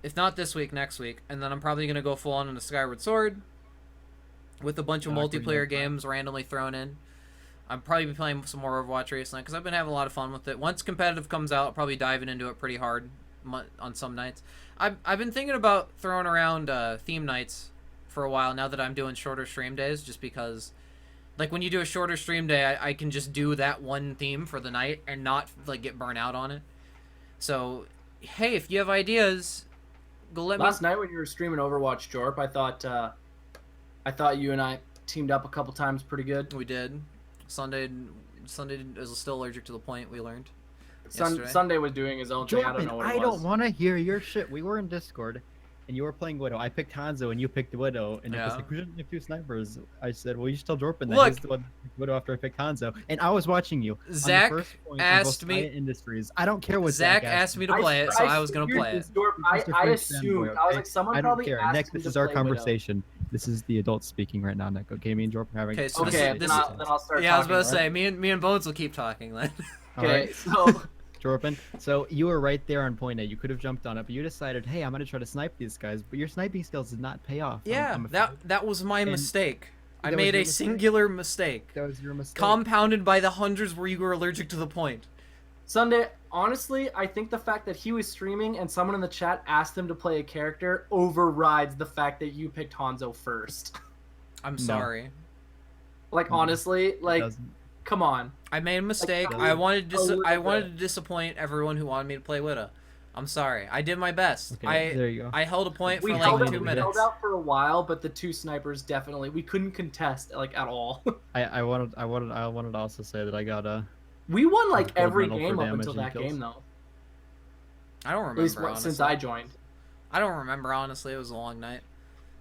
A: if not this week, next week. And then I'm probably going to go full on into Skyward Sword with a bunch of multiplayer games randomly thrown in. I'll probably be playing some more Overwatch recently because I've been having a lot of fun with it. Once competitive comes out, I'll probably diving into it pretty hard on some nights. I've been thinking about throwing around theme nights for a while now that I'm doing shorter stream days, just because, like, when you do a shorter stream day, I can just do that one theme for the night and not like get burnt out on it. So, hey, if you have ideas, go let me.
C: Last night when you were streaming Overwatch, Jorp, I thought you and I teamed up a couple times pretty good.
A: We did. Sunday is still allergic to the point, we learned. Yesterday.
C: Sunday was doing his own thing. I don't know what it was.
B: I don't want to hear your shit. We were in Discord, and you were playing Widow. I picked Hanzo, and you picked Widow. And it was
A: Yeah.
B: like, we shouldn't have two snipers. I said, well, you should tell Jorpin that
A: Look.
B: he's the one that picked Widow after I picked Hanzo. And I was watching you.
A: Zach
B: on the first point
A: asked
B: on
A: me-
B: Riot Industries. I don't care what
A: Zach asked me to play it, so I was gonna
C: figured
A: play it.
C: this, Jorp. I
B: Mr. French
C: assumed.
B: fanboy,
C: I was
B: okay?
C: like, someone
B: I don't
C: probably
B: care.
C: asked
B: Nick,
C: me
B: this
C: to
B: is our
C: play Widow.
B: conversation. This is the adults speaking right now, Nick. Okay, me and Jorpin are having.
A: Okay, so
C: Okay,
A: this
C: then
A: is
C: I'll start.
A: yeah, I was about to
C: talking,
A: say, me and Bones will keep talking then.
B: All
C: Okay,
B: right,
C: so
B: Jorpin. So you were right there on point A. You could have jumped on it, but you decided, hey, I'm gonna try to snipe these guys. But your sniping skills did not pay off.
A: Yeah,
B: I'm
A: that was my mistake. I
B: that was
A: made
B: your
A: a
B: mistake?
A: singular mistake,
B: that was your mistake.
A: compounded by the hundreds where you were allergic to the point.
C: Sunday, honestly, I think the fact that he was streaming and someone in the chat asked him to play a character overrides the fact that you picked Hanzo first.
A: I'm
B: No.
A: sorry.
C: Like,
B: No,
C: honestly,
B: It
C: like,
B: doesn't.
C: come on.
A: I made a mistake.
C: Like,
A: I wanted
C: a little
A: I wanted
C: bit.
A: to disappoint everyone who wanted me to play Widow. I'm sorry. I did my best.
B: Okay, there you go.
A: I held a point
C: We
A: for
C: held,
A: like
C: out,
A: 2
C: we
A: minutes.
C: held out for a while, but the two snipers definitely we couldn't contest like at all.
B: I wanted to also say that I got a.
C: We won like
B: Gold
C: every
B: medal for
C: game up
B: damage
C: until
B: and
C: that
B: kills.
C: game though.
A: I don't
C: At least
A: remember honestly.
C: since I joined.
A: I don't remember, honestly. It was a long night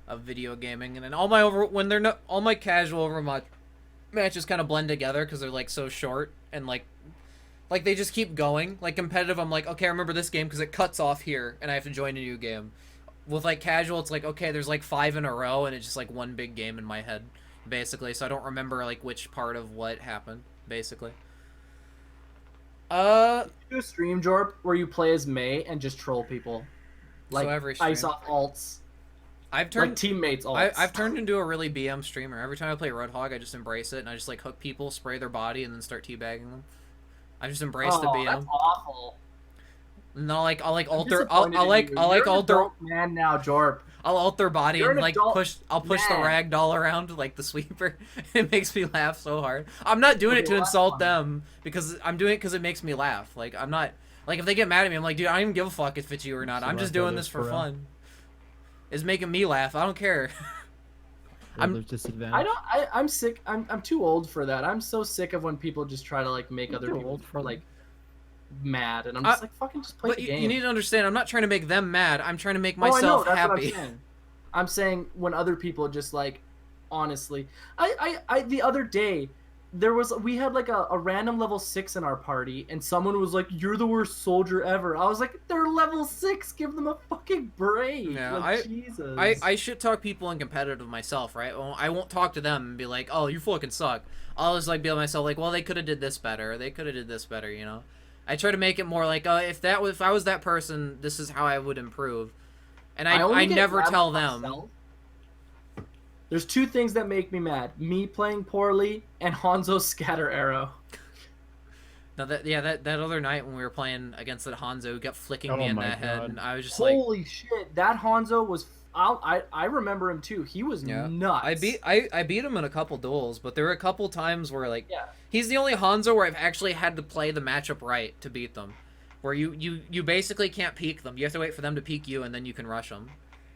A: of video gaming, and then all my casual Overwatch matches kind of blend together because they're like so short and like they just keep going. Like competitive, I'm like, okay, I remember this game because it cuts off here, and I have to join a new game. With like casual, it's like, okay, there's like 5 in a row, and it's just like one big game in my head, basically. So I don't remember like which part of what happened, basically.
C: Do a stream, Jorp, where you play as Mei and just troll people, like
A: So every stream.
C: ice off alts,
A: I've
C: like
A: turned
C: teammates alts.
A: I've turned into a really BM streamer. Every time I play Roadhog, I just embrace it, and I just like hook people, spray their body, and then start teabagging them. I just embrace the BM.
C: That's awful.
A: And I'll like
C: I'm
A: alter
C: disappointed in you.
A: I'll
C: You're an
A: alter
C: adult man now, Jorp.
A: I'll alter body
C: You're
A: and
C: an
A: like
C: adult
A: push the
C: man.
A: rag doll around like the sweeper. It makes me laugh so hard. I'm not doing it to
C: Okay, well,
A: insult
C: that's
A: them because I'm doing it because it makes me laugh. Like I'm not like if they get mad at me, I'm like, dude, I don't even give a fuck if it's you or not. I'm just doing this for fun. It's making me laugh. I don't care.
B: There's disadvantage.
C: I'm sick. I'm too old for that. I'm so sick of when people just try to like make other people like mad, and I'm just like, fucking just play
A: But
C: the game.
A: you need to understand, I'm not trying to make them mad. I'm trying to make
C: I know,
A: myself
C: that's what
A: happy.
C: I'm saying when other people just like, honestly, I the other day we had like a random level 6 in our party, and someone was like, "You're the worst soldier ever." I was like, "They're level 6. Give them a fucking break."
A: Yeah,
C: like, Jesus.
A: I should talk people in competitive myself, right? Well, I won't talk to them and be like, "Oh, you fucking suck." I'll just like be on myself like, "Well, they could have did this better. Or they could have did this better," you know. I try to make it more like, if I was that person, this is how I would improve, and I never tell them.
C: Myself. There's 2 things that make me mad: me playing poorly and Hanzo's scatter arrow.
A: No, that other night when we were playing against that Hanzo who kept flicking me
B: Oh
A: in
B: my
A: that head,
B: God.
A: and I was just
C: Holy shit, that Hanzo was. I remember him too. He was nuts.
A: I beat him in a couple duels, but there were a couple times where like
C: Yeah.
A: he's the only Hanzo where I've actually had to play the matchup right to beat them, where you basically can't peek them. You have to wait for them to peek you, and then you can rush them,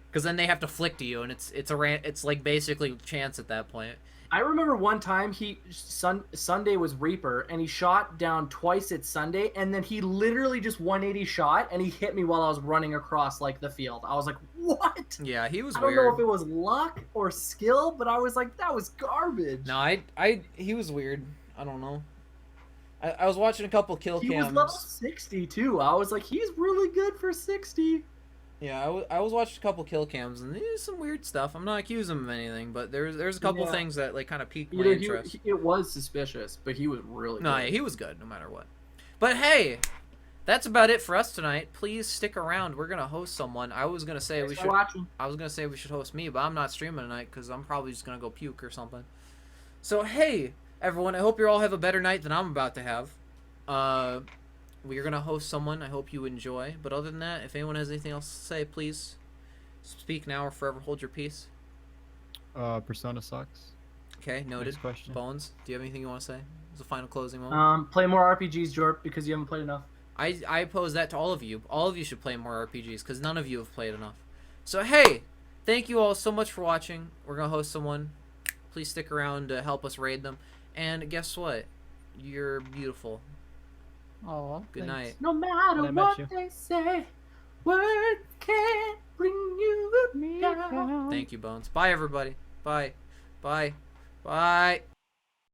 A: because then they have to flick to you, and it's like basically chance at that point.
C: I remember one time Sunday was Reaper, and he shot down twice at Sunday, and then he literally just 180 shot, and he hit me while I was running across like the field. I was like, what?
A: Yeah, he was
C: I don't
A: weird.
C: know if it was luck or skill, but I was like, that was garbage.
A: No, he was weird. I don't know. I was watching a couple kill
C: He
A: cams.
C: was level 60 too. I was like, he's really good for 60.
A: Yeah, I was watching a couple kill cams, and there's some weird stuff. I'm not accusing him of anything, but there's a couple things that like kind of piqued my interest.
C: It was suspicious, but he was really
A: No,
C: good.
A: yeah, he was good no matter what. But hey, that's about it for us tonight. Please stick around. We're gonna host someone. I was gonna say we should host me, but I'm not streaming tonight because I'm probably just gonna go puke or something. So hey, everyone, I hope you all have a better night than I'm about to have. We're gonna host someone. I hope you enjoy. But other than that, if anyone has anything else to say, please speak now or forever hold your peace.
B: Persona sucks.
A: Okay, noted.
B: Next question.
A: Bones, do you have anything you want to say? As a final closing moment.
C: Play more RPGs, Jorp, because you haven't played enough.
A: I pose that to all of you. All of you should play more RPGs because none of you have played enough. So hey, thank you all so much for watching. We're gonna host someone. Please stick around to help us raid them. And guess what? You're beautiful.
B: Oh,
A: Good night.
C: No matter
B: I met
C: what
B: you.
C: they say, words can't bring you down.
A: Thank you, Bones. Bye, everybody. Bye. Bye. Bye.